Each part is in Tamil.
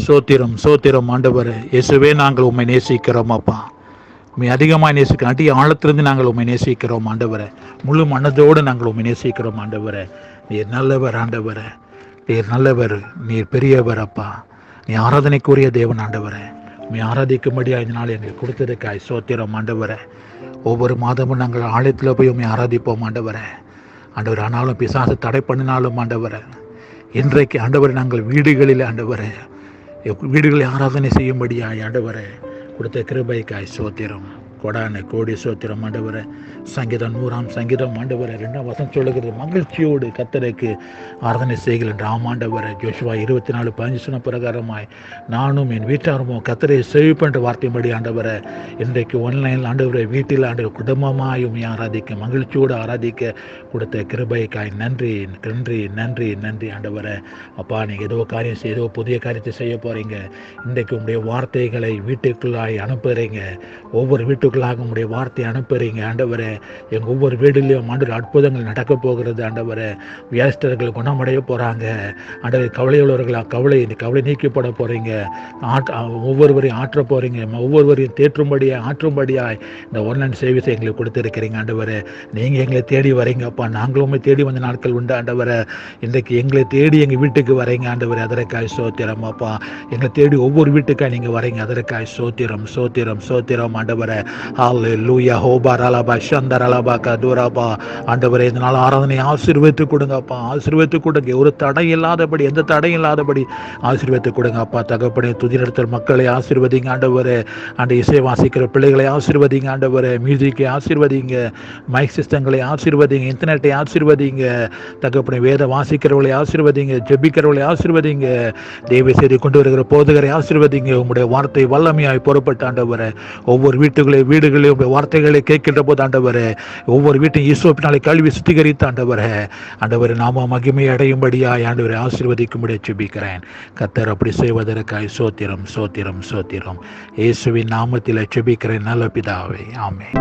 சோத்திரம் சோத்திரம் ஆண்டவரே. இயேசுவே, நாங்கள் உம்மை நேசிக்கிறோம் அப்பா. உண்மை அதிகமாக நேசிக்கிறோம். அடி ஆழத்திலிருந்து நாங்கள் உண்மை நேசிக்கிறோம் ஆண்டவரே. முழு மனதோடு நாங்கள் உண்மை நேசிக்கிறோம் ஆண்டவரே. நீர் நல்லவர் ஆண்டவரே, நீர் நல்லவர், நீர் பெரியவர் அப்பா. நீ ஆராதனைக்குரிய தேவன் ஆண்டவரே. உண்மை ஆராதிக்கும்படியாக இந்த நாள் எங்களுக்கு கொடுத்ததுக்காய் சோத்திரம் ஆண்டவரே. ஒவ்வொரு மாதமும் நாங்கள் ஆலயத்தில் போய் உண்மை ஆராதிப்போம் ஆண்டவரே. ஆண்டவர் ஆனாலும் பிசாசு தடை பண்ணினாலும் ஆண்டவரே, இன்றைக்கு ஆண்டவரை நாங்கள் வீடுகளில் ஆண்டவரே, வீடுகளில் ஆராதனை செய்யும்படியாய் ஆண்டவரே கொடுத்த கிருபைக்காய் சோத்திரம் கொடான கோடி சோத்திரம் ஆண்டவரே. சங்கீதம் 100 சங்கீதம் ஆண்டவரே 2 வசனம் சொல்லுகிறது, மகிழ்ச்சியோடு கர்த்தருக்கு ஆராதனை செய்கின்ற ஆமாண்டவரே. ஜோஷுவா 24:15 சொன்ன பிரகாரமாய் நானும் என் வீட்டாருமோ கர்த்தரை சேவிப்பென்ற வார்த்தையின்படி ஆண்டவரே, இன்றைக்கு ஆன்லைனில் ஆண்டவரை வீட்டில் ஆண்டவர் குடும்பமாயும் ஆராதிக்க, மகிழ்ச்சியோடு ஆராதிக்க கொடுத்த கிருபைக்காய் நன்றி நன்றி நன்றி நன்றி ஆண்டவரே. அப்பா, நீங்கள் ஏதோ காரியம் ஏதோ புதிய காரியத்தை செய்ய போகிறீங்க. இன்றைக்கு உங்களுடைய வார்த்தைகளை வீட்டுக்குள்ளாய் அனுப்புகிறீங்க. ஒவ்வொரு வீட்டுக்குள்ளாக உங்களுடைய வார்த்தையை அனுப்புகிறீங்க ஆண்டவரே. எங்கள் ஒவ்வொரு வீடுலையும் ஆண்டவர் அற்புதங்கள் நடக்க போகிறது ஆண்டவரே. வியாதிஸ்தர்கள் குணமடைய போகிறாங்க ஆண்டவர். கவலையுள்ளவர்கள் கவலை நீக்கப்பட போகிறீங்க. ஒவ்வொருவரையும் ஆற்ற போகிறீங்க. ஒவ்வொருவரையும் ஆற்றும்படியாய் இந்த ஆன்லைன் சேவையை எங்களுக்கு கொடுத்துருக்கிறீங்க ஆண்டவரே. நீங்கள் எங்களை தேடி வரீங்கப்பா. நாங்களும் தேடி வந்த நாட்கள் உண்டு ஆண்டவரே. இன்றைக்கு எங்களை தேடி எங்கள் வீட்டுக்கு வரீங்க ஆண்டவரே. அதற்காய் சோத்திரம் அப்பா. எங்களை தேடி ஒவ்வொரு வீட்டுக்காய் நீங்கள் வரீங்க. அதற்காய் சோத்திரம் சோத்திரம் சோத்திரம் ஆண்டவரே. ஹல்லேலூயா. ஹோபா ரலபா சந்தரலபா கதுரபா ஆண்டவரே, இதனால் ஆராதனை ஆசீர்வதித்து கொடுங்கப்பா. ஆசீர்வதித்து கொடுங்க. ஒரு தடை இல்லாதபடி, எந்த தடையும் இல்லாதபடி ஆசீர்வதித்து கொடுங்க அப்பா. தகப்பனே, துதி நடத்தல் மக்களை ஆசீர்வதிங்க ஆண்டவரே. இசை வாசிக்கிற பிள்ளைகளை ஆசீர்வதிங்க ஆண்டவரே. மியூசிக்கை ஆசீர்வதிங்க, மைக் சிஸ்டங்களை ஆசீர்வதிங்க, இன்டர்நெட்டை ஆசீர்வதிங்க தகப்பனே. வேத வாசிக்கிறவர்களை ஆசீர்வதிங்க, ஜெபிக்கிறவர்களை ஆசீர்வதிங்க. தேவ செய்தி கொண்டு வருகிற போதகரை ஆசீர்வதிங்க. உங்களுடைய வார்த்தை வல்லமையாய் பொறுப்பட்ட ஆண்டவரே. ஒவ்வொரு வீடுகளில் உங்களுடைய வார்த்தைகளை கேட்கின்ற போது ஆண்டவரே, ஒவ்வொரு வீட்டையும் ஈசோப்பினாலே கல்வி சுத்திகரித்த ஆண்டவரே. ஆண்டவரே, நாம மகிமை அடையும்படியாய் ஆண்டவரை ஆசீர்வதிக்கும்படியாக ஜெபிக்கிறேன். கர்த்தர் அப்படி செய்வதற்காய் சோத்திரம் சோத்திரம் சோத்திரம். இயேசுவின் நாமத்தில் ஜெபிக்கிறேன் நல்ல பிதாவே, ஆமென்.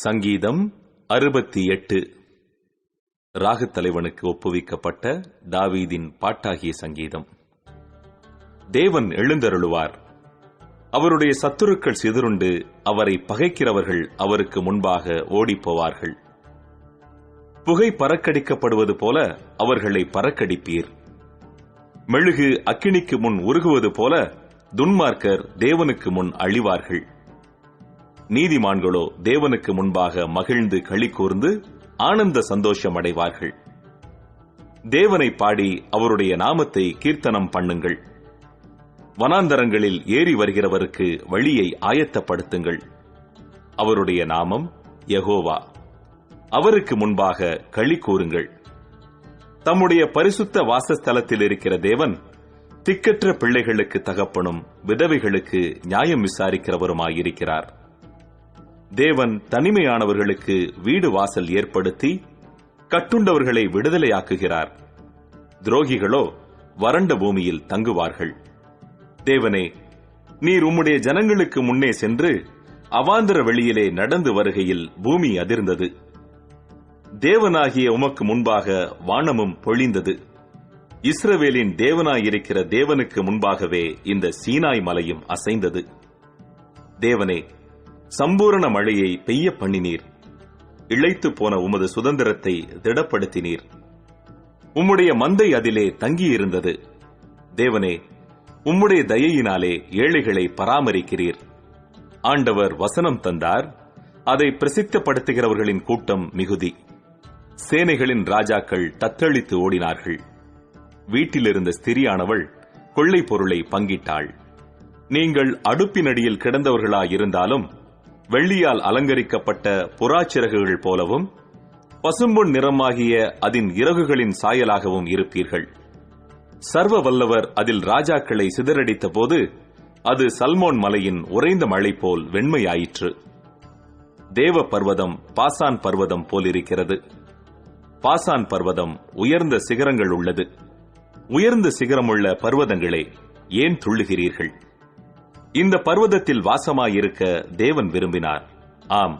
சங்கீதம் 68 ராகத்தலைவனுக்கு ஒப்புவிக்கப்பட்ட தாவீதின் பாட்டாகிய சங்கீதம். தேவன் எழுந்தருளுவார். அவருடைய சத்துருக்கள் சிதறுண்டு அவரை பகைக்கிறவர்கள் அவருக்கு முன்பாக ஓடிப்போவார்கள். புகை பறக்கடிக்கப்படுவது போல அவர்களை பறக்கடிப்பீர். மெழுகு அக்கினிக்கு முன் உருகுவது போல துன்மார்க்கர் தேவனுக்கு முன் அழிவார்கள். நீதிமான்களோ தேவனுக்கு முன்பாக மகிழ்ந்து களி கூர்ந்து ஆனந்த சந்தோஷம் அடைவார்கள். தேவனை பாடி அவருடைய நாமத்தை கீர்த்தனம் பண்ணுங்கள். வனாந்தரங்களில் ஏறி வருகிறவருக்கு வழியை ஆயத்தப்படுத்துங்கள். அவருடைய நாமம் யெகோவா. அவருக்கு முன்பாக களி கூறுங்கள். தம்முடைய பரிசுத்த வாசஸ்தலத்தில் இருக்கிற தேவன் திக்கற்ற பிள்ளைகளுக்கு தகப்பனும் விதவைகளுக்கு நியாயம் விசாரிக்கிறவருமாயிருக்கிறார். தேவன் தனிமையானவர்களுக்கு வீடு வாசல் ஏற்படுத்தி கட்டுண்டவர்களை விடுதலையாக்குகிறார். துரோகிகளோ வறண்ட பூமியில் தங்குவார்கள். தேவனே, நீர் உம்முடைய ஜனங்களுக்கு முன்னே சென்று அவாந்தர வெளியிலே நடந்து வருகையில் பூமி அதிர்ந்தது. தேவனாகிய உமக்கு முன்பாக வானமும் பொழிந்தது. இஸ்ரவேலின் தேவனாயிருக்கிற தேவனுக்கு முன்பாகவே இந்த சீனாய் மலையும் அசைந்தது. தேவனே, சம்பூரண மழையை பெய்ய பண்ணினீர். இளைத்து போன உமது சுதந்திரத்தை திடப்படுத்தினீர். உம்முடைய மந்தை அதிலே தங்கியிருந்தது. தேவனே, உம்முடைய தயையினாலே ஏழைகளை பராமரிக்கிறீர். ஆண்டவர் வசனம் தந்தார், அதை பிரசித்தப்படுத்துகிறவர்களின் கூட்டம் மிகுதி. சேனைகளின் ராஜாக்கள் தத்தளித்து ஓடினார்கள். வீட்டிலிருந்த ஸ்திரியானவள் கொள்ளை பொருளை பங்கிட்டாள். நீங்கள் அடுப்பினடியில் கிடந்தவர்களாயிருந்தாலும் வெள்ளியால் அலங்கரிக்கப்பட்ட புறாச்சிறகுகள் போலவும் பசும்பொன் நிறமாகிய அதன் இறகுகளின் சாயலாகவும் இருப்பீர்கள். சர்வ வல்லவர் அதில் ராஜாக்களை சிதறடித்த போது அது சல்மோன் மலையின் உறைந்த மழை போல் வெண்மையாயிற்று. தேவ பர்வதம் பாசான் பர்வதம் போலிருக்கிறது. பாசான் பர்வதம் உயர்ந்த சிகரங்கள் உள்ளது. உயர்ந்த சிகரமுள்ள பர்வதங்களே, ஏன் துள்ளுகிறீர்கள்? இந்த பர்வதத்தில் வாசமாயிருக்க தேவன் விரும்பினார். ஆம்,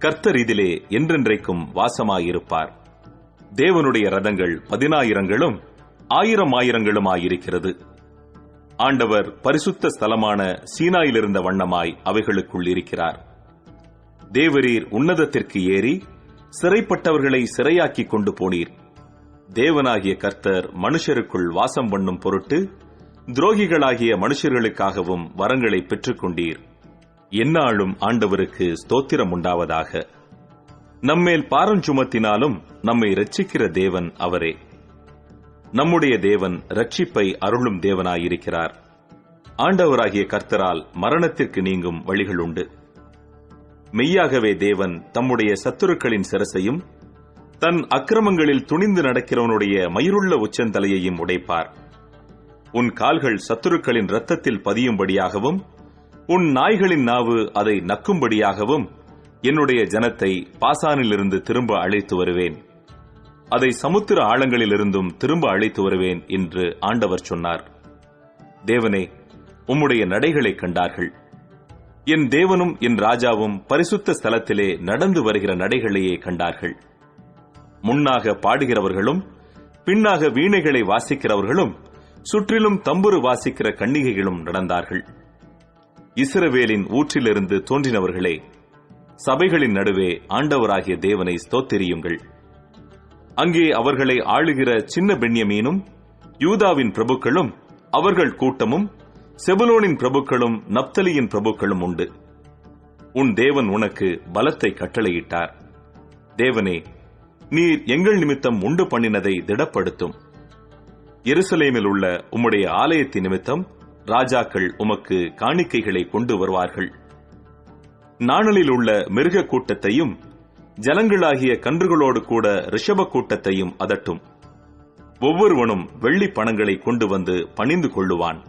கர்த்தர் இதிலே என்றென்றைக்கும் வாசமாயிருப்பார். தேவனுடைய ரதங்கள் 10,000ங்களும் 1000,000ங்களுமாயிருக்கிறது. ஆண்டவர் பரிசுத்த ஸ்தலமான சீனாயிலிருந்த வண்ணமாய் அவைகளுக்குள் இருக்கிறார். தேவரீர் உன்னதத்திற்கு ஏறி சிறைப்பட்டவர்களை சிறையாக்கிக் கொண்டு போனீர். தேவனாகிய கர்த்தர் மனுஷருக்குள் வாசம் பண்ணும் பொருட்டு துரோகிகளாகிய மனுஷர்களுக்காகவும் வரங்களை பெற்றுக் கொண்டீர். எந்நாளும் ஆண்டவருக்கு ஸ்தோத்திரம் உண்டாவதாக. நம்மேல் பாரஞ்சுமத்தினாலும் நம்மை இரட்சிக்கிற தேவன் அவரே. நம்முடைய தேவன் இரட்சிப்பை அருளும் தேவனாயிருக்கிறார். ஆண்டவராகிய கர்த்தரால் மரணத்திற்கு நீங்கும் வழிகள் உண்டு. மெய்யாகவே தேவன் தம்முடைய சத்துருக்களின் சிரசையும் தன் அக்கிரமங்களில் துணிந்து நடக்கிறவனுடைய மயிருள்ள உச்சந்தலையையும் உடைப்பார். உன் கால்கள் சத்துருக்களின் இரத்தத்தில் பதியும்படியாகவும் உன் நாய்களின் நாவு அதை நக்கும்படியாகவும் என்னுடைய ஜனத்தை பாசானிலிருந்து திரும்ப அழைத்து வருவேன். அதை சமுத்திர ஆழங்களிலிருந்தும் திரும்ப அழைத்து வருவேன் என்று ஆண்டவர் சொன்னார். தேவனே, உம்முடைய நடைகளை கண்டார்கள். என் தேவனும் என் ராஜாவும் பரிசுத்த ஸ்தலத்திலே நடந்து வருகிற நடைகளையே கண்டார்கள். முன்னாக பாடுகிறவர்களும் பின்னாக வீணைகளை வாசிக்கிறவர்களும் சுற்றிலும் தம்புரு வாசிக்கிற கன்னிகைகளும் நடந்தார்கள். இஸ்ரவேலின் ஊற்றிலிருந்து தோன்றினவர்களே, சபைகளின் நடுவே ஆண்டவராகிய தேவனை ஸ்தோத்திரியுங்கள். அங்கே அவர்களை ஆளுகிற சின்ன பென்யமீனும் யூதாவின் பிரபுக்களும் அவர்கள் கூட்டமும் செபுலோனின் பிரபுக்களும் நப்தலியின் பிரபுக்களும் உண்டு. உன் தேவன் உனக்கு பலத்தை கட்டளையிட்டார். தேவனே, நீர் எங்கள் நிமித்தம் உண்டு பண்ணினதை திடப்படுத்தும். எருசலேமில் உள்ள உம்முடைய ஆலயத்தின் நிமித்தம் ராஜாக்கள் உமக்கு காணிக்கைகளை கொண்டு வருவார்கள். நாணலில் உள்ள மிருக கூட்டத்தையும் ஜலங்களாகிய கன்றுகளோடு கூட ரிஷப கூட்டத்தையும் அதட்டும். ஒவ்வொருவனும் வெள்ளி பணங்களை கொண்டு வந்து பணிந்து கொள்ளுவான்.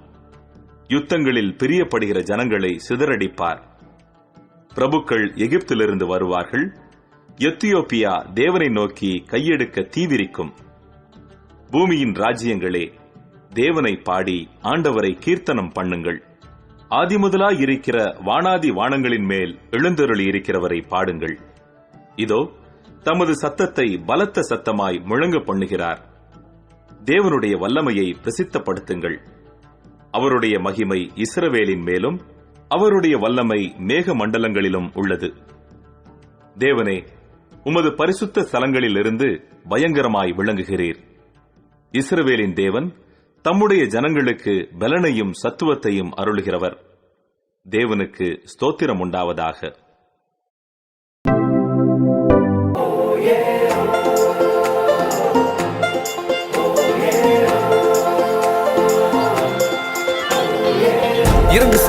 யுத்தங்களில் பிரியப்படுகிற ஜனங்களை சிதறடிப்பார். பிரபுக்கள் எகிப்திலிருந்து வருவார்கள். எத்தியோப்பியா தேவனை நோக்கி கையெடுக்க தீவிரிக்கும். பூமியின் ராஜ்யங்களே, தேவனை பாடி ஆண்டவரை கீர்த்தனம் பண்ணுங்கள். ஆதிமுதலாயிருக்கிற வானாதி வானங்களின் மேல் எழுந்தருளி இருக்கிறவரை பாடுங்கள். இதோ தமது சத்தத்தை பலத்த சத்தமாய் முழங்க பண்ணுகிறார். தேவனுடைய வல்லமையை பிரசித்தப்படுத்துங்கள். அவருடைய மகிமை இஸ்ரவேலின் மேலும் அவருடைய வல்லமை மேக மண்டலங்களிலும் உள்ளது. தேவனே, உமது பரிசுத்த ஸ்தலங்களிலிருந்து பயங்கரமாய் விளங்குகிறீர். இஸ்ரவேலின் தேவன் தம்முடைய ஜனங்களுக்கு பலனையும் சத்துவத்தையும் அருளுகிறவர். தேவனுக்கு ஸ்தோத்திரம் உண்டாவதாக.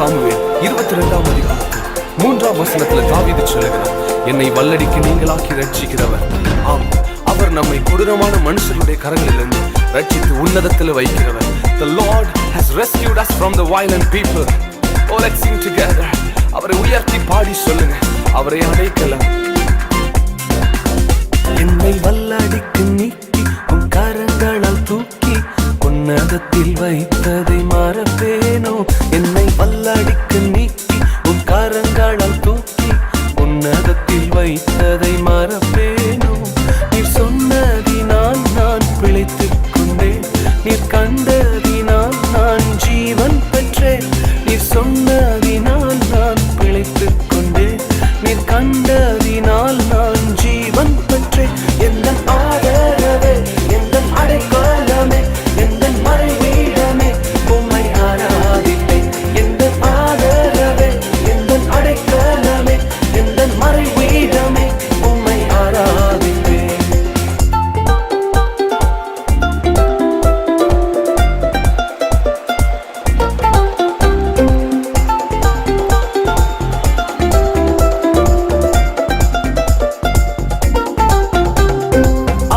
சாமுவேல் 22ஆம் அதிகாரத்தில் 3ஆம் வசனத்துல தாவீது சொல்லுகிறார், என்னை வல்லடிக்கு நீங்களாக்கி ரட்சிக்கிறவர். ஆம், அவர் நம்மை கொடூரமான மனுஷருடைய கரங்களிலிருந்து ரட்சித்து உன்னதத்தில் வைக்கிறவர். The Lord has rescued us from the violent people. Oh, let's sing together. அவரை உயர்த்தி பாடி சொல்லுங்க, அவரை அடைக்கலாம். என்னை வல்லடிக்கு நீக்கி உன் கரங்களால் தூக்கி உன்னதத்தில் வைத்ததை மறப்பேனோ. என்னை வல்லடிக்கு நீக்கி உன் கரங்களால் தூக்கி உன்னதத்தில் வைத்ததை மறப்பேனோ. நீர் சொன்னதினால் நான் பிழைத்துக் கொண்டேன், நீர் கண்டதினால் நான் ஜீவன் பெற்றேன். நீர் சொன்னதினால் நான் பிழைத்துக் கொண்டேன், நீர் கண்டதினால் நான் ஜீவன் பெற்றேன். எந்த ஆதரவே, எந்த அடைக்கலமே, எந்த மறைவீடமே, உம்மை ஆராதிப்பேன். எந்த ஆதரவே, எந்த அடைக்கலமே, எந்த மறைவீடமே, உம்மை ஆராதிப்பேன்.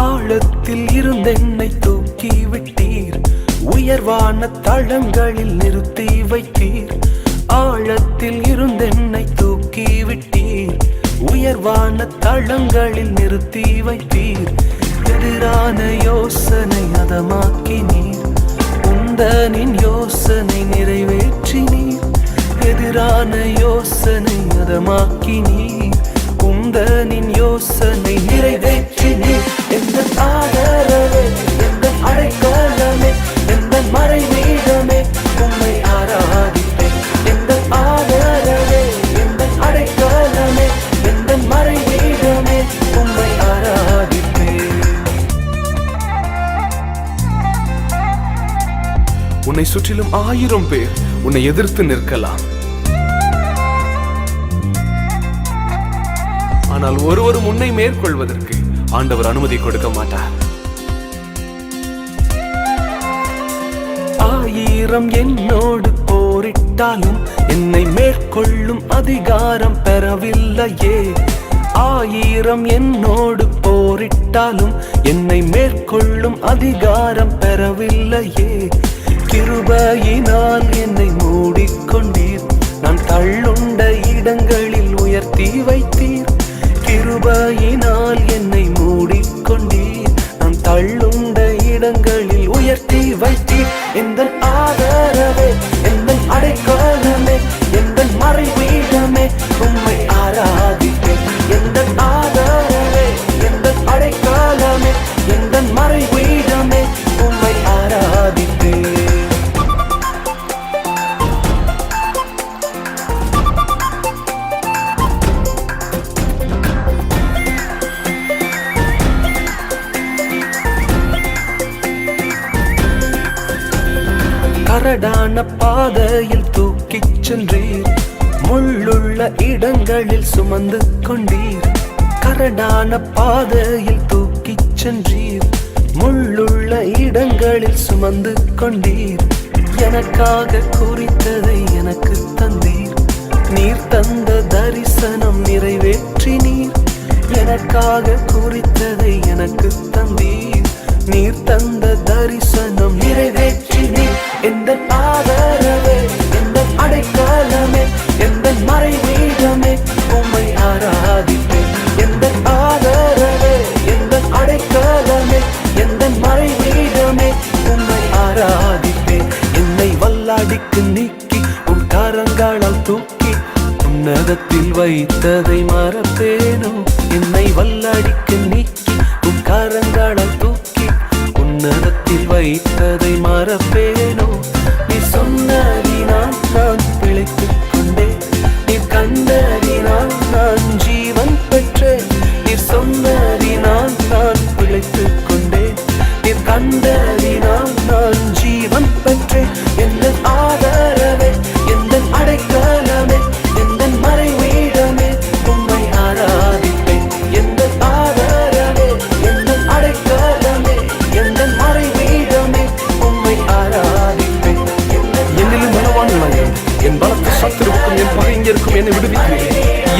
ஆழத்தில் இருந்தென்னை தூக்கி விட்டீர், உயர்வான தளங்களில் நிறுத்தி வைத்தீர். ஆழத்தில் இருந்தென்னை தூக்கி விட்டீர், உயர்வான தளங்களில் நிறுத்தி வைத்தீர். எதிரான யோசனை அதமாக்கினீர், உந்தனின் யோசனை நிறைவேற்றினீர். எதிரான யோசனை அதமாக்கினீர், உந்தனின் யோசனை நிறைவேற்றினீர். எந்த ஆதரவே, எந்த அடைக்கலமே, எந்த மறைவீடமே, உம்மை ஆராதிப்பேன். எந்த ஆதரவே, எந்த அடைக்கலமே, எந்த மறைவீடமே, உம்மை ஆராதிப்பேன். உன்னை சுற்றிலும் 1000 பேர் உன்னை எதிர்த்து நிற்கலாம், ஆனால் ஒருவரும் உன்னை மேற்கொள்வதற்கு ஆண்டவர் அனுமதி கொடுக்க மாட்டார். 1000 என்னோடு போரிட்டாலும் என்னை மேற்கொள்ளும் அதிகாரம் பெறவில்லையே. 1000 என்னோடு போரிட்டாலும் என்னை மேற்கொள்ளும் அதிகாரம் பெறவில்லையே. கிருபையினால் என்னை மூடிக்கொண்டீர், நான் தள்ளுண்ட இடங்களில் உயர்த்தி வைத்தீர். கிருபையினால் என்னை மூடிக்கொண்டீர், நான் தள்ளுண்ட இடங்களில் உயர்த்தி வைத்தீர். எந்த ஆதரவே, எந்த அடைக்கலமே, எந்த மறைவீடமே, உம்மை ஆராதிப்பேன். எந்த ஆதரவே, எந்த அடைக்கலமே, எந்த மறைவீடமே, உம்மை ஆராதிப்பேன். கரடான பாதையில் தூக்கிச் சென்றீர், முள்ளுள்ள இடங்களில் சுமந்து கொண்டீர். கரடான பாதையில் தூக்கிச் சென்றீர், முள்ளுள்ள இடங்களில் சுமந்து கொண்டீர். எனக்காக குறித்ததை எனக்கு தந்தீர், நீர் தந்த தரிசனம் நிறைவேற்றினீர். எனக்காக குறித்ததை எனக்கு தந்தீர், நீர் தந்த தரிசனம் நிறைவேற்றினீர். எந்த ஆதரவே, எந்த அடைக்கலமே, எந்த மறைவீடமே, உம்மை ஆராதிப்பேன். எந்த ஆதரவே, எந்த அடைக்கலமே, எந்த மறைவீடமே, உம்மை ஆராதிப்பேன். என்னை வல்லாடிக்கு நீக்கி உன் கரங்களால் தூக்கி உன்னதத்தில் வைத்ததை மறப்பேனோ. என்னை வல்லாடிக்கு நீக்கி உன் கரங்களால் தூக்கி உன்னதத்தில் வைத்ததை மறப்பேனோ. நீ சொன்னதினால் நான் பிழைத்துக் கொண்டேன், நீ கண்டதினால் நான் ஜீவன் பெற்றேன். நீ சொன்னதினால் நான் பிழைத்துக் கொண்டேன், நீ கண்டதினால் நான் ஜீவன் பெற்றேன். எந்த ஆதரவே, எந்த அடைக்கலமே, எந்த மறைவீடமே, உம்மை ஆராதிப்பேன். எந்த ஆதரவே, எந்த அடைக்கலமே, எந்த மறைவீடமே,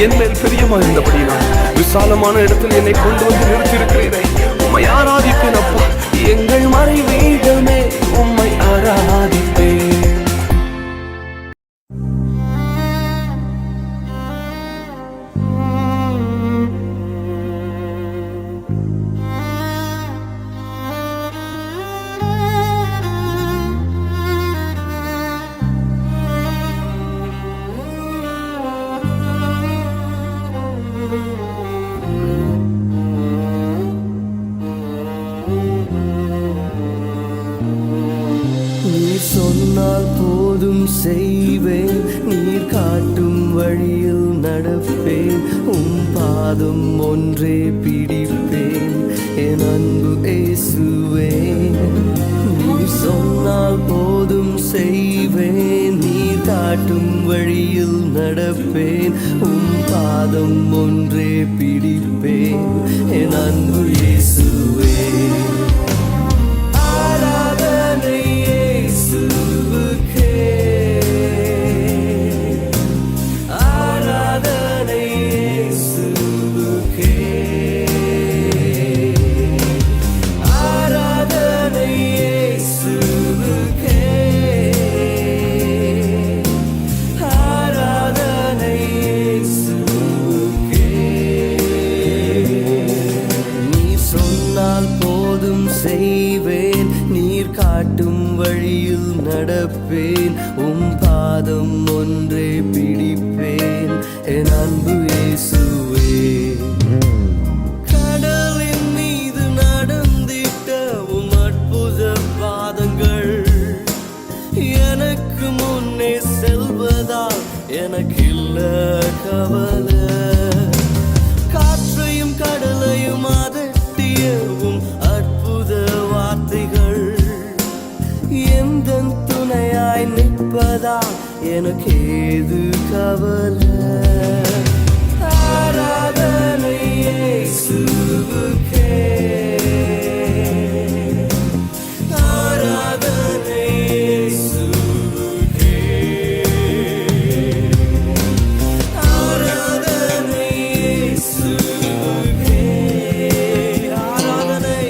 என் மேல் பிரியமா இருந்தபடினால் விசாலமான இடத்தில் என்னை கொண்டு வந்து நிறுத்தியிருக்கிறீரே. உம்மை ஆராதிப்பேன் அப்பா, எங்கள் மறைவீடமே உம்மை ஆராதிப்பேன். நீர் சொன்னால் போதும் செய்வேன், நீர் காட்டும் வழியில் நடப்பேன், உம் பாதம் ஒன்றே பிடிப்பேன் என் அன்பு இயேசுவே. நீர் சொன்னால் போதும் செய்வேன், நீர் காட்டும் வழியில் நடப்பேன், உம் பாதம் ஒன்றே பிடிப்பேன் என் அன்பு இயேசுவே. செய்வேன், நீர் காட்டும் வழியில் நடப்பேன், உம் பாதம் ஒன்றே பிடிப்பேன் என் அன்பு இயேசுவே. கடலின் மீது நடந்திட்ட உம் அற்புத பாதங்கள் எனக்கு முன்னே செல்வதால் எனக்கு இல்ல கவலை. காற்றையும் கடலையும் அதட்டியவும் எந்தன் துணையாய் நிற்பதா எனக்கு ஏது கவலை. ஆராதனை இயேசுவுக்கே, ஆராதனை இயேசுவுக்கே, ஆராதனை இயேசுவுக்கே, ஆராதனை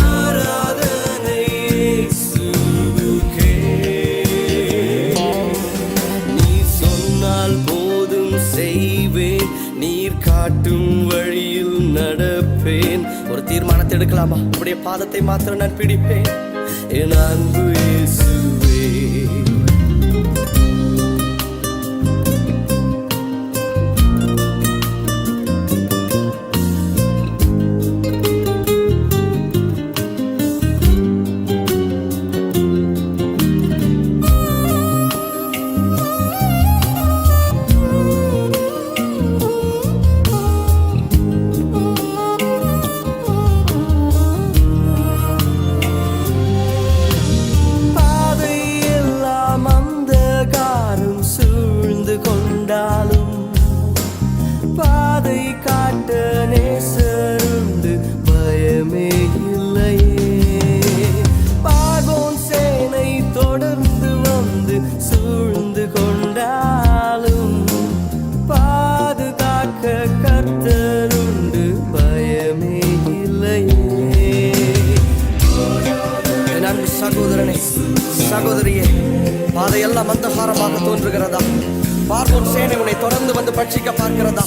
ஆராதனை இயேசுவுக்கே. நீர் சொன்னால் போதும் செய்வேன், நீர் காட்டும் வழியில் நடப்பேன். ஒரு தீர்மானத்தை எடுக்கலாமா? உடைய பாதத்தை மாத்திரம் நான் பிடிப்பேன் என் அன்பு இயேசுவே. பாதை காட்ட நேசருண்டு, பயமே இல்லையே. பார்வோன் சேனை தொடர்ந்து வந்து சூழ்ந்து கொண்டாலும் பாதுகாக்க கர்த்தருண்டு, பயமே இல்லையே. என் அன்பு சகோதரனே, சகோதரியே, பாதையெல்லாம் அந்தகாரமாக தோன்றுகிறதா? பார்வோன் சேனை உன்னை தொடர்ந்து வந்து பட்சிக்க பார்க்கிறதா?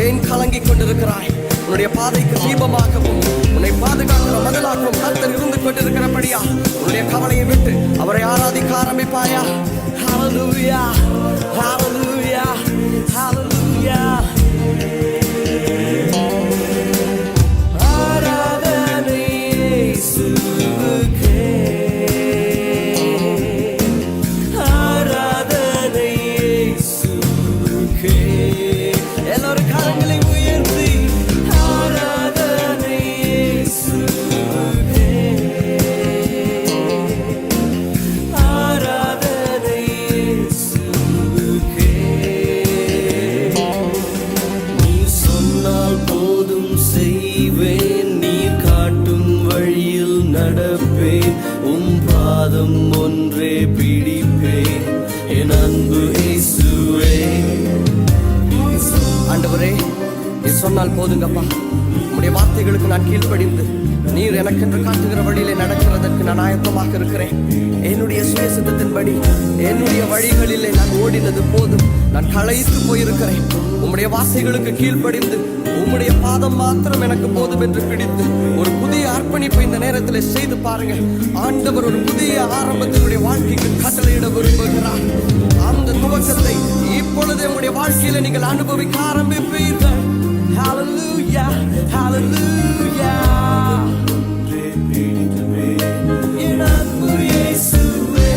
ஏன் கலங்கிக் கொண்டிருக்கிறாய்? உன்னுடைய பாதைக்கு தீபமாகவும் உன்னை பாதுகாக்கிற மதிலாகவும் கர்த்தர் இருந்து கொண்டிருக்கிறபடியா உன்னுடைய கவலையை விட்டு அவரை ஆராதிக்க ஆரம்பிப்பாயா? ஹல்லேலூயா, ஹல்லேலூயா, ஹல்லேலூயா. ஆராதனை இயேசுவுக்கே, ஆராதனை இயேசுவுக்கே. எல்லாரும் கரங்களை உயர்த்தி ஆராதனை இயேசுவுக்கே, ஆராதனை இயேசுவுக்கே. நீ சொன்னால் போதும் செய்வேன், நீ காட்டும் வழியில் நாள் போதுங்கப்பா. உம்முடைய வார்த்தைகளுக்கு நான் கீழ்ப்படிந்து நீர் எனக்கென்று காட்டுகிற வழியிலே நடக்கிறதற்கு நான் ஆயத்தமாக இருக்கிறேன். என்னுடைய சுயசித்தத்தின்படி என்னுடைய வழிகளிலே நான் ஓடினது போதும். நான் களைத்து போயிருக்கிறேன். உம்முடைய வார்த்தைகளுக்கு கீழ்ப்படிந்து உம்முடைய பாதம் மாத்திரம் எனக்கு போதும் என்று பிடித்து ஒரு புதிய அர்ப்பணிப்பை இந்த நேரத்தில் செய்து பாருங்க. ஆண்டவர் ஒரு புதிய ஆரம்பத்தினுடைய வாழ்க்கைக்கு கட்டளையிட விரும்புகிறார். அந்த துவக்கத்தை இப்பொழுது உங்களுடைய வாழ்க்கையில நீங்கள் அனுபவிக்க ஆரம்பிப்பீர்கள். Hallelujah, hallelujah. என் அன்பு இயேசுவே.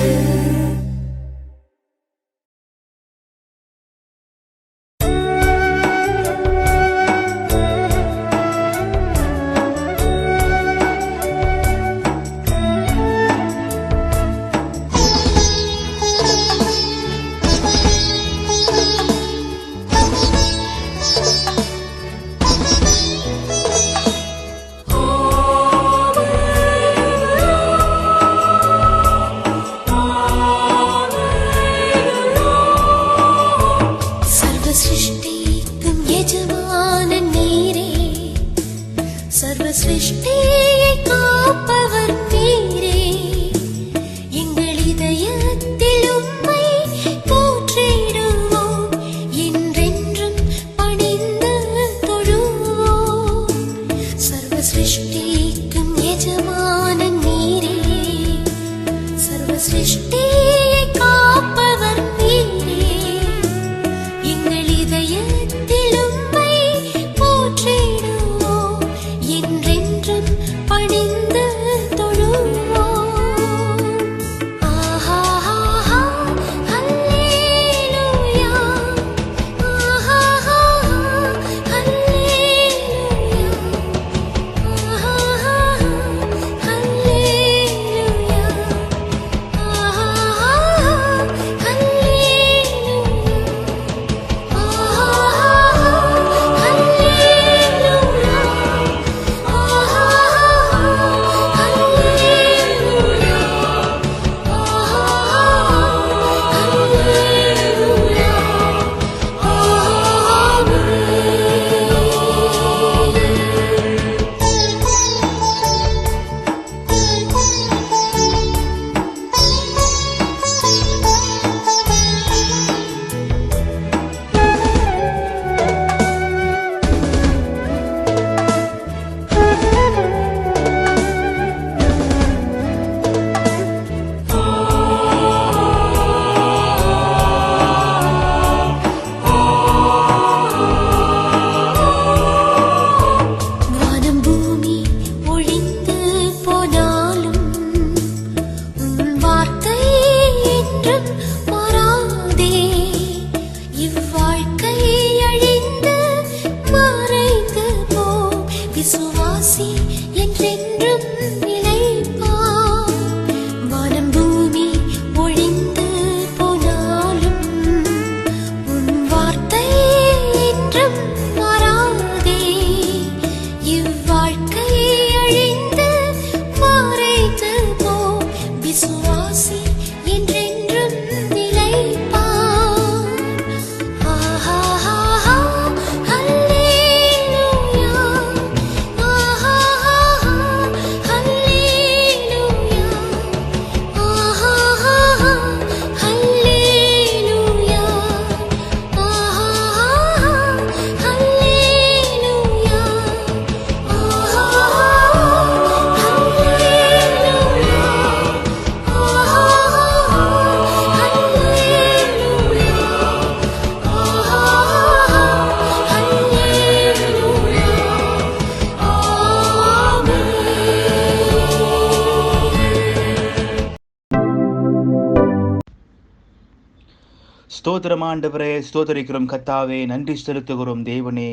ஸ்தோத்திரம் ஆண்டவரே, ஸ்தோத்தரிக்கிறோம் கர்த்தாவே, நன்றி செலுத்துகிறோம் தேவனே.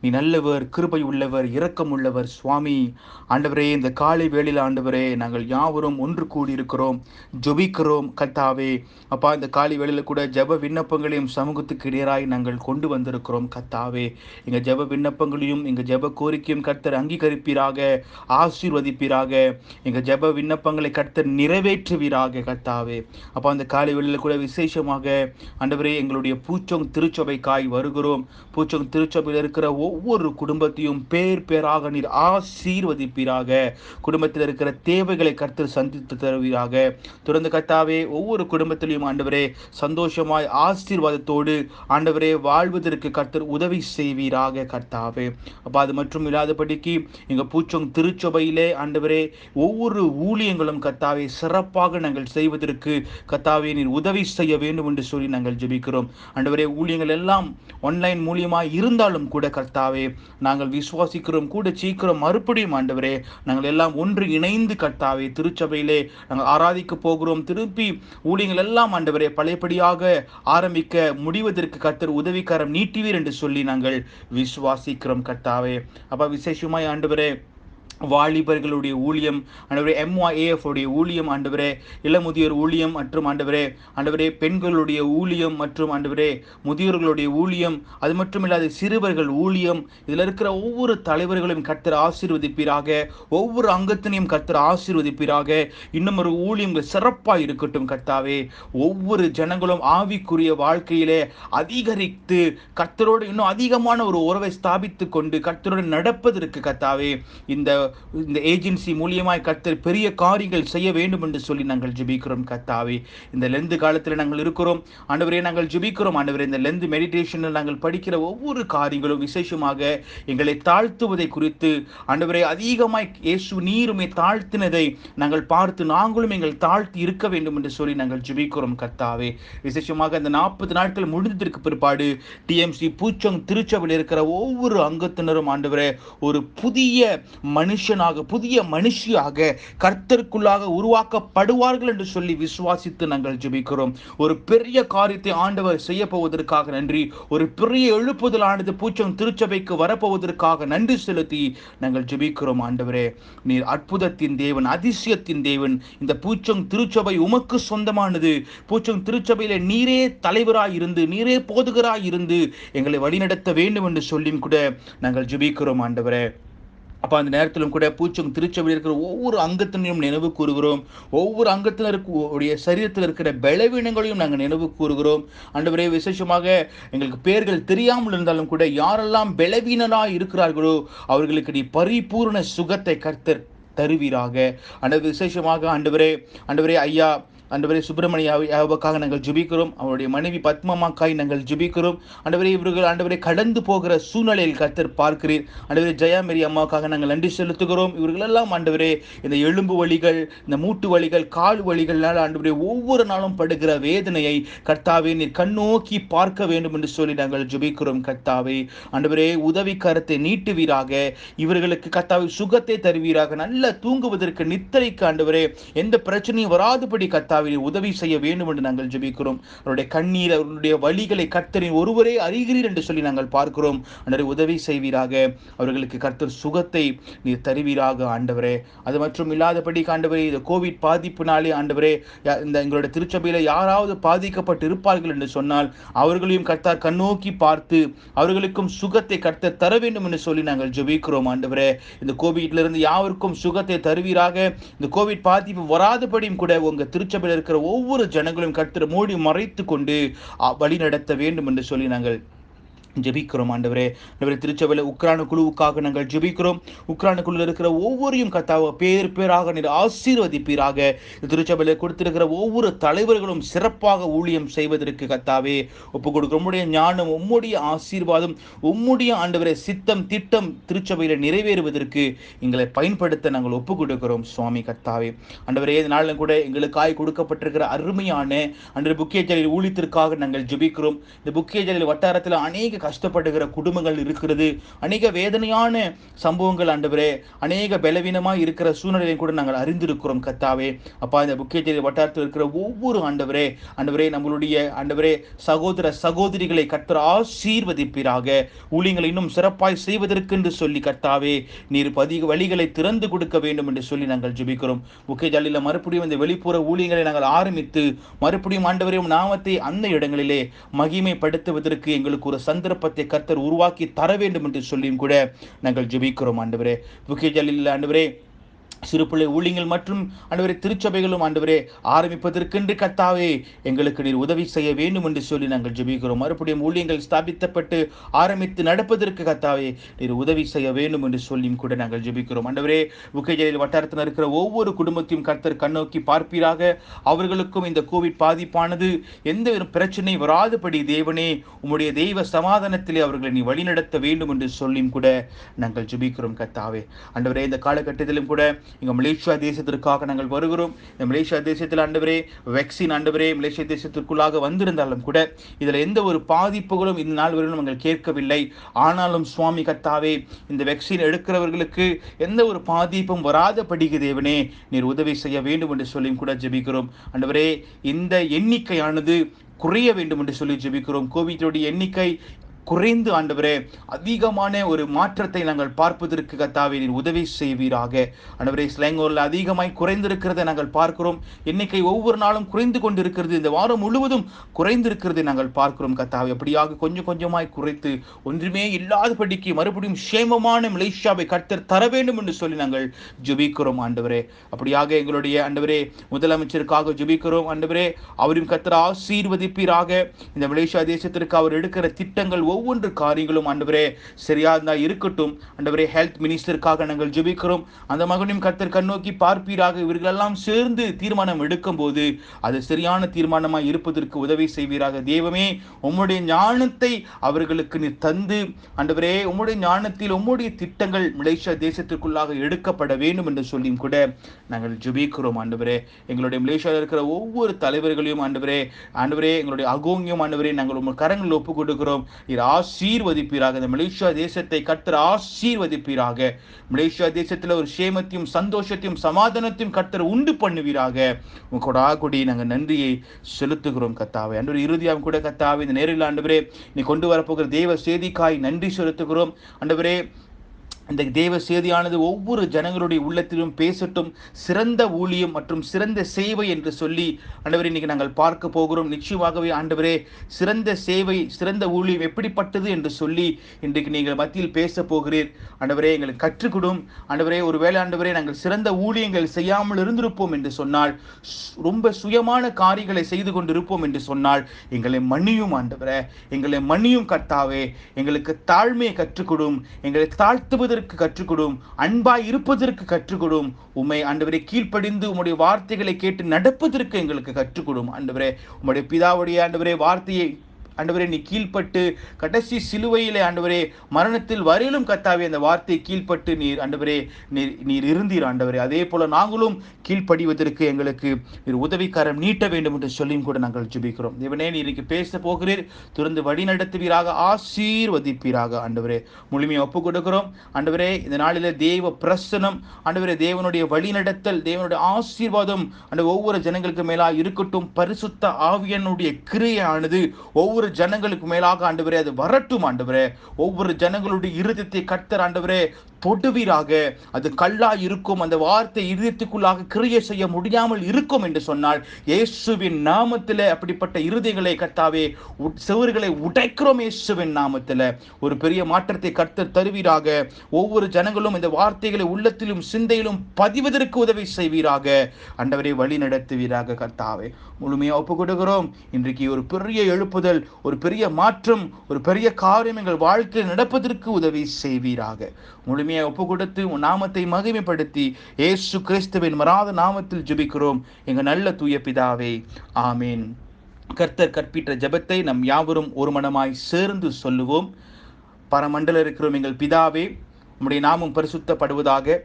நீ நல்லவர், கிருபை உள்ளவர், இரக்கம் உள்ளவர் சுவாமி. ஆண்டவரே, இந்த காலை வேளையில் ஆண்டவரே நாங்கள் யாவரும் ஒன்று கூடியிருக்கிறோம், ஜெபிக்கிறோம் கர்த்தாவே. அப்பா, இந்த காலை வேளையில் கூட ஜெப விண்ணப்பங்களையும் சமூகத்துக்கு இடையராய் நாங்கள் கொண்டு வந்திருக்கிறோம் கர்த்தாவே. எங்கள் ஜெப விண்ணப்பங்களையும் எங்கள் ஜெப கோரிக்கையும் கர்த்தர் அங்கீகரிப்பீராக, ஆசீர்வதிப்பீராக. எங்கள் ஜெப விண்ணப்பங்களை கர்த்தர் நிறைவேற்றுவீராக கர்த்தாவே. அப்பா, அந்த காலை வேளையில் கூட விசேஷமாக ஆண்டவரே எங்களுடைய பூச்சோங் திருச்சபைக்காய் வருகிறோம். பூச்சோங் திருச்சபையில் இருக்கிற ஒவ்வொரு குடும்பத்தையும் பேர் பேராக நீர் ஆசீர்வதிப்பீராக. குடும்பத்தில் இருக்கிற தேவைகளை கர்த்தர் சந்தித்து தருவீராக. தொடர்ந்து கர்த்தாவே ஒவ்வொரு குடும்பத்திலையும் ஆண்டவரே சந்தோஷமாய் ஆசீர்வாதத்தோடு ஆண்டவரே வாழ்வதற்கு கர்த்தர் உதவி செய்வீராக கர்த்தாவே. அப்போ அது மட்டும் இல்லாதபடிக்கு எங்கள் பூச்சோங் திருச்சபையிலே ஆண்டவரே ஒவ்வொரு ஊழியங்களும் கர்த்தாவே சிறப்பாக நாங்கள் செய்வதற்கு கர்த்தாவே நீர் உதவி செய்ய வேண்டும் என்று சொல்லி நாங்கள் ஜெபிக்கிறோம். ஆண்டவரே ஊழியங்கள் எல்லாம் ஆன்லைன் மூலியமாக இருந்தாலும் கூட கர்த்தாவே நாங்கள் விசுவாசிக்கிறோம், கூட சீக்கிரம் மறுபடியும் ஆண்டவரே நாங்கள் எல்லாம் ஒன்று இணைந்து கர்த்தாவே திருச்சபையிலே நாங்கள் ஆராதிக்க போகிறோம். திருப்பி ஊழியங்கள் எல்லாம் ஆண்டவரே பழையபடியாக ஆரம்பிக்க முடிவதற்கு கர்த்தர் உதவிக்காரம் நீட்டுவீர் என்று சொல்லி நாங்கள் விசுவாசிக்கிறோம் கர்த்தாவே. அப்ப விசேஷமாய் ஆண்டவரே வாலிபர்களுடைய ஊழியம் ஆண்டவரே, MYAF உடைய ஊழியம் ஆண்டவரே, இளமுதியோர் ஊழியம் மற்றும் ஆண்டவரே பெண்களுடைய ஊழியம் மற்றும் ஆண்டவரே முதியோர்களுடைய ஊழியம், அது மட்டும் இல்லாத சிறுவர்கள் ஊழியம், இதில் இருக்கிற ஒவ்வொரு தலைவர்களையும் கர்த்தர் ஆசீர்வதிப்பீராக. ஒவ்வொரு அங்கத்தினையும் கர்த்தர் ஆசீர்வதிப்பீராக. இன்னும் ஒரு ஊழியங்கள் சிறப்பாக இருக்கட்டும் கர்த்தாவே. ஒவ்வொரு ஜனங்களும் ஆவிக்குரிய வாழ்க்கையிலே அதிகரித்து கர்த்தரோடு இன்னும் அதிகமான ஒரு உறவை ஸ்தாபித்து கொண்டு கர்த்தரோடு நடப்பதற்கு கர்த்தாவே இந்த ஏஜென்சி மூலியமாய் கர்த்தர் பெரிய காரியங்கள் செய்ய வேண்டும் என்று சொல்லி நாங்கள் ஜெபிக்கிறோம் கர்த்தாவே. இந்த லெந்து காலத்தில் நாங்கள் இருக்கிறோம் ஆண்டவரே, நாங்கள் ஜெபிக்கிறோம் ஆண்டவரே. இந்த லெந்து மெடிடேஷனில் நாங்கள் படிக்கிற ஒவ்வொரு காரியங்களும் விசேஷமாக எங்களை தாழ்த்துவதை குறித்து ஆண்டவரே அதிகமாய் இயேசு நீருமே தாழ்த்தினதை நாங்கள் பார்த்து நாங்களும் எங்கள் தாழ்த்தி இருக்க வேண்டும் என்று சொல்லி நாங்கள் ஜெபிக்கிறோம் கர்த்தாவே. விசேஷமாக இந்த 40 நாட்கள் முடிந்ததற்கு பிற்பாடு TMC பூச்சோங் திருச்சபையில் இருக்கிற ஒவ்வொரு அங்கத்தினரும் ஆண்டவரே ஒரு புதிய மனுஷனாக புதிய மனுஷியாக கர்த்தருக்குள்ளாக உருவாக்கப்படுவார்கள் என்று சொல்லி விசுவாசித்து நாங்கள் ஜெபிக்கிறோம். ஒரு பெரிய காரியத்தை ஆண்டவர் செய்ய போவதற்காக நன்றி. ஒரு பெரிய எழுப்புதலானது பூச்சோங் திருச்சபைக்கு வரப்போவதற்காக நன்றி செலுத்தி நாங்கள் ஜெபிக்கிறோம் ஆண்டவரே. நீர் அற்புதத்தின் தேவன், அதிசயத்தின் தேவன். இந்த பூச்சோங் திருச்சபை உமக்கு சொந்தமானது. பூச்சோங் திருச்சபையில நீரே தலைவராய் இருந்து நீரே போதுகராய் இருந்து எங்களை வழிநடத்த வேண்டும் என்று சொல்லியும் கூட நாங்கள் ஜெபிக்கிறோம் ஆண்டவரே. அப்போ அந்த நேரத்திலும் கூட பூச்சோங் திருச்சபையில் இருக்கிற ஒவ்வொரு அங்கத்தினையும் நினைவு கூறுகிறோம். ஒவ்வொரு அங்கத்தினருடைய சரீரத்தில் இருக்கிற பலவீனங்களையும் நாங்கள் நினைவு கூறுகிறோம் ஆண்டவரே. விசேஷமாக எங்களுக்கு பேர்கள் தெரியாமல் இருந்தாலும் கூட யாரெல்லாம் பலவீனராக இருக்கிறார்களோ அவர்களுக்கு நீ பரிபூர்ண சுகத்தை கர்த்தர் தருவீராக. ஆண்டவர் விசேஷமாக ஆண்டவரே ஐயா ஆண்டவரே சுப்பிரமணியாவுக்காக நாங்கள் ஜெபிக்கிறோம். அவருடைய மனைவி பத்மமாக்காய் நாங்கள் ஜெபிக்கிறோம் ஆண்டவரே. இவர்கள் ஆண்டவரே கடந்து போகிற சூழ்நிலையில் கர்த்தர் பார்க்கிறீர் ஆண்டவரே. ஜெயாமேரி அம்மாவுக்காக நாங்கள் நன்றி செலுத்துகிறோம். இவர்களெல்லாம் ஆண்டவரே இந்த எலும்பு வலிகள், இந்த மூட்டு வலிகள், கால் வலிகளால் ஆண்டவரே ஒவ்வொரு நாளும் படுகிற வேதனையை கர்த்தாவே நீர் கண்ணோக்கி பார்க்க வேண்டும் என்று சொல்லி நாங்கள் ஜெபிக்கிறோம் கர்த்தாவே. ஆண்டவரே உதவிக்கரத்தை நீட்டுவீராக. இவர்களுக்கு கர்த்தாவே சுகத்தை தருவீராக. நல்ல தூங்குவதற்கு நித்திரைக்கு ஆண்டவரே எந்த பிரச்சனையும் வராதுபடி கர்த்தாவே உதவி செய்ய வேண்டும் என்று நாங்கள் ஜெபிக்கிறோம். அவருடைய கண்ணீர், அவருடைய வலிகளை கர்த்தரின் ஒருவரே அறிகிறீர் என்று சொல்லி நாங்கள் பார்க்கிறோம். ஆண்டவரே உதவி செய்வீராக. அவர்களுக்கு கர்த்தர் சுகத்தை நீர் தருவீராக ஆண்டவரே. அது மற்றும் இல்லாதபடி ஆண்டவரே இந்த கோவிட் பாதிப்பினாலே ஆண்டவரே இந்த எங்களுடைய திருச்சபையில யாராவது பாதிக்கப்பட்டு இருப்பார்கள் என்று சொன்னால் அவர்களையும் கர்த்தர் கண்ணோக்கி பார்த்து அவர்களுக்கும் சுகத்தை கர்த்தர் தர வேண்டும் என்று சொல்லி நாங்கள் ஜெபிக்கிறோம் ஆண்டவரே. இந்த கோவிட்ல இருந்து யாருக்கும் சுகத்தை தருவீராக. இந்த கோவிட் பாதிப்பு வராதபடியும் கூட உங்க திருச்சபையில் இருக்கிற ஒவ்வொரு ஜனங்களும் கர்த்தர் மூடி மறைத்து கொண்டு வழி நடத்த வேண்டும் என்று சொல்லி நாங்கள் ஜெபிக்கிறோம் ஆண்டவரே. திருச்சபையில் உக்ரான குழுவுக்காக நாங்கள் ஜெபிக்கிறோம். உக்ரான குழுவில் இருக்கிற ஒவ்வொருவரையும் கர்த்தாவே பேர் பேராக நீர் ஆசீர்வதிப்பீராக. திருச்சபையில் கொடுத்திருக்கிற ஒவ்வொரு தலைவர்களும் சிறப்பாக ஊழியம் செய்வதற்கு கர்த்தாவே ஒப்பு கொடுக்கிறோம். உம்முடைய ஞானம், உம்முடைய ஆசீர்வாதம், உம்முடைய ஆண்டவரே சித்தம் திட்டம் திருச்சபையில் நிறைவேறுவதற்கு எங்களை பயன்படுத்த நாங்கள் ஒப்பு கொடுக்கிறோம் சுவாமி கர்த்தாவே. ஆண்டவரே இந்த நாளிலும் கூட எங்களுக்காய் கொடுக்கப்பட்டிருக்கிற அருமையான அன்று புக்கிய ஜலில் ஊழியத்திற்காக நாங்கள் ஜெபிக்கிறோம். இந்த புக்கிய ஜலில் வட்டாரத்தில் அநேக கஷ்டப்படுகிற குடும்பங்கள் இருக்கிறது. அநேக வேதனையான சம்பவங்கள் ஆண்டவரே, அநேக பலவீனமாய் இருக்கிற சூழ்நிலையை கூட நாங்கள் அறிந்திருக்கிறோம் கர்த்தாவே. அப்பா இந்த புக்கேஜரி வட்டாரத்தில் இருக்கிற ஒவ்வொரு ஆண்டவரே நம்மளுடைய ஆண்டவரே சகோதர சகோதரிகளை கர்த்தர் ஆசீர்வதிப்பீராக. ஊழியங்களை இன்னும் சிறப்பாய் செய்வதற்கு என்று சொல்லி கர்த்தாவே நீர் பதிக வழிகளை திறந்து கொடுக்க வேண்டும் என்று சொல்லி நாங்கள் ஜெபிக்கிறோம். புக்கேஜாலில் மறுபடியும் இந்த வெளிப்புற ஊழியங்களை நாங்கள் ஆரம்பித்து மறுபடியும் ஆண்டவரே நாமத்தை அந்த இடங்களிலே மகிமைப்படுத்துவதற்கு எங்களுக்கு ஒரு சந்தர்ப்பத்தை கர்த்தர் உருவாக்கி தர வேண்டும் என்று சொல்லியும் கூட நாங்கள் ஜெபிக்கிறோம் ஆண்டவரே. புக்கேஜலில் ஆண்டவரே சிறுபிள்ளை ஊழியங்கள் மற்றும் ஆண்டவரே திருச்சபைகளும் ஆண்டவரே ஆரம்பிப்பதற்கென்று கர்த்தாவே எங்களுக்கு நீர் உதவி செய்ய வேண்டும் என்று சொல்லி நாங்கள் ஜெபிக்கிறோம். மறுபடியும் ஊழியங்கள் ஸ்தாபிக்கப்பட்டு ஆரம்பித்து நடப்பதற்கு கர்த்தாவே நீர் உதவி செய்ய வேண்டும் என்று சொல்லியும் கூட நாங்கள் ஜெபிக்கிறோம். ஆண்டவரே உக்கைஜலில் வட்டாரத்தில் இருக்கிற ஒவ்வொரு குடும்பத்தையும் கர்த்தர் கண்ணோக்கி பார்ப்பீராக. அவர்களுக்கும் இந்த கோவிட் பாதிப்பானது எந்த ஒரு பிரச்சனை வராதபடி தேவனே உம்முடைய தெய்வ சமாதானத்திலே அவர்களை நீ வழிநடத்த வேண்டும் என்று சொல்லியும் கூட நாங்கள் ஜெபிக்கிறோம் கர்த்தாவே. ஆண்டவரே இந்த காலகட்டத்திலும் கூட இங்க மலேசியா தேசத்திற்காக நாங்கள் வருகிறோம். இந்த மலேசியா தேசத்தில் ஆண்டவரே வேக்சின் ஆண்டவரே மலேசியா தேசத்திற்குள்ளாக வந்திருந்தாலும் கூட இதில் எந்த ஒரு பாதிப்புகளும் இந்த நாள் வரையிலும் நாங்கள் கேட்கவில்லை. ஆனாலும் சுவாமி கர்த்தாவே இந்த வேக்சின் எடுக்கிறவர்களுக்கு எந்த ஒரு பாதிப்பும் வராதபடிக்கு தேவனே நீர் உதவி செய்ய வேண்டும் என்று சொல்லியும் கூட ஜெபிக்கிறோம். ஆண்டவரே இந்த எண்ணிக்கையானது குறைய வேண்டும் என்று சொல்லி ஜெபிக்கிறோம். கோவிடுடைய எண்ணிக்கை குறைந்து ஆண்டவரே அதிகமான ஒரு மாற்றத்தை நாங்கள் பார்ப்பதற்கு கர்த்தாவே நீர் உதவி செய்வீராக. ஆண்டவரே ஸ்லாங்கூரில் அதிகமாய் குறைந்திருக்கிறதை நாங்கள் பார்க்கிறோம். எண்ணிக்கை ஒவ்வொரு நாளும் குறைந்து கொண்டிருக்கிறது. இந்த வாரம் முழுவதும் குறைந்திருக்கிறதை நாங்கள் பார்க்கிறோம் கர்த்தாவே. அப்படியாக கொஞ்சம் கொஞ்சமாய் குறைத்து ஒன்றுமே இல்லாதபடிக்கு மறுபடியும் சேமமான மலேசியாவை கர்த்தர் தர வேண்டும் என்று சொல்லி நாங்கள் ஜெபிக்கிறோம் ஆண்டவரே. அப்படியாக எங்களுடைய ஆண்டவரே முதலமைச்சருக்காக ஜெபிக்கிறோம் ஆண்டவரே. அவரையும் கர்த்தர் ஆசீர்வதிப்பீராக. இந்த மலேசியா தேசத்திற்கு அவர் எடுக்கிற திட்டங்கள் ஒவ்வொன்று காரியங்களும் ஆண்டவரே சரியா இருக்கட்டும் ஆண்டவரே. ஹெல்த் மினிஸ்டருக்காக நாங்கள் ஜெபிக்கிறோம். அந்த மகனையும் கர்த்தர் கண்ணோக்கி பார்ப்பீராக. இவர்களெல்லாம் சேர்ந்து தீர்மானம் எடுக்கும் போது அது சரியான தீர்மானமாய் இருப்பதற்கு உதவி செய்வீராக. தெய்வமே உம்முடைய ஞானத்தை அவர்களுக்கு நீ தந்து ஆண்டவரே உம்முடைய ஞானத்தில் உம்முடைய திட்டங்கள் மலேசியா தேசத்திற்குள்ளாக எடுக்கப்பட வேண்டும் என்று சொல்லியும் கூட நாங்கள் ஜெபிக்கிறோம் ஆண்டவரே. எங்களுடைய மலேசியாவில் இருக்கிற ஒவ்வொரு தலைவர்களையும் ஆண்டவரே எங்களுடைய அகோங்கியம் ஆண்டவரே நாங்கள் உங்கள் கரங்களில் ஒப்புக் கொடுக்கிறோம். ஆசீர்வதிப்பீராக. இந்த மலேசியா தேசத்தை கர்த்தர் ஆசீர்வதிப்பீராக. மலேசியா தேசத்தில் ஒரு சேமத்தையும் சந்தோஷத்தையும் சமாதானத்தையும் கர்த்தர் உண்டு பண்ணுவீராக. கொடி நாங்கள் நன்றியை செலுத்துகிறோம் கர்த்தாவே. அன்று இறுதியாக கூட கர்த்தாவே இந்த நேரில் ஆண்டவரே நீ கொண்டு வரப்போகிற தேவ செய்திக்காய் நன்றி செலுத்துகிறோம் ஆண்டவரே. இந்த தேவ செய்தியானது ஒவ்வொரு ஜனங்களுடைய உள்ளத்திலும் பேசட்டும். சிறந்த ஊழியம் மற்றும் சிறந்த சேவை என்று சொல்லி ஆண்டவரே இன்னைக்கு நாங்கள் பார்க்க போகிறோம். நிச்சயமாகவே ஆண்டவரே சிறந்த சேவை சிறந்த ஊழியம் எப்படிப்பட்டது என்று சொல்லி இன்றைக்கு நீங்கள் மத்தியில் பேச போகிறீர் ஆண்டவரே. எங்களுக்கு கற்றுக்கொடும் ஆண்டவரே. ஒருவேளை ஆண்டவரே நாங்கள் சிறந்த ஊழியங்கள் செய்யாமல் இருந்திருப்போம் என்று சொன்னால், ரொம்ப சுயமான காரியங்களை செய்து கொண்டிருப்போம் என்று சொன்னால் எங்களை மன்னியும் ஆண்டவரே. எங்களை மன்னியும் கர்த்தாவே. எங்களுக்கு தாழ்மையை கற்றுக்கொடும். எங்களை தாழ்த்துவதற்கு கற்றுக்கொடும். அன்பாய் இருப்பதற்கு கற்றுக்கொடும். உம்மை ஆண்டவரே கீழ்ப்படிந்து உம்முடைய வார்த்தைகளை கேட்டு நடப்பதற்கு எங்களுக்கு கற்றுக்கொடும் ஆண்டவரே. உம்முடைய பிதாவுடைய ஆண்டவரே வார்த்தையை ஆண்டவரே நீ கீழ்ப்பட்டு கடைசி சிலுவையிலே ஆண்டவரே மரணத்தில் வரையிலும் கர்த்தாவே அந்த வார்த்தை கீழ்ப்பட்டு நீர் ஆண்டவரே நீர் இருந்தீர் ஆண்டவரே. அதே போல நாங்களும் கீழ்ப்படிவதற்கு எங்களுக்கு நீர் உதவிக்காரம் நீட்ட வேண்டும் என்று சொல்லியும் கூட நாங்கள் ஜெபிக்கிறோம். தேவனே நீர் இன்னைக்கு பேச போகிறீர். தொடர்ந்து வழி நடத்துவீராக. ஆசீர்வதிப்பீராக ஆண்டவரே. முழுமையை ஒப்புக் கொடுக்கிறோம் ஆண்டவரே. இந்த நாளிலே தேவ பிரசனம் ஆண்டவரே தேவனுடைய வழி நடத்தல் தேவனுடைய ஆசீர்வாதம் அந்த ஒவ்வொரு ஜனங்களுக்கு மேலாக இருக்கட்டும். பரிசுத்த ஆவியனுடைய கிரியையானது ஒவ்வொரு ஜனங்களுக்கு மேலாக ஆண்டவரே அது வரட்டும் ஆண்டவரே. ஒவ்வொரு ஜனங்களுடைய இருதயத்தை கர்த்தர் ஆண்டவரே தொடுவீராக. அது கல்லா இருக்கும். அந்த வார்த்தை இருதயத்துக்குள்ளாக கிரியை செய்ய முடியாமல் இருக்கும் என்று சொன்னால் இயேசுவின் நாமத்தில் அப்படிப்பட்ட இருதயங்களை கர்த்தாவே செவர்களை உடைக்கிறோம். இயேசுவின் நாமத்தில் ஒரு பெரிய மாற்றத்தை கர்த்தர் தருவீராக. ஒவ்வொரு ஜனங்களும் இந்த வார்த்தைகளை உள்ளத்திலும் சிந்தையிலும் பதிவதற்கு உதவி செய்வீராக ஆண்டவரே. வழி நடத்துவீராக கர்த்தாவே. முழுமையாக ஒப்புக் கொடுக்கிறோம். இன்றைக்கு ஒரு பெரிய எழுப்புதல் ஒரு பெரிய மாற்றம் ஒரு பெரிய காரியம் எங்கள் வாழ்க்கையில் நடப்பதற்கு உதவி செய்வீராக. முழுமையாக ஒப்பு கொடுத்து உன் நாமத்தை மகிமைப்படுத்தி இயேசு கிறிஸ்துவின் மராத நாமத்தில் ஜெபிக்கிறோம் எங்கள் நல்ல தூய பிதாவே. ஆமீன். கர்த்தர் கற்பித்த ஜெபத்தை நம் யாவரும் ஒரு மனமாய் சேர்ந்து சொல்லுவோம். பரமண்டல இருக்கிறோம் எங்கள் பிதாவே, உம்முடைய நாமம் பரிசுத்தப்படுவதாக.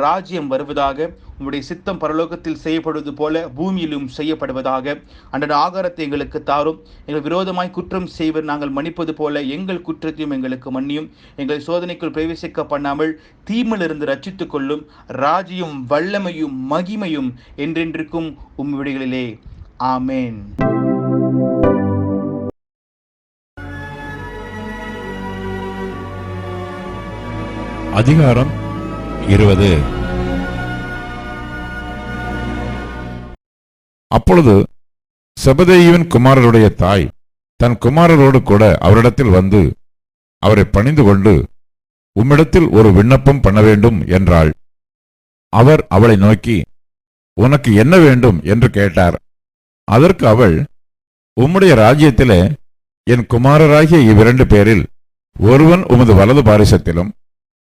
ராஜ்யம் வருவதாக. உம்முடைய சித்தம் பரலோகத்தில் செய்யப்படுவது போல பூமியிலும் செய்யப்படுவதாக. அன்றைய ஆகாரத்தை எங்களுக்கு தாரும். எங்கள் விரோதமாய் குற்றம் செய்வர் நாங்கள் மன்னிப்பது போல எங்கள் குற்றத்தையும் எங்களுக்கு மன்னியும். எங்கள் சோதனைக்குள் பிரவேசிக்க பண்ணாமல் தீமையிலிருந்து ரட்சித்துக் கொள்ளும். ராஜ்யம் வல்லமையும் மகிமையும் என்றென்றைக்கும் உம்முடைகளிலே. ஆமேன். அதிகாரம் 20. அப்பொழுது செபதேயுவின் குமாரருடைய தாய் தன் குமாரரோடு கூட அவரிடத்தில் வந்து அவரை பணிந்து கொண்டு, உம்மிடத்தில் ஒரு விண்ணப்பம் பண்ண வேண்டும் என்றாள். அவர் அவளை நோக்கி, உனக்கு என்ன வேண்டும் என்று கேட்டார். அதற்கு அவள், உம்முடைய ராஜ்யத்திலே என் குமாரராகிய இவ்விரண்டு பேரில் ஒருவன் உமது வலது பாரிசத்திலும்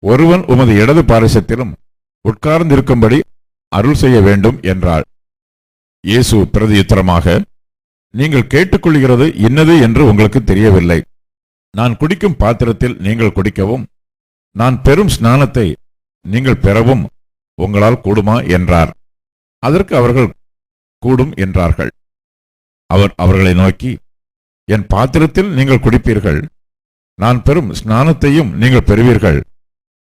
ஒருவன் உமது இடது பாரிசத்திலும் உட்கார்ந்திருக்கும்படி அருள் செய்ய வேண்டும் என்றாள். இயேசு பிரதியுத்தரமாக, நீங்கள் கேட்டுக்கொள்கிறது இன்னது என்று உங்களுக்கு தெரியவில்லை. நான் குடிக்கும் பாத்திரத்தில் நீங்கள் குடிக்கவும் நான் பெறும் ஸ்நானத்தை நீங்கள் பெறவும் உங்களால் கூடுமா என்றார். அதற்கு அவர்கள் கூடும் என்றார்கள். அவர் அவர்களை நோக்கி, என் பாத்திரத்தில் நீங்கள் குடிப்பீர்கள், நான் பெறும் ஸ்நானத்தையும் நீங்கள் பெறுவீர்கள்.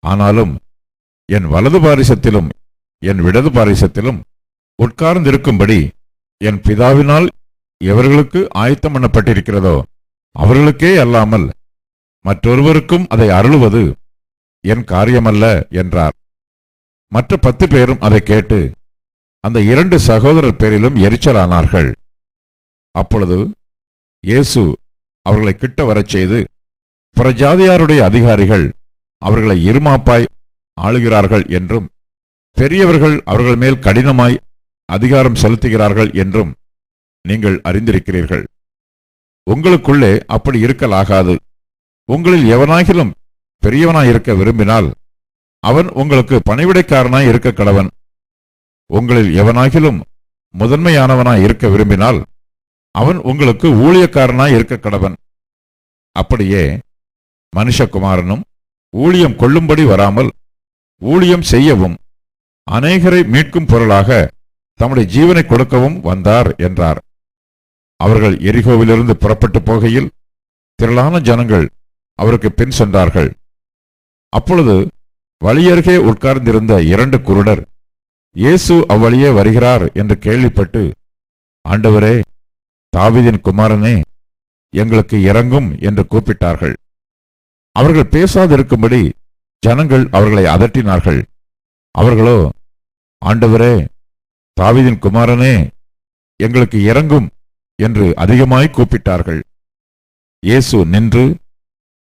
ஆனாலும் என் வலது பாரிசத்திலும் என் இடது பாரிசத்திலும் உட்கார்ந்திருக்கும்படி என் பிதாவினால் எவர்களுக்கு ஆயத்தம் பண்ணப்பட்டிருக்கிறதோ அவர்களுக்கே அல்லாமல் மற்றொருவருக்கும் அதை அருளுவது என் காரியமல்ல என்றார். மற்ற 10 பேரும் அதை கேட்டு அந்த 2 சகோதரர் பேரிலும் எரிச்சலானார்கள். அப்பொழுது இயேசு அவர்களை கிட்ட வரச் செய்து, புறஜாதியாருடைய அதிகாரிகள் அவர்களை இருமாப்பாய் ஆளுகிறார்கள் என்றும் பெரியவர்கள் அவர்கள் மேல் கடினமாய் அதிகாரம் செலுத்துகிறார்கள் என்றும் நீங்கள் அறிந்திருக்கிறீர்கள். உங்களுக்குள்ளே அப்படி இருக்கலாகாது. உங்களில் எவனாகிலும் பெரியவனாயிருக்க விரும்பினால் அவன் உங்களுக்கு பணிவிடைக்காரனாய் இருக்க கடவன். உங்களில் எவனாகிலும் முதன்மையானவனாய் இருக்க விரும்பினால் அவன் உங்களுக்கு ஊழியக்காரனாய் இருக்க கடவன். அப்படியே மனுஷகுமாரனும் ஊழியம் கொள்ளும்படி வராமல் ஊழியம் செய்யவும் அநேகரை மீட்கும் பொருளாக தம்முடைய ஜீவனை கொடுக்கவும் வந்தார் என்றார். அவர்கள் எரிகோவிலிருந்து புறப்பட்டு போகையில் திரளான ஜனங்கள் அவருக்கு பின் சென்றார்கள். அப்பொழுது வழியருகே உட்கார்ந்திருந்த 2 குருடர் இயேசு அவ்வழியே வருகிறார் என்று கேள்விப்பட்டு, ஆண்டவரே, தாவீதின் குமாரனே, எங்களுக்கு இரங்கும் என்று கூப்பிட்டார்கள். அவர்கள் பேசாதிருக்கும்படி ஜனங்கள் அவர்களை அதட்டினார்கள். அவர்களோ, ஆண்டவரே, தாவீதின் குமாரனே, எங்களுக்கு இரங்கும் என்று அதிகமாய் கூப்பிட்டார்கள். இயேசு நின்று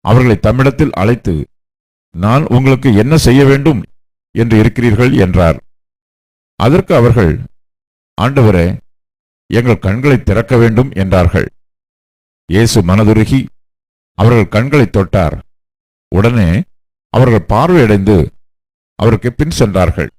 அவர்களை தம்மிடத்தில் அழைத்து, நான் உங்களுக்கு என்ன செய்ய வேண்டும் என்று இருக்கிறீர்கள் என்றார். அதற்கு அவர்கள், ஆண்டவரே, எங்கள் கண்களை திறக்க வேண்டும் என்றார்கள். இயேசு மனதுருகி அவர்கள் கண்களை தொட்டார். உடனே அவர்கள் பார்வையடைந்து அவருக்கு பின் சென்றார்கள்.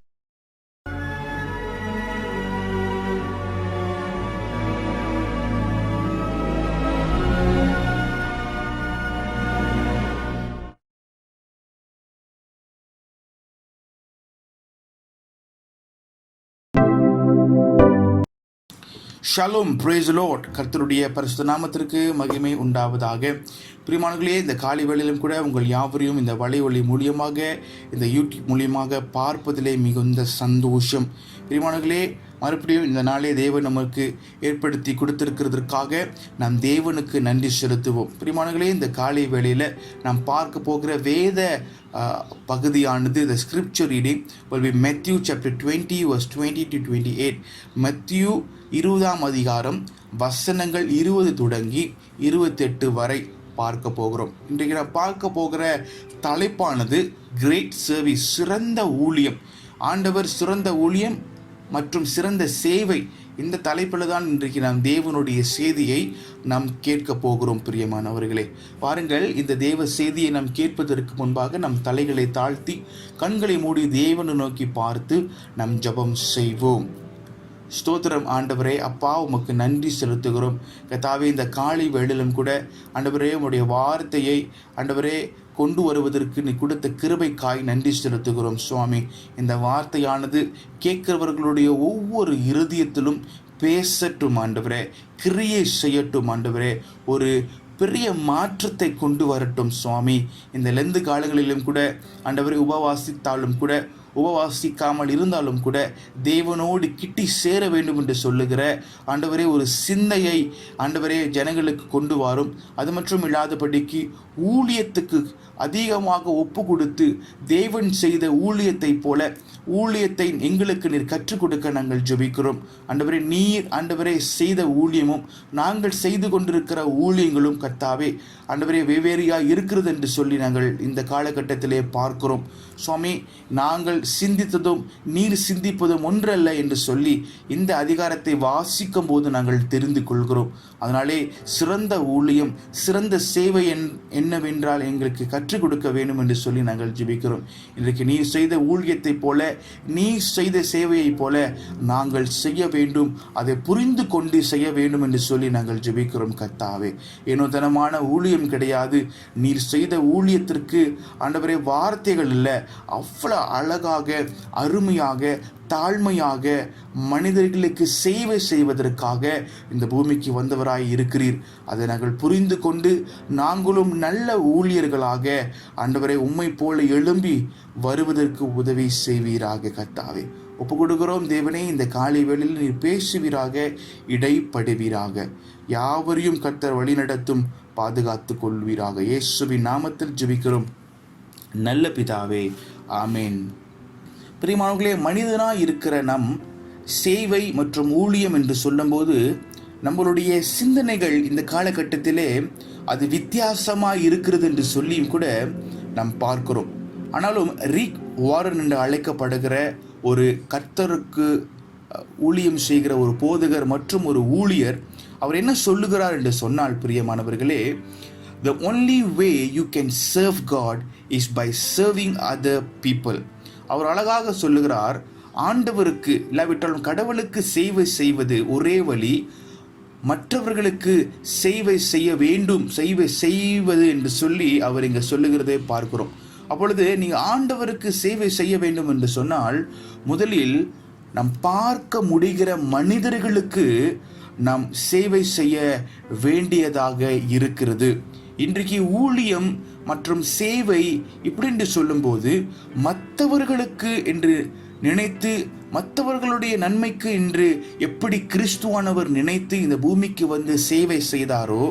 Shalom, praise Lord. கர்த்தருடைய பரிசுத்த நாமத்திற்கு மகிமை உண்டாவதாக. பிரியமானவர்களே, இந்த காலை வேளையிலும் கூட உங்கள் யாவரையும் இந்த வலைவழி மூலியமாக, இந்த யூடியூப் மூலியமாக பார்ப்பதிலே மிகுந்த சந்தோஷம். பிரியமானவர்களே, மறுபடியும் இந்த நாளே தேவன் நமக்கு ஏற்படுத்தி கொடுத்திருக்கிறதற்காக நாம் தேவனுக்கு நன்றி செலுத்துவோம். பிரியமானவர்களே, இந்த காலை வேளையில் நாம் பார்க்க போகிற வேத பகுதியானது, the scripture reading will be Matthew chapter 20 verse 20 to 28. Matthew 20ஆம் அதிகாரம் வசனங்கள் 20 தொடங்கி 28 வரை பார்க்க போகிறோம். இன்றைக்கு நான் பார்க்க போகிற தலைப்பானது கிரேட் சர்வீஸ், சிறந்த ஊழியம். ஆண்டவர் சிறந்த ஊழியம் மற்றும் சிறந்த சேவை, இந்த தலைப்பில் தான் இன்றைக்கு நாம் தேவனுடைய செய்தியை நாம் கேட்க போகிறோம். பிரியமானவர்களே, பாருங்கள், இந்த தேவ செய்தியை நாம் கேட்பதற்கு முன்பாக நம் தலைகளை தாழ்த்தி கண்களை மூடி தேவனை நோக்கி பார்த்து நம் ஜெபம் செய்வோம். ஸ்தோத்திரம் ஆண்டவரே, அப்பா, உமக்கு நன்றி செலுத்துகிறோம். கர்த்தாவே, இந்த காலை வேளையிலும் கூட ஆண்டவரே, உம்முடைய வார்த்தையை ஆண்டவரே கொண்டு வருவதற்கு நீ கொடுத்த கிருபைக்காய் நன்றி செலுத்துகிறோம் சுவாமி. இந்த வார்த்தையானது கேட்கிறவர்களுடைய ஒவ்வொரு இருதயத்திலும் பேசட்டும் ஆண்டவரே, கிரியை செய்யட்டும் ஆண்டவரே, ஒரு பெரிய மாற்றத்தை கொண்டு வரட்டும் சுவாமி. இந்த லெந்து காலங்களிலும் கூட ஆண்டவரே, உபவாசித்தாலும் கூட உபவாசிக்காமல் இருந்தாலும் கூட தேவனோடு கிட்டி சேர வேண்டும் என்று சொல்லுகிற ஆண்டவரே ஒரு சிந்தையை ஆண்டவரே ஜனங்களுக்கு கொண்டு வரும். அது மட்டும் இல்லாதபடிக்கு ஊழியத்துக்கு அதிகமாக ஒப்பு கொடுத்து தேவன் செய்த ஊழியத்தைப் போல ஊழியத்தை எங்களுக்கு நீர் கற்றுக் கொடுக்க நாங்கள் ஜெபிக்கிறோம். ஆண்டவரே, நீர் ஆண்டவரே செய்த ஊழியமும் நாங்கள் செய்து கொண்டிருக்கிற ஊழியங்களும் கர்த்தாவே ஆண்டவரே வெவ்வேறையா இருக்கிறது என்று சொல்லி நாங்கள் இந்த காலகட்டத்திலே பார்க்கிறோம். சுவாமி, நாங்கள் சிந்தித்ததும் நீர் சிந்திப்பதும் ஒன்றல்ல என்று சொல்லி இந்த அதிகாரத்தை வாசிக்கும் போது நாங்கள் தெரிந்து கொள்கிறோம். அதனாலே சிறந்த ஊழியம், சிறந்த சேவை என்னவென்றால் எங்களுக்கு கற்றுக் கொடுக்க வேண்டும் என்று சொல்லி நாங்கள் ஜெபிக்கிறோம். இன்றைக்கு நீர் செய்த ஊழியத்தைப் போல, நீர் செய்த சேவையைப் போல நாங்கள் செய்ய வேண்டும், அதை புரிந்து கொண்டு செய்ய வேண்டும் என்று சொல்லி நாங்கள் ஜெபிக்கிறோம். கர்த்தாவே, ஏனோதனமான ஊழியம் கிடையாது. நீர் செய்த ஊழியத்திற்கு ஆண்டவரே வார்த்தைகள் இல்லை. அவ்வளவு அழகாக, அருமையாக, தாழ்மையாக மனிதர்களுக்கு சேவை செய்வதற்காக இந்த பூமிக்கு வந்தவராய் இருக்கிறீர். அதை நாங்கள் புரிந்து கொண்டு நாங்களும் நல்ல ஊழியர்களாக ஆண்டவரை உம்மை போல எழும்பி வருவதற்கு உதவி செய்வீராக. கர்த்தாவே, ஒப்பு கொடுக்கிறோம் தேவனே. இந்த காலை வேளையில் நீர் பேசுவீராக, இடைப்படுவீராக. யாவரையும் கர்த்தர் வழிநடத்தும், பாதுகாத்து கொள்வீராக. இயேசுவின் நாமத்தில் ஜெபிக்கிறோம் நல்ல பிதாவே, ஆமேன். பிரியமானவர்களே, மனிதனாய் இருக்கிற நம் சேவை மற்றும் ஊழியம் என்று சொல்லும்போது நம்மளுடைய சிந்தனைகள் இந்த காலகட்டத்திலே அது வித்தியாசமாக இருக்கிறது என்று சொல்லியும் கூட நாம் பார்க்கிறோம். ஆனாலும் ரிக் வாரன் என்று அழைக்கப்படுகிற ஒரு கர்த்தருக்கு ஊழியம் செய்கிற ஒரு போதகர் மற்றும் ஒரு ஊழியர், அவர் என்ன சொல்லுகிறார் என்று சொன்னால், பிரியமானவர்களே, the only way you can serve God is by serving other people. அவர் அழகாக சொல்லுகிறார், ஆண்டவருக்கு இல்லாவிட்டாலும் கடவுளுக்கு சேவை செய்வது ஒரே வழி, மற்றவர்களுக்கு சேவை செய்ய வேண்டும், சேவை செய்வது என்று சொல்லி அவர் இங்கே சொல்லுகிறதை பார்க்கிறோம். அப்பொழுது நீங்கள் ஆண்டவருக்கு சேவை செய்ய வேண்டும் என்று சொன்னால் முதலில் நாம் பார்க்க முடிகிற மனிதர்களுக்கு நாம் சேவை செய்ய வேண்டியதாக இருக்கிறது. இன்றைக்கு ஊழியம் மற்றும் சேவை இப்படி என்று சொல்லும்போது மற்றவர்களுக்கு என்று நினைத்து, மற்றவர்களுடைய நன்மைக்கு என்று எப்படி கிறிஸ்துவானவர் நினைத்து இந்த பூமிக்கு வந்து சேவை செய்தாரோ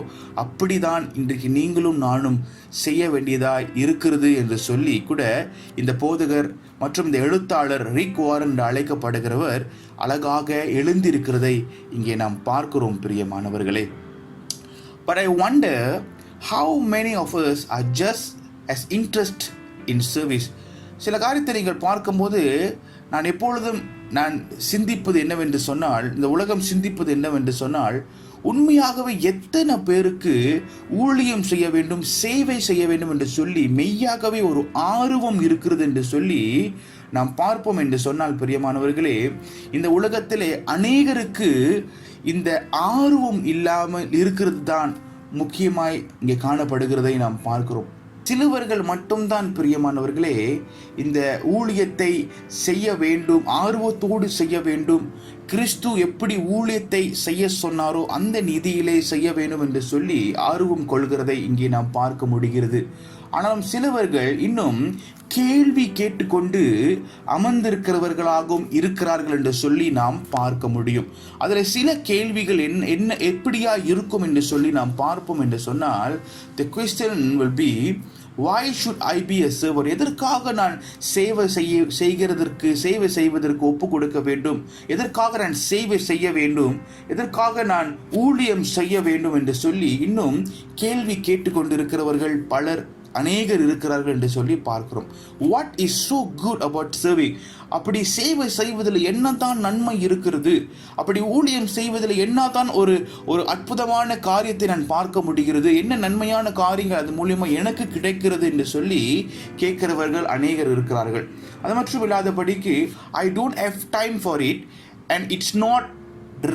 அப்படிதான் இன்றைக்கு நீங்களும் நானும் செய்ய வேண்டியதாய் இருக்கிறது என்று சொல்லி கூட இந்த போதகர் மற்றும் இந்த எழுத்தாளர் ரிக் வாரன் என்று அழைக்கப்படுகிறவர் அழகாக எழுந்திருக்கிறதை இங்கே நாம் பார்க்கிறோம். பிரியமானவர்களே, but I wonder how many of us are just as interested in service. சில காரியத்தை நீங்கள் பார்க்கும்போது நான் எப்பொழுதும் சிந்திப்பது என்னவென்று சொன்னால், இந்த உலகம் சிந்திப்பது என்னவென்று சொன்னால், உண்மையாகவே எத்தனை பேருக்கு ஊழியம் செய்ய வேண்டும், சேவை செய்ய வேண்டும் என்று சொல்லி மெய்யாகவே ஒரு ஆர்வம் இருக்கிறது என்று சொல்லி நாம் பார்ப்போம் என்று சொன்னால், பிரியமானவர்களே, இந்த உலகத்திலே அநேகருக்கு இந்த ஆர்வம் இல்லாமல் இருக்கிறது தான் முக்கியமாய் இங்கே காணப்படுகிறதை நாம் பார்க்கிறோம். சிலுவர்கள் மட்டும்தான் பிரியமானவர்களே இந்த ஊழியத்தை செய்ய வேண்டும், ஆர்வத்தோடு செய்ய வேண்டும், கிறிஸ்து எப்படி ஊழியத்தை செய்ய சொன்னாரோ அந்த நிதியிலே செய்ய வேண்டும் என்று சொல்லி ஆர்வம் கொள்கிறதை இங்கே நாம் பார்க்க முடிகிறது. ஆனாலும் சிலவர்கள் இன்னும் கேள்வி கேட்டுக்கொண்டு அமர்ந்திருக்கிறவர்களாகவும் இருக்கிறார்கள் என்று சொல்லி நாம் பார்க்க முடியும். அதில் சில கேள்விகள் என்ன எப்படியா இருக்கும் என்று சொல்லி நாம் பார்ப்போம் என்று சொன்னால், the question will be, why should I be a servant? எதற்காக நான் சேவை செய்வதற்கு ஒப்பு கொடுக்க வேண்டும், எதற்காக நான் சேவை செய்ய வேண்டும், எதற்காக நான் ஊழியம் செய்ய வேண்டும் என்று சொல்லி இன்னும் கேள்வி கேட்டுக்கொண்டிருக்கிறவர்கள் பலர் அநேகர் இருக்கிறார்கள் என்று சொல்லி பார்க்கிறோம். What is so good about serving? அப்படி சேவை செய்வதில் என்னதான் நன்மை இருக்கிறது, அப்படி ஊழியம் செய்வதில் என்னதான் ஒரு அற்புதமான காரியத்தை நான் பார்க்க முடிகிறது, என்ன நன்மையான காரியங்கள் அது மூலியமா எனக்கு கிடைக்கிறது என்று சொல்லி கேட்கிறவர்கள் அநேகர் இருக்கிறார்கள். அது மட்டும் இல்லாதபடிக்கு I don't have time for it and it's not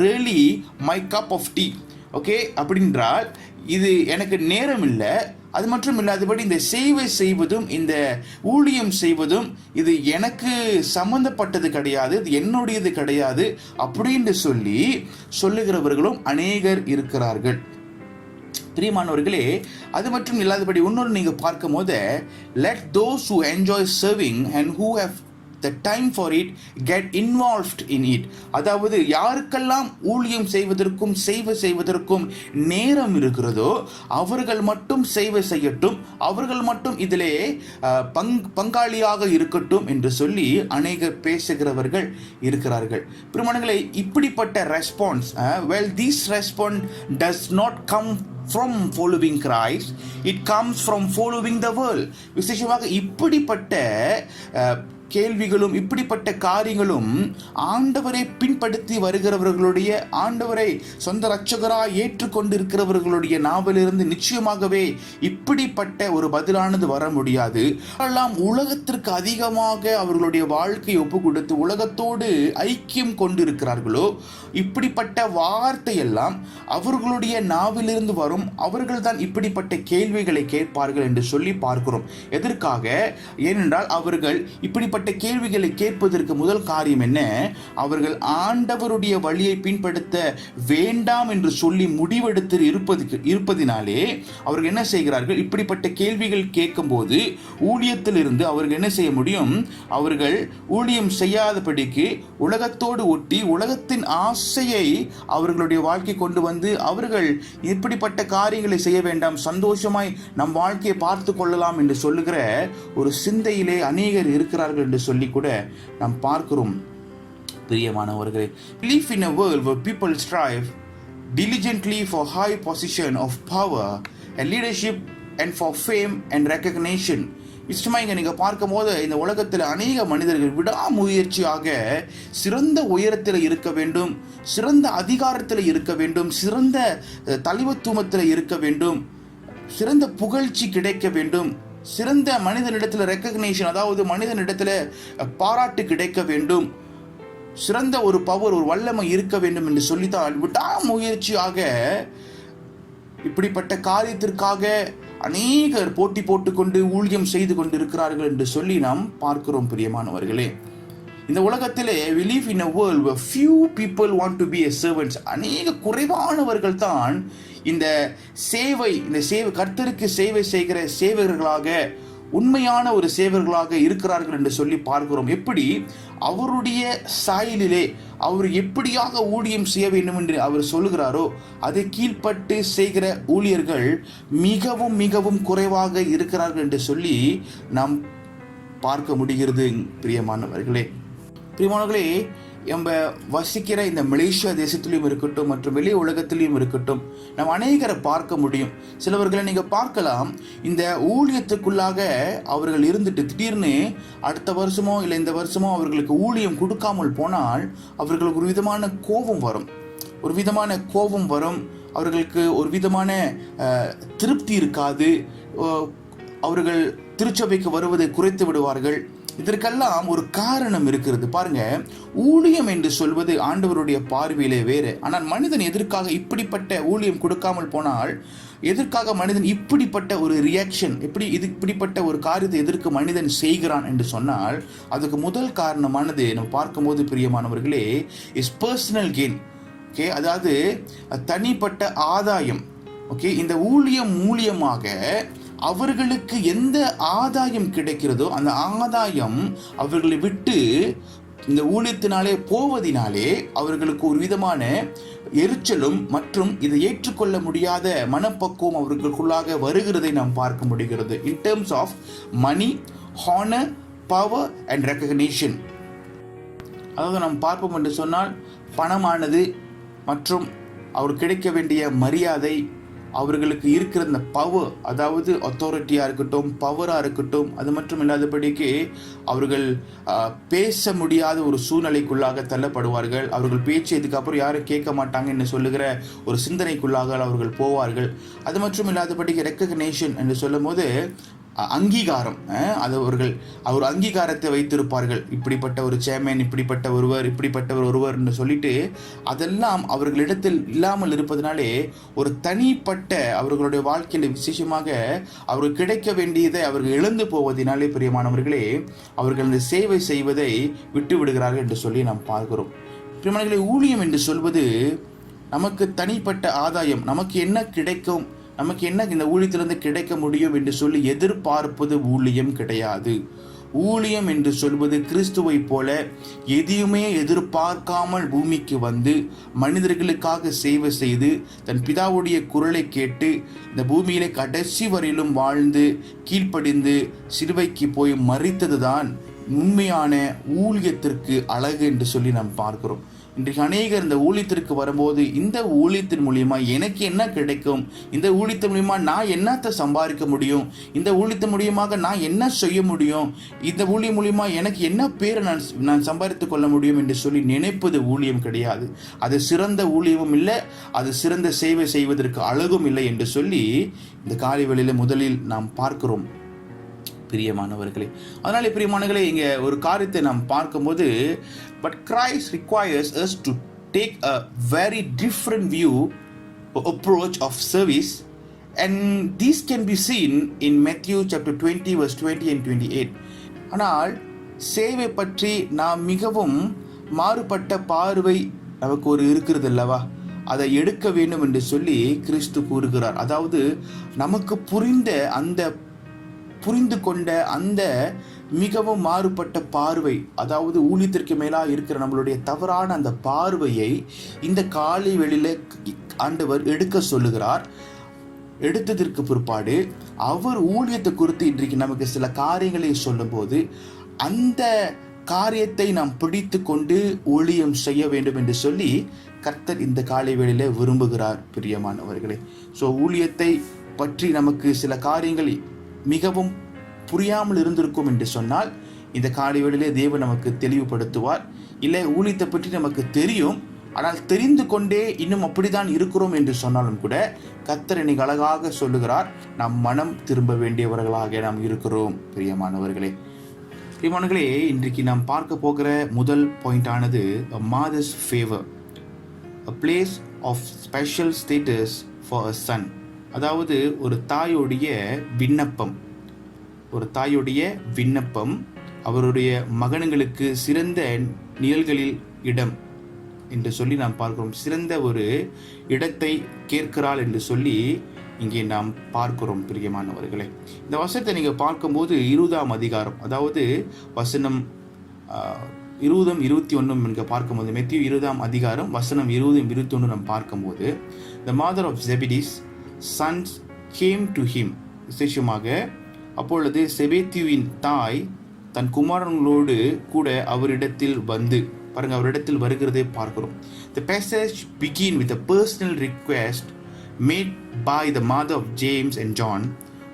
really my cup of tea. Okay, அப்படின்றால் இது எனக்கு நேரம் இல்லை. அது மட்டும் இல்லாதபடி இந்த சேவை செய்வதும் இந்த ஊழியம் செய்வதும் இது எனக்கு சம்பந்தப்பட்டது கிடையாது, இது என்னுடையது கிடையாது அப்படின்னு சொல்லுகிறவர்களும் அநேகர் இருக்கிறார்கள். பிரியமானவர்களே, அது மட்டும் இல்லாதபடி இன்னொரு நீங்க பார்க்கும் போது, let those who enjoy serving and who have the time for it, get involved in it. அதாவது யாருக்கெல்லாம் ஊழியம் செய்வதற்கும் செய்வதற்கும் நேரம் இருக்கிறதோ அவர்கள் மட்டும் செய்யட்டும், அவர்கள் மட்டும் இதிலே பங்காளியாக இருக்கட்டும் என்று சொல்லி அநேகர் பேசுகிறவர்கள் இருக்கிறார்கள். பிரியமானவர்களே, இப்படிப்பட்ட response, well, this response does not come from following Christ, it comes from following the world. விசேஷமாக இப்படிப்பட்ட கேள்விகளும் இப்படிப்பட்ட காரியங்களும் ஆண்டவரை பின்படுத்தி வருகிறவர்களுடைய, ஆண்டவரை சொந்த இரட்சகராய் ஏற்றுக்கொண்டிருக்கிறவர்களுடைய நாவிலிருந்து நிச்சயமாகவே இப்படிப்பட்ட ஒரு பதிலானது வர முடியாது. எல்லாம் உலகத்திற்கு அதிகமாக அவர்களுடைய வாழ்க்கையை ஒப்பு கொடுத்து உலகத்தோடு ஐக்கியம் கொண்டிருக்கிறார்களோ இப்படிப்பட்ட வார்த்தையெல்லாம் அவர்களுடைய நாவிலிருந்து வரும். அவர்கள் தான் இப்படிப்பட்ட கேள்விகளை கேட்பார்கள் என்று சொல்லி பார்க்கிறோம். எதற்காக? ஏனென்றால் அவர்கள் இப்படிப்பட்ட கேள்விகளை கேட்பதற்கு முதல் காரியம் என்ன? அவர்கள் ஆண்டவருடைய வழியை பின்படுத்த வேண்டாம் என்று சொல்லி முடிவெடுத்து இருப்பதினாலே அவர்கள் என்ன செய்கிறார்கள்? இப்படிப்பட்ட கேள்விகள் கேட்கும் போது ஊழியத்திலிருந்து அவர்கள் என்ன செய்ய முடியும்? அவர்கள் ஊழியம் செய்யாதபடிக்கு உலகத்தோடு ஒட்டி உலகத்தின் ஆசையை அவர்களுடைய வாழ்க்கை கொண்டு வந்து அவர்கள் இப்படிப்பட்ட காரியங்களை செய்ய வேண்டாம், சந்தோஷமாய் நம் வாழ்க்கையை பார்த்து கொள்ளலாம் என்று சொல்லுகிற ஒரு சிந்தையிலே அநேகர் இருக்கிறார்கள் என்று சொல்லி கூட நாம் பார்க்கிறோம். பிரியமானவர்களே, live in a world where people strive diligently for high position of power and leadership and for fame and recognition. நிச்சயமாக இங்கே நீங்கள் பார்க்கும் போது இந்த உலகத்தில் அநேக மனிதர்கள் விடாமுயற்சியாக சிறந்த உயரத்தில் இருக்க வேண்டும், சிறந்த அதிகாரத்தில் இருக்க வேண்டும், சிறந்த தலைவத்துவத்தில் இருக்க வேண்டும், சிறந்த புகழ்ச்சி கிடைக்க வேண்டும், சிறந்த மனிதனிடத்தில் ரெக்கக்னேஷன், அதாவது மனிதனிடத்தில் பாராட்டு கிடைக்க வேண்டும், சிறந்த ஒரு பவர், ஒரு வல்லமை இருக்க வேண்டும் என்று சொல்லித்தான் விடாமுயற்சியாக இப்படிப்பட்ட காரியத்திற்காக அநேகர் போட்டி போட்டுக்கொண்டு ஊழியம் செய்து கொண்டு இருக்கிறார்கள் என்று சொல்லி நாம் பார்க்கிறோம். பிரியமானவர்களே, இந்த உலகத்திலே we live in a world where few people want to be a servants. அநேக குறைவானவர்கள் தான் இந்த சேவை கர்த்தருக்கு சேவை செய்கிற சேவகர்களாக, உண்மையான ஒரு சேவகர்களாக இருக்கிறார்கள் என்று சொல்லி பார்க்கிறோம். எப்படி அவருடைய சாயலிலே அவர் எப்படியாக ஊழியம் செய்ய வேண்டும் என்று அவர் சொல்லுகிறாரோ அதை கீழ்ப்பட்டு செய்கிற ஊழியர்கள் மிகவும் மிகவும் குறைவாக இருக்கிறார்கள் என்று சொல்லி நாம் பார்க்க முடிகிறது. பிரியமானவர்களே, நம்ம வசிக்கிற இந்த மலேசியா தேசத்திலையும் இருக்கட்டும் மற்றும் வெளி உலகத்திலையும் இருக்கட்டும், நம்ம அநேகரை பார்க்க முடியும். சிலவர்களை நீங்கள் பார்க்கலாம், இந்த ஊழியத்துக்குள்ளாக அவர்கள் இருந்துட்டு திடீர்னு அடுத்த வருஷமோ இல்லை இந்த வருஷமோ அவர்களுக்கு ஊழியம் கொடுக்காமல் போனால் அவர்களுக்கு ஒரு விதமான கோபம் வரும், அவர்களுக்கு ஒரு விதமான திருப்தி இருக்காது, அவர்கள் திருச்சபைக்கு வருவதை குறைத்து விடுவார்கள். இதற்கெல்லாம் ஒரு காரணம் இருக்கிறது. பாருங்க, ஊழியம் என்று சொல்வது ஆண்டவருடைய பார்வையிலே வேறு. ஆனால் மனிதன் எதற்காக இப்படிப்பட்ட ஊழியம் கொடுக்காமல் போனால், எதற்காக மனிதன் இப்படிப்பட்ட ஒரு ரியாக்ஷன், இப்படிப்பட்ட ஒரு காரியத்தை எதற்கு மனிதன் செய்கிறான் என்று சொன்னால், அதுக்கு முதல் காரணமானது நம்ம பார்க்கும்போது பிரியமானவர்களே இஸ் பர்சனல் கெயின். ஓகே, அதாவது தனிப்பட்ட ஆதாயம். ஓகே, இந்த ஊழியம் மூலியமாக அவர்களுக்கு எந்த ஆதாயம் கிடைக்கிறதோ அந்த ஆதாயம் அவர்களை விட்டு இந்த ஊழியத்தினாலே போவதினாலே அவர்களுக்கு ஒரு விதமான எரிச்சலும் மற்றும் இதை ஏற்றுக்கொள்ள முடியாத மனப்பக்குவம் அவர்களுக்குள்ளாக வருகிறதை நாம் பார்க்க முடிகிறது. In terms of money, honour, power and recognition. அதாவது நாம் பார்ப்போம் என்று சொன்னால், பணமானது மற்றும் அவர் கிடைக்க வேண்டிய மரியாதை, அவர்களுக்கு இருக்கிற இந்த பவர், அதாவது அத்தாரிட்டியாக இருக்கட்டும், பவராக இருக்கட்டும், அது மட்டும் இல்லாதபடிக்கு அவர்கள் பேச முடியாத ஒரு சூழ்நிலைக்குள்ளாக தள்ளப்படுவார்கள். அவர்கள் பேச்சு இதுக்கப்புறம் யாரும் கேட்க மாட்டாங்க என்று சொல்லுகிற ஒரு சிந்தனைக்குள்ளாக அவர்கள் போவார்கள். அது மட்டும் இல்லாதபடிக்கு ரெக்கக்னேஷன் என்று சொல்லும் போது அங்கீகாரம், அது அவர் அங்கீகாரத்தை வைத்திருப்பார்கள். இப்படிப்பட்ட ஒரு சேர்மேன், இப்படிப்பட்ட ஒருவர் என்று சொல்லிட்டு அதெல்லாம் அவர்களிடத்தில் இல்லாமல் இருப்பதனாலே ஒரு தனிப்பட்ட அவர்களுடைய வாழ்க்கையில் விசேஷமாக அவர்கள் கிடைக்க வேண்டியதை அவர்கள் இழந்து போவதனாலே பிரியமானவர்களே அவர்கள் இந்த சேவை செய்வதை விட்டு விடுகிறார்கள் என்று சொல்லி நாம் பார்க்கிறோம். பிரியமானவர்களே, ஊழியம் என்று சொல்வது நமக்கு தனிப்பட்ட ஆதாயம், நமக்கு என்ன கிடைக்கும், நமக்கு என்ன இந்த ஊழியத்திலிருந்து கிடைக்க முடியும் என்று சொல்லி எதிர்பார்ப்பது ஊழியம் கிடையாது. ஊழியம் என்று சொல்வது கிறிஸ்துவை போல எதையுமே எதிர்பார்க்காமல் பூமிக்கு வந்து மனிதர்களுக்காக சேவை செய்து தன் பிதாவுடைய குரலை கேட்டு இந்த பூமியிலே கடைசி வரையிலும் வாழ்ந்து கீழ்ப்படிந்து சிலுவைக்கு போய் மரித்ததுதான் உண்மையான ஊழியத்திற்கு அழகு என்று சொல்லி நாம் பார்க்கிறோம். இன்றைக்கு அநேகர் இந்த ஊழியத்திற்கு வரும்போது இந்த ஊழியத்தின் மூலியமா எனக்கு என்ன கிடைக்கும், இந்த ஊழியத்தின் மூலியமா நான் என்னத்தை சம்பாதிக்க முடியும், இந்த ஊழியத்தின் மூலியமாக நான் என்ன செய்ய முடியும், இந்த ஊழியம் மூலியமா எனக்கு என்ன பேரை நான் சம்பாதித்துக் கொள்ள முடியும் என்று சொல்லி நினைப்பது ஊழியம் கிடையாது. அது சிறந்த ஊழியமும் இல்லை, அது சிறந்த சேவை செய்வதற்கு அழகும் இல்லை என்று சொல்லி இந்த காலை வேளையில முதலில் நாம் பார்க்கிறோம் பிரியமானவர்களே. அதனால பிரியமானவர்களே, இங்க ஒரு காரியத்தை நாம் பார்க்கும்போது, but Christ requires us to take a very different view or approach of service, and this can be seen in Matthew chapter 20 verse 20 and 28. ஆனால் சேவை பற்றி நாம் மிகவும் மாறுபட்ட பார்வை நமக்கு ஒரு இருக்கிறது அல்லவா, அதை எடுக்க வேண்டும் என்று சொல்லி கிறிஸ்து கூறுகிறார். அதாவது நமக்கு புரிந்து கொண்ட அந்த மிகவும் மாறுபட்ட பார்வை, அதாவது ஊழியத்திற்கு மேலாக இருக்கிற நம்மளுடைய தவறான அந்த பார்வையை இந்த காலை வேளையில ஆண்டவர் எடுக்க சொல்லுகிறார். எடுத்ததற்கு பிற்பாடு அவர் ஊழியத்தை குறித்து இன்றைக்கு நமக்கு சில காரியங்களை சொல்லும்போது அந்த காரியத்தை நாம் பிடித்து கொண்டு ஊழியம் செய்ய வேண்டும் என்று சொல்லி கர்த்தர் இந்த காலை வேளையில விரும்புகிறார் பிரியமானவர்களே. ஸோ ஊழியத்தை பற்றி நமக்கு சில காரியங்கள் மிகவும் புரியாமல் இருந்திருக்கும் என்று சொன்னால் இந்த காலை வேளையிலே தேவன் நமக்கு தெளிவுபடுத்துவார். இல்லை ஊழியத்தை பற்றி நமக்கு தெரியும், ஆனால் தெரிந்து கொண்டே இன்னும் அப்படித்தான் இருக்கிறோம் என்று சொன்னாலும் கூட கர்த்தர் இன்னைக்கு அழகாக சொல்லுகிறார், நாம் மனம் திரும்ப வேண்டியவர்களாக நாம் இருக்கிறோம் பிரியமானவர்களே. பிரியமானவர்களே, இன்றைக்கு நாம் பார்க்க போகிற முதல் பாயிண்ட் ஆனது a mother's favor, a place of special status for a son. அதாவது ஒரு தாயுடைய விண்ணப்பம் அவருடைய மகன்களுக்கு சிறந்த நிழல்களில் இடம் என்று சொல்லி நாம் பார்க்கிறோம். சிறந்த ஒரு இடத்தை கேட்கிறாள் என்று சொல்லி இங்கே நாம் பார்க்கிறோம் பிரியமானவர்களே. இந்த வசனத்தை நீங்கள் பார்க்கும்போது 20ஆம் அதிகாரம், அதாவது வசனம் 20-21 என்று பார்க்கும்போது, மெத்தியூ 20ஆம் அதிகாரம் வசனம் 20-21 நாம் பார்க்கும்போது, the mother of Zebedee's sons came to him. விசேஷமாக அப்பொழுது செபேத்தியுவின் தாய் தன் குமாரங்களோடு கூட அவரிடத்தில் வந்து, பாருங்க அவரிடத்தில் வருகிறதை பார்க்கிறோம். The passage begin with a personal request made by the mother of James and John,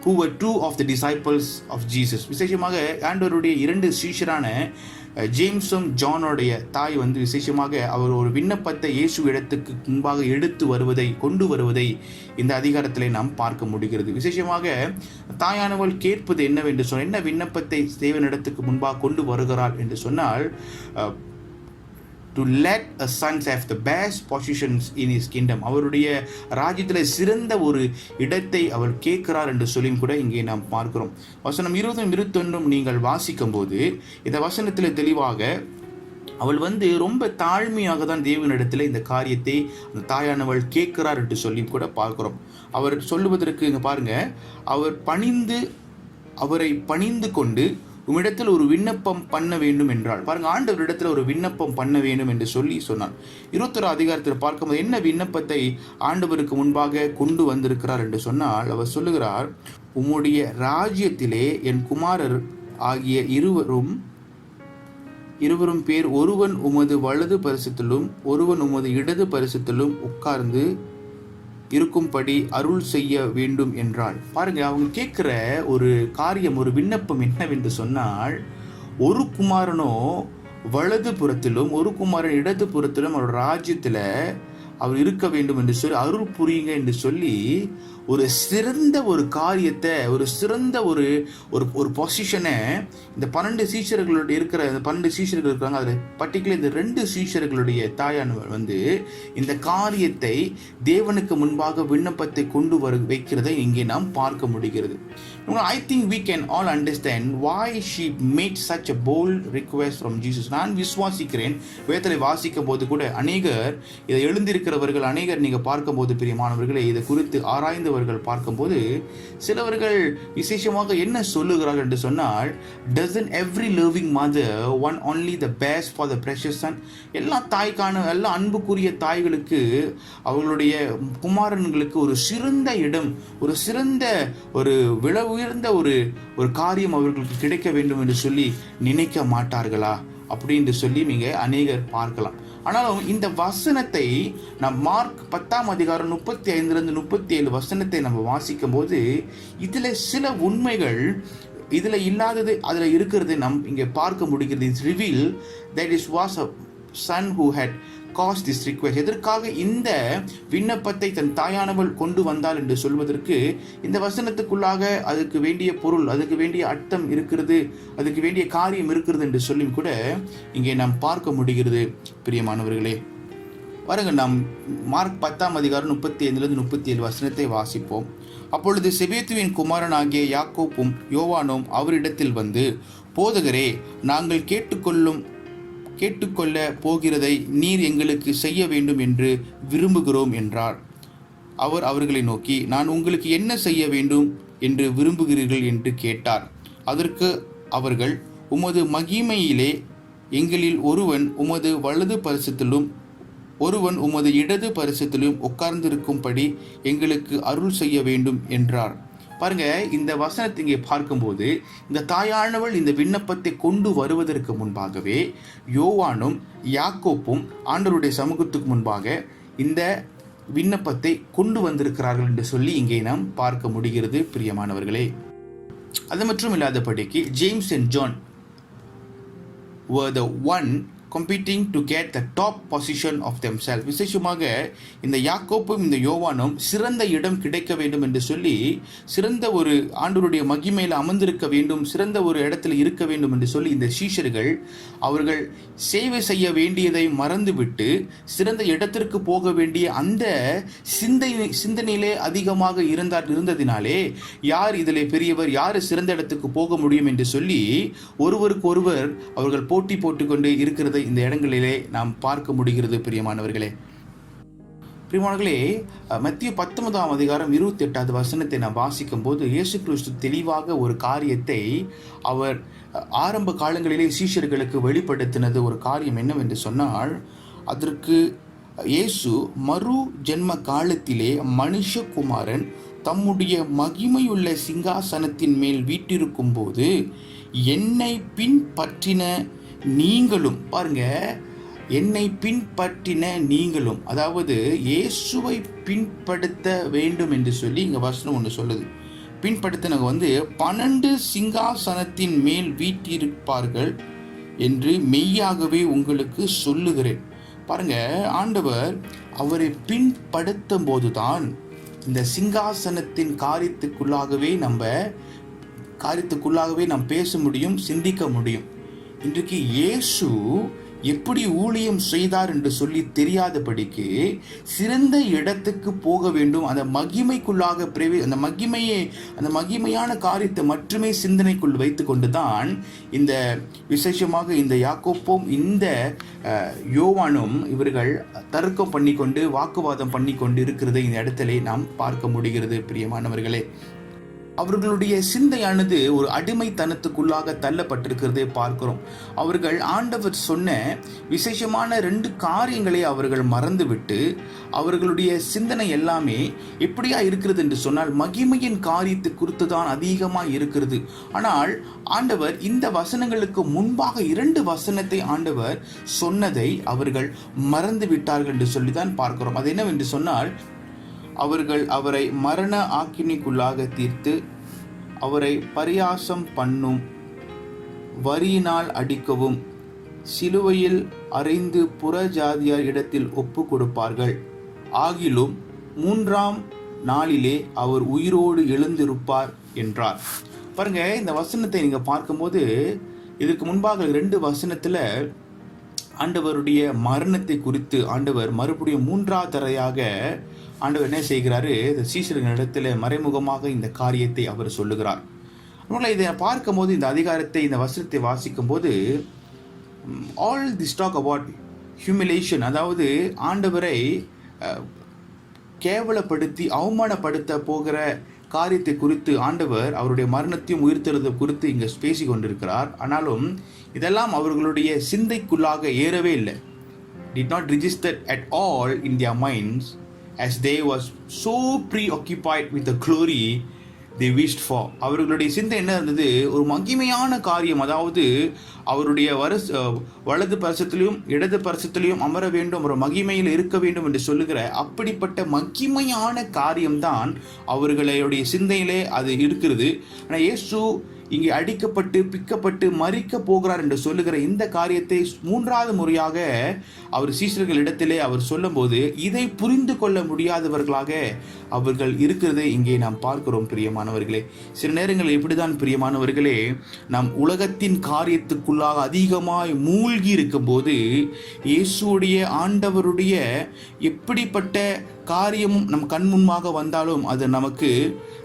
who were two of the disciples of Jesus. விசேஷமாக ஆண்டவருடைய 2 சீஷரான ஜேம்ஸும் ஜானுடைய தாய் வந்து விசேஷமாக அவர் ஒரு விண்ணப்பத்தை இயேசு இடத்துக்கு முன்பாக கொண்டு வருவதை இந்த அதிகாரத்திலே நாம் பார்க்க முடிகிறது. விசேஷமாக தாயானவள் கேட்பது என்னவென்று சொன்னால், என்ன விண்ணப்பத்தை தேவனிடத்துக்கு முன்பாக கொண்டு வருகிறாள் என்று சொன்னால், to let a son have the best positions in his kingdom. அவருடைய ராஜ்யத்தில் சிறந்த ஒரு இடத்தை அவள் கேட்கிறார் என்று சொல்லியும் கூட இங்கே நாம் பார்க்கிறோம். வசனம் 20-21 நீங்கள் வாசிக்கும் போது இந்த வசனத்தில் தெளிவாக அவள் வந்து ரொம்ப தாழ்மையாக தான் தேவனிடத்தில் இந்த காரியத்தை அந்த தாயானவள் கேட்கிறார் என்று சொல்லி கூட பார்க்கிறோம். அவர் சொல்லுவதற்கு இங்கே பாருங்க, அவரை பணிந்து கொண்டு உம்மிடத்தில் ஒரு விண்ணப்பம் பண்ண வேண்டும் என்றாள். பாருங்க, ஆண்டவரிடத்தில் ஒரு விண்ணப்பம் பண்ண வேண்டும் என்று சொல்லி சொன்னார். 21 அதிகாரத்தில் பார்க்கும்போது என்ன விண்ணப்பத்தை ஆண்டவருக்கு முன்பாக கொண்டு வந்திருக்கிறார் என்று சொன்னால், அவர் சொல்லுகிறார், உம்முடைய ராஜ்யத்திலே என் குமாரர் ஆகிய இருவரும் பேர் ஒருவன் உமது வலது பரிசத்திலும் ஒருவன் உமது இடது பரிசத்திலும் உட்கார்ந்து இருக்கும்படி அருள் செய்ய வேண்டும் என்றாள். பாருங்க, அவங்க கேட்கிற ஒரு காரியம், ஒரு விண்ணப்பம் என்னவென்று சொன்னால், ஒரு குமாரனோ வலது புறத்திலும் ஒரு குமாரன் இடது புறத்திலும் அவர் ராஜ்யத்துல அவர் இருக்க வேண்டும் என்று சொல்லி அருள் புரியுங்க என்று சொல்லி ஒரு சிறந்த ஒரு காரியத்தை, ஒரு சிறந்த ஒரு ஒரு பொசிஷனை இந்த 12 சீஷர்களுடைய இருக்கிற 12 சீஷர்கள் இருக்கிறாங்க. அதில் பர்டிகுலர் இந்த 2 சீஷர்களுடைய தாயானவர் வந்து இந்த காரியத்தை தேவனுக்கு முன்பாக விண்ணப்பத்தை கொண்டு வைக்கிறதை இங்கே நாம் பார்க்க முடிகிறது. I think we can all understand why she made such a bold request from Jesus. நான் விசுவாசிக்கிறேன், வேதத்தை வாசிக்கும் போது கூட அநேகர் இதை எழுந்திருக்கிறவர்கள் அநேகர் நீங்க பார்க்கும் போது பிரியமானவர்களே இதை குறித்து ஆராய்ந்து அவர்கள் பார்க்கும்போது சிலவர்கள் விசேஷமாக என்ன சொல்லுகிறார்கள் என்று சொன்னால், doesn't every loving mother want only the best for the precious son? எல்லா அன்புக்குரிய தாய்களுக்கு அவர்களுடைய குமாரன்களுக்கு ஒரு சிறந்த இடம், ஒரு சிறந்த ஒரு விலை உயர்ந்த ஒரு காரியம் அவர்களுக்கு கிடைக்க வேண்டும் என்று சொல்லி நினைக்க மாட்டார்களா அப்படின்னு சொல்லி நீங்க அநேகர் பார்க்கலாம். ஆனாலும் இந்த வசனத்தை நம் மார்க் 10ஆம் அதிகாரம் 35 37 வசனத்தை நம்ம வாசிக்கும் போது இதுல சில உண்மைகள் இதுல இல்லாதது அதுல இருக்கிறது நம் இங்க பார்க்க முடிகிறது. It's reveal that is was a son who had caused this request. எதற்காக இந்த விண்ணப்பத்தை தன் தாயானவள் கொண்டு வந்தாள் என்று சொல்வதற்கு இந்த வசனத்துக்குள்ளாக அதுக்கு வேண்டிய பொருள், அதுக்கு வேண்டிய அர்த்தம் இருக்கிறது, அதுக்கு வேண்டிய காரியம் இருக்கிறது என்று சொல்லி கூட இங்கே நாம் பார்க்க முடிகிறது. பிரியமானவர்களே, பாருங்க, நாம் மார்க் 10ஆம் அதிகாரம் 35 37 வசனத்தை வாசிப்போம். அப்பொழுது செபேத்துவின் குமாரனாகிய யாக்கோப்பும் யோவானும் அவரிடத்தில் வந்து, போதகரே, நாங்கள் கேட்டுக்கொள்ள போகிறதை நீர் எங்களுக்கு செய்ய வேண்டும் என்று விரும்புகிறோம் என்றார். அவர் அவர்களை நோக்கி, நான் உங்களுக்கு என்ன செய்ய வேண்டும் என்று விரும்புகிறீர்கள் என்று கேட்டார். அதற்கு அவர்கள், உமது மகிமையிலே எங்களில் ஒருவன் உமது வலது பரிசத்திலும் ஒருவன் உமது இடது பரிசத்திலும் உட்கார்ந்திருக்கும்படி எங்களுக்கு அருள் செய்ய வேண்டும் என்றார். பாருங்க, இந்த வசனத்தை இங்கே பார்க்கும்போது இந்த தாயானவள் இந்த விண்ணப்பத்தை கொண்டு வருவதற்கு முன்பாகவே யோவானும் யாக்கோப்பும் ஆண்டவருடைய சமூகத்துக்கு முன்பாக இந்த விண்ணப்பத்தை கொண்டு வந்திருக்கிறார்கள் என்று சொல்லி இங்கே நாம் பார்க்க முடிகிறது. பிரியமானவர்களே, அது மட்டும் இல்லாதபடிக்கு James and John were the one competing to get the top position of themselves. விசேஷமாக இந்த யாக்கோப்பும் இந்த யோவானும் சிறந்த இடம் கிடைக்க வேண்டும் என்று சொல்லி, சிறந்த ஒரு ஆண்டவருடைய மகிமையில் அமர்ந்திருக்க வேண்டும், சிறந்த ஒரு இடத்துல இருக்க வேண்டும் என்று சொல்லி இந்த சீஷர்கள் அவர்கள் சேவை செய்ய வேண்டியதை மறந்துவிட்டு சிறந்த இடத்திற்கு போக வேண்டிய அந்த சிந்தனையிலே அதிகமாக இருந்ததினாலே யார் இதிலே பெரியவர், யார் சிறந்த இடத்துக்கு போக முடியும் என்று சொல்லி ஒருவருக்கு ஒருவர் அவர்கள் போட்டி போட்டுக்கொண்டு இருக்கிறதை இந்த இடங்களிலே நாம் பார்க்க முடிகிறது. பிரியமானவர்களே, மத்திய 19ஆம் அதிகாரம் 28வது வசனத்தை நாம் வாசிக்கும் போது இயேசு கிறிஸ்து தெளிவாக ஒரு காரியத்தை அவர் ஆரம்ப காலங்களிலே சீஷர்களுக்கு வெளிப்படுத்தினது. ஒரு காரியம் என்னவென்று சொன்னால், அதற்கு இயேசு மறு ஜென்ம காலத்திலே மனுஷகுமாரன் தம்முடைய மகிமையுள்ள சிங்காசனத்தின் மேல் வீற்றிருக்கும் போது என்னை பின்பற்றின நீங்களும், பாருங்க, என்னை பின்பற்றின நீங்களும், அதாவது இயேசுவை பின்படுத்த வேண்டும் என்று சொல்லி இங்க வசனம் ஒன்று சொல்லுது. பின்படுத்தினவங்க 12 சிங்காசனத்தின் மேல் வீற்றிருப்பார்கள் என்று மெய்யாகவே உங்களுக்கு சொல்லுகிறேன். பாருங்க, ஆண்டவர் அவரை பின்படுத்தும் போதுதான் இந்த சிங்காசனத்தின் காரியத்துக்குள்ளாகவே நாம் பேச முடியும், சிந்திக்க முடியும். இன்றைக்கு இயேசு எப்படி ஊழியம் செய்தார் என்று சொல்லி தெரியாதபடிக்கு சிறந்த இடத்துக்கு போக வேண்டும், அந்த மகிமைக்குள்ளாக அந்த மகிமையான காரியத்தை மட்டுமே சிந்தனைக்குள் வைத்து கொண்டுதான் இந்த விசேஷமாக இந்த யாக்கோப்பும் இந்த யோவானும் இவர்கள் தர்க்கம் பண்ணிக்கொண்டு வாக்குவாதம் பண்ணிக்கொண்டு இருக்கிறதை இந்த இடத்திலே நாம் பார்க்க முடிகிறது. பிரியமானவர்களே, அவர்களுடைய சிந்தையானது ஒரு அடிமைத்தனத்துக்குள்ளாக தள்ளப்பட்டிருக்கிறதை பார்க்கிறோம். அவர்கள் ஆண்டவர் சொன்ன விசேஷமான 2 காரியங்களை அவர்கள் மறந்துவிட்டு அவர்களுடைய சிந்தனை எல்லாமே எப்படியா இருக்கிறது என்று சொன்னால் மகிமையின் காரியத்தை குறித்து தான் அதிகமாக இருக்கிறது. ஆனால் ஆண்டவர் இந்த வசனங்களுக்கு முன்பாக 2 வசனத்தை ஆண்டவர் சொன்னதை அவர்கள் மறந்து விட்டார்கள் என்று சொல்லிதான் பார்க்கிறோம். அது என்னவென்று சொன்னால், அவர்கள் அவரை மரண ஆக்கினைக்குள்ளாக தீர்த்து அவரை பரியாசம் பண்ணும், வரியினால் அடிக்கவும், சிலுவையில் அறைந்து புறஜாதியார் இடத்தில் ஒப்பு கொடுப்பார்கள். ஆகிலும் 3ஆம் நாளிலே அவர் உயிரோடு எழுந்திருப்பார் என்றார். பாருங்க, இந்த வசனத்தை நீங்க பார்க்கும்போது இதுக்கு முன்பாக 2 வசனத்துல ஆண்டவருடைய மரணத்தை குறித்து ஆண்டவர் மறுபடியும் 3ஆவது தரையாக ஆண்டவர் என்ன செய்கிறாரு, இந்த சீஷர்களிடத்தில் மறைமுகமாக இந்த காரியத்தை அவர் சொல்லுகிறார். இதை பார்க்கும் போது இந்த அதிகாரத்தை, இந்த வசனத்தை வாசிக்கும் போது all this talk about humiliation, அதாவது ஆண்டவரை கேவலப்படுத்தி அவமானப்படுத்த போகிற காரியத்தை குறித்து ஆண்டவர் அவருடைய மரணத்தையும் உயிர்த்தெழுதலை குறித்து இங்கே பேசி கொண்டிருக்கிறார். ஆனாலும் இதெல்லாம் அவர்களுடைய சிந்தைக்குள்ளாக ஏறவே இல்லை. did not register at all in their minds, as they was so preoccupied with the glory they wished for. அவர்களுடைய சிந்தை என்ன இருந்தது? ஒரு மகிமையான காரியம், அதாவது அவருடைய வலது பரிசத்திலையும் இடது பரிசத்திலையும் அமர வேண்டும், ஒரு மகிமையில் இருக்க வேண்டும் என்று சொல்லுகிற அப்படிப்பட்ட மகிமையான காரியம்தான் அவர்களுடைய சிந்தையிலே அது இருக்கிறது. ஆனால் இயேசு இங்கே அடிக்கப்பட்டு பிக்கப்பட்டு மரிக்க போகிறார் என்று சொல்லுகிற இந்த காரியத்தை 3வது முறையாக அவர் சீஷர்களிடத்திலே அவர் சொல்லும்போது இதை புரிந்து கொள்ள முடியாதவர்களாக அவர்கள் இருக்கிறதை இங்கே நாம் பார்க்கிறோம். பிரியமானவர்களே, சில நேரங்களில் இப்படிதான் பிரியமானவர்களே, நாம் உலகத்தின் காரியத்துக்குள்ளாக அதிகமாய் மூழ்கி இருக்கும் போது இயேசுடைய ஆண்டவருடைய எப்படிப்பட்ட காரியமும் நம் கண் முன்பாக வந்தாலும் அது நமக்கு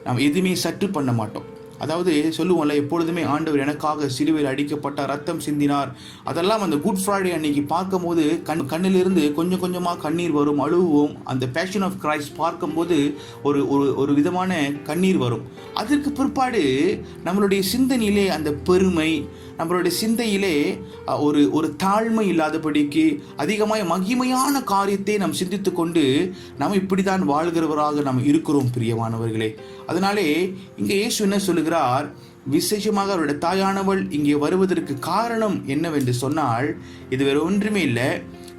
நாம் எதுவுமே சற்று பண்ண மாட்டோம். அதாவது சொல்லுவோம்ல, எப்பொழுதுமே ஆண்டவர் எனக்காக சிலுவையில் அடிக்கப்பட்டார், ரத்தம் சிந்தினார். அதெல்லாம் அந்த குட் ஃப்ரைடே அன்னைக்கு பார்க்கும் போது கண்ணிலிருந்து கொஞ்சம் கொஞ்சமாக கண்ணீர் வரும், அழுவோம். அந்த பேஷன் ஆஃப் கிரைஸ்ட் பார்க்கும்போது ஒரு விதமான கண்ணீர் வரும். அதற்கு பிற்பாடு நம்மளுடைய சிந்தனையிலே அந்த பெருமை, நம்மளுடைய சிந்தையிலே ஒரு தாழ்மை இல்லாதபடிக்கு அதிகமாக மகிமையான காரியத்தை நாம் சிந்தித்து கொண்டு நாம் இப்படி தான் வாழ்கிறவராக நாம் இருக்கிறோம் பிரியமானவர்களே. அதனாலே இங்கே இயேசு என்ன சொல்லுகிறார்? விசேஷமாக அவருடைய தாயானவள் இங்கே வருவதற்கு காரணம் என்னவென்று சொன்னால் இது வேறு ஒன்றுமே இல்லை.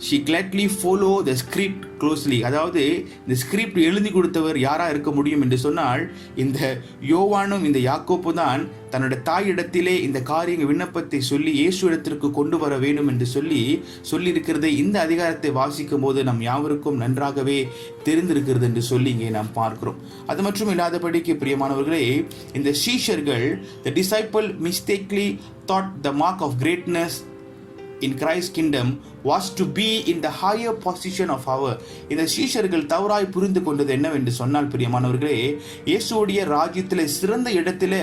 she gladly follow the script closely. அதாவது இந்த ஸ்கிரிப்ட் எழுதி கொடுத்தவர் யாராக இருக்க முடியும் என்று சொன்னால் இந்த யோவானும் இந்த யாக்கோப்பு தான் தன்னுடைய தாயிடத்திலே இந்த காரிய விண்ணப்பத்தை சொல்லி இயேசு இடத்திற்கு கொண்டு வர வேண்டும் என்று சொல்லியிருக்கிறதை இந்த அதிகாரத்தை வாசிக்கும் போது நம் யாவருக்கும் நன்றாகவே தெரிந்திருக்கிறது என்று சொல்லி இங்கே நாம் பார்க்கிறோம். அது மட்டும் இல்லாதபடிக்கு பிரியமானவர்களே, இந்த சீஷர்கள் the disciple mistakenly thought the mark of greatness in Christ's kingdom was to be in the higher position of our. இந்த சீஷர்கள் தவறாய் புரிந்து கொண்டது என்னவென்று சொன்னால் பிரியமானவர்களே, இயேசுடைய ராஜ்யத்திலே சிறந்த இடத்திலே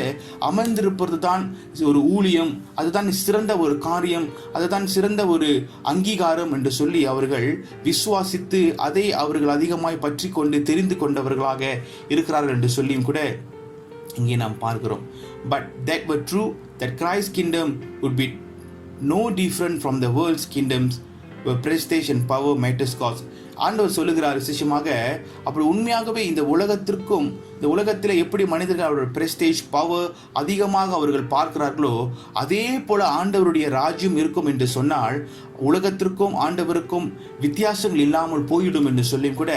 அமர்ந்திருப்பது தான் ஒரு ஊழியம், அதுதான் சிறந்த ஒரு காரியம், அதுதான் சிறந்த ஒரு அங்கீகாரம் என்று சொல்லி அவர்கள் விசுவாசித்து அதை அவர்கள் அதிகமாய் பற்றி கொண்டு தெரிந்து கொண்டவர்களாக இருக்கிறார்கள் என்று சொல்லியும் கூட இங்கே நாம் பார்க்கிறோம். But that were true, that Christ's kingdom would be no different from the world's kingdoms where prestige and power matters cause. ஆண்டவர் சொல்லுகிறார் விசேஷமாக, அப்படி உண்மையாகவே இந்த உலகத்திற்கும் இந்த உலகத்தில் எப்படி மனிதர்கள் அவருடைய பிரஸ்டேஜ் பவர் அதிகமாக அவர்கள் பார்க்கிறார்களோ அதே போல ஆண்டவருடைய ராஜ்யம் இருக்கும் என்று சொன்னால் உலகத்திற்கும் ஆண்டவருக்கும் வித்தியாசங்கள் இல்லாமல் போயிடும் என்று சொல்லியும் கூட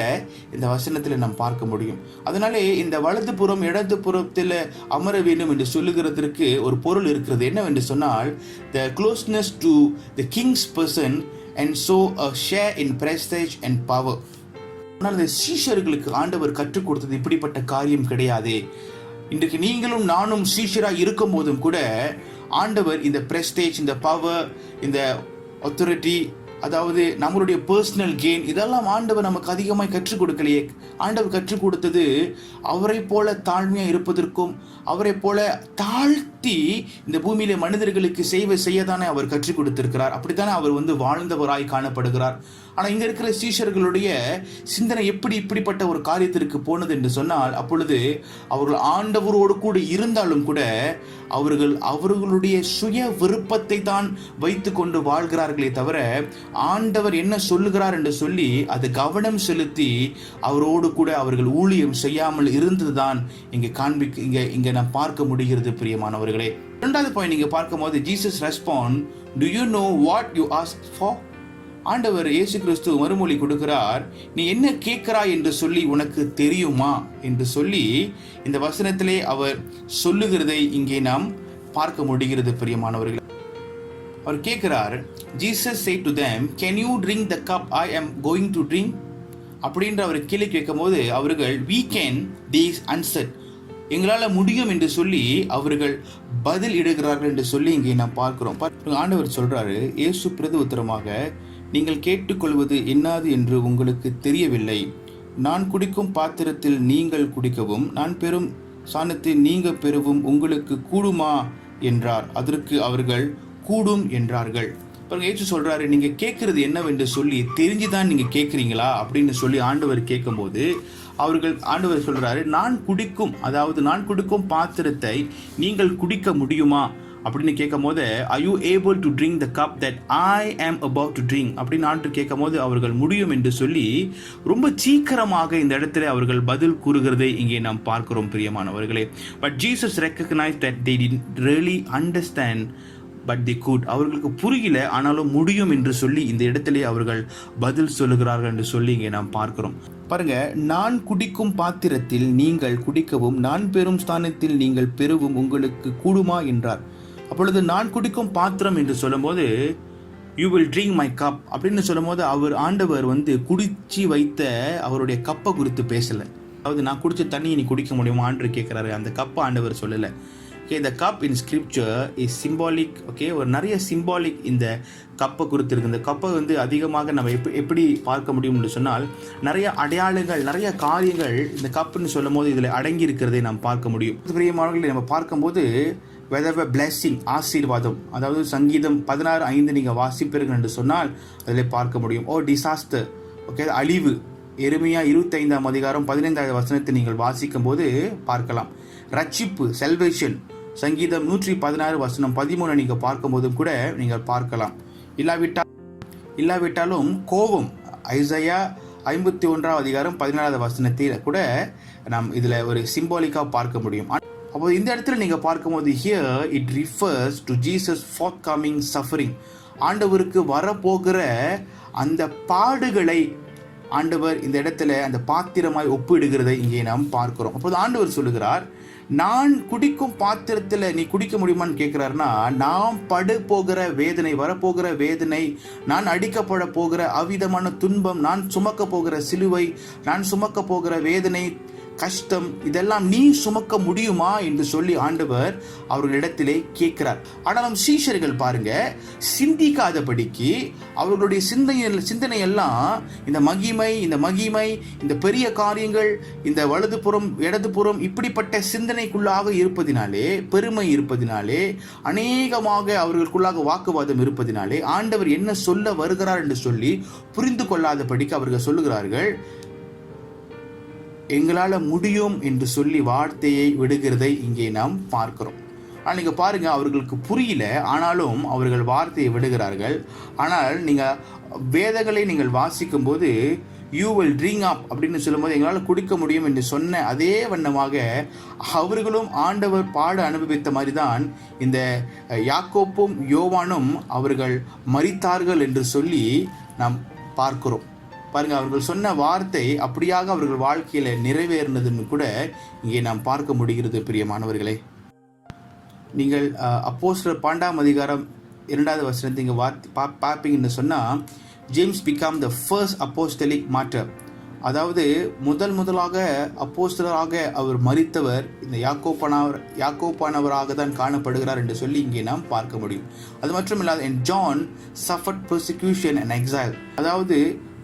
இந்த வசனத்தில் நாம் பார்க்க முடியும். அதனாலே இந்த வலது புறம் இடது புறத்தில் அமர வேண்டும் என்று சொல்லுகிறதற்கு ஒரு பொருள் இருக்கிறது. என்னவென்று சொன்னால் the closeness to the king's person and so a share in prestige and power. ஆனால் இந்த சீஷர்களுக்கு ஆண்டவர் கற்றுக் கொடுத்தது இப்படிப்பட்ட காரியம் கிடையாது. இன்றைக்கு நீங்களும் நானும் சீஷராக இருக்கும் போதும் கூட ஆண்டவர் இந்த பிரஸ்டேஜ், இந்த பவர், இந்த அத்தாரிட்டி, அதாவது நம்மளுடைய பர்சனல் கெயின், இதெல்லாம் ஆண்டவர் நமக்கு அதிகமாக கற்றுக் கொடுக்கலையே. ஆண்டவர் கற்றுக் கொடுத்தது அவரை போல தாழ்மையாக இருப்பதற்கும் அவரை போல தாழ்த்தி இந்த பூமியில மனிதர்களுக்கு செய்யதானே அவர் கற்றுக் கொடுத்திருக்கிறார். அப்படித்தானே அவர் வாழ்ந்தவராய் காணப்படுகிறார். ஆனால் இங்க இருக்கிற சீஷர்களுடைய சிந்தனை இப்படிப்பட்ட ஒரு காரியத்திற்கு போனது என்று சொன்னால் அப்பொழுது அவர்கள் ஆண்டவரோடு கூட இருந்தாலும் கூட அவர்களுடைய சுய விருப்பத்தை தான் வைத்து கொண்டு வாழ்கிறார்களே தவிர ஆண்டவர் என்ன சொல்லுகிறார் என்று சொல்லி அது கவனம் செலுத்தி அவரோடு கூட அவர்கள் ஊழியம் செய்யாமல் இருந்ததுதான் இங்க நாம் பார்க்க முடிகிறது பிரியமானவர்களே. இரண்டாவது பாயிண்ட் நீங்க பார்க்கும்போது Jesus respond, to you know what you ask for? ஆண்டவர் இயேசு கிறிஸ்து மறுமொழி கொடுக்கிறார், நீ என்ன கேட்கிறாய் என்று சொல்லி உனக்கு தெரியுமா என்று சொல்லி இந்த வசனத்திலே அவர் சொல்லுகிறதை இங்கே நாம் பார்க்க முடிகிறது பிரியமானவர்களே. அவர் கேட்கிறார், Jesus said to them, can you drink the cup I am going to drink? அப்படின்ற அவர் கேள்வி கேட்கும் போது அவர்கள் we can, they answered, எங்களால் முடியும் என்று சொல்லி அவர்கள் பதில் இடுகிறார்கள் என்று சொல்லி இங்கே நாம் பார்க்கிறோம். ஆண்டவர் சொல்றாரு, இயேசு பிரதி உத்தரமாக, நீங்கள் கேட்டுக்கொள்வது என்னது என்று உங்களுக்கு தெரியவில்லை. நான் குடிக்கும் பாத்திரத்தில் நீங்கள் குடிக்கவும் நான் பெறும் சாணத்தை நீங்கள் பெறவும் உங்களுக்கு கூடுமா என்றார். அதற்கு அவர்கள் கூடும் என்றார்கள். இயேசு சொல்றாரு, நீங்க கேட்கறது என்னவென்று சொல்லி தெரிஞ்சுதான் நீங்க கேட்குறீங்களா அப்படின்னு சொல்லி ஆண்டவர் கேட்கும்போது அவர்கள் ஆண்டவர் சொல்றாரு, நான் குடிக்கும் பாத்திரத்தை நீங்கள் குடிக்க முடியுமா அப்படின்னு கேட்கும் போது, are you able to drink the cup that I am about to drink அப்படின்னு ஆண்டு கேட்கும் போது அவர்கள் முடியும் என்று சொல்லி ரொம்ப சீக்கிரமாக இந்த இடத்துல அவர்கள் பதில் கூறுகிறதை இங்கே நாம் பார்க்கிறோம் பிரியமானவர்களே. But Jesus recognized that they didn't really understand, but they could. அவர்களுக்கு புரியல, ஆனாலும் முடியும் என்று சொல்லி இந்த இடத்திலே அவர்கள் பதில் சொல்லுகிறார்கள் என்று சொல்லி இங்கே நாம் பார்க்கிறோம். பாருங்க, நான் குடிக்கும் பாத்திரத்தில் நீங்கள் குடிக்கவும் நான் பெறும் ஸ்தானத்தில் நீங்கள் பெறவும் உங்களுக்கு கூடுமா என்றார். அப்பொழுது நான் குடிக்கும் பாத்திரம் என்று சொல்லும்போது you will drink my cup அப்படின்னு சொல்லும்போது ஆண்டவர் குடிச்சு வைத்த அவருடைய கப்பை குறித்து பேசலை. அதாவது நான் குடிச்ச தண்ணியை நீ குடிக்க முடியுமா ஆண்டு கேட்குறாரு. அந்த கப்பை ஆண்டவர் சொல்லலை. இந்த cup in scripture is symbolic. ஒரு நிறைய சிம்பாலிக் இந்த கப்பை குறித்து இருக்கு. இந்த கப்பை அதிகமாக நம்ம எப்படி பார்க்க முடியும்னு சொன்னால், நிறைய அடையாளங்கள், நிறைய காரியங்கள் இந்த கப்புன்னு சொல்லும் போது இதில் அடங்கி இருக்கிறதை நாம் பார்க்க முடியும். பிரியமானவர்களை நம்ம பார்க்கும்போது பிளெஸிங், ஆசீர்வாதம், அதாவது சங்கீதம் 16:5 நீங்கள் வாசிப்பீர்கள் என்று சொன்னால் அதில் பார்க்க முடியும். டிசாஸ்டர், அழிவு, எரேமியா 25:15 நீங்கள் வாசிக்கும் போது பார்க்கலாம். ரட்சிப்பு, செல்வேஷன், சங்கீதம் 116:13 நீங்கள் பார்க்கும்போதும் கூட நீங்கள் பார்க்கலாம். இல்லாவிட்டாலும் கோபம், ஐசையா 51:14 கூட நாம் இதில் ஒரு சிம்பாலிக்காக பார்க்க முடியும். அப்போ இந்த இடத்துல நீங்கள் பார்க்கும்போது here it refers to Jesus forthcoming suffering. ஆண்டவருக்கு வரப்போகிற அந்த பாடுகளை ஆண்டவர் இந்த இடத்துல அந்த பாத்திரமாய் ஒப்பிடுகிறதை இங்கே நாம் பார்க்கிறோம். அப்போது ஆண்டவர் சொல்லுகிறார், நான் குடிக்கும் பாத்திரத்தில் நீ குடிக்க முடியுமான்னு கேட்கிறாருன்னா, நான் படு போகிற வேதனை, வரப்போகிற வேதனை, நான் அடிக்கப்பட போகிற அவ்விதமான துன்பம், நான் சுமக்க போகிற சிலுவை, நான் சுமக்க போகிற வேதனை, கஷ்டம், இதெல்லாம் நீ சுமக்க முடியுமா என்று சொல்லி ஆண்டவர் அவர்களிடத்திலே கேட்கிறார். ஆனாலும் சீஷர்கள் பாருங்க, சிந்திக்காதபடிக்கு அவர்களுடைய சிந்தனை எல்லாம் இந்த மகிமை, இந்த பெரிய காரியங்கள், இந்த வலதுபுறம் இடதுபுறம் இப்படிப்பட்ட சிந்தனைக்குள்ளாக இருப்பதினாலே, பெருமை இருப்பதினாலே, அநேகமாக அவர்களுக்குள்ளாக வாக்குவாதம் இருப்பதினாலே ஆண்டவர் என்ன சொல்ல வருகிறார் என்று சொல்லி புரிந்து கொள்ளாதபடிக்கு அவர்கள் சொல்லுகிறார்கள், எங்களால் முடியும் என்று சொல்லி வார்த்தையை விடுகிறதை இங்கே நாம் பார்க்கிறோம். ஆனால் நீங்கள் பாருங்க, அவர்களுக்கு புரியல, ஆனாலும் அவர்கள் வார்த்தையை விடுகிறார்கள். ஆனால் நீங்கள் வேதங்களை நீங்கள் வாசிக்கும் போது யூ வில் ட்ரிங்க் அப் அப்படின்னு சொல்லும்போது எங்களால் குடிக்க முடியும் என்று சொன்ன அதே வண்ணமாக அவர்களும் ஆண்டவர் பாட அனுபவித்த மாதிரி தான் இந்த யாக்கோப்பும் யோவானும் அவர்கள் மரித்தார்கள் என்று சொல்லி நாம் பார்க்கிறோம். பாருங்க, அவர்கள் சொன்ன வார்த்தை அப்படியாக அவர்கள் வாழ்க்கையில நிறைவேறினதுன்னு கூட இங்கே நாம் பார்க்க முடிகிறது. பிரியமானவர்களே, நீங்கள் அப்போஸ்தலர் 12:2 இங்கே பார்ப்பீங்கன்னு சொன்னால், James become the first apostolic mortar. அதாவது முதலாக அப்போஸ்தலராக அவர் மரித்தவர் இந்த யாக்கோப்பானவராக தான் காணப்படுகிறார் என்று சொல்லி இங்கே நாம் பார்க்க முடியும். அது மட்டும் இல்லாத John suffered persecution and exile. அதாவது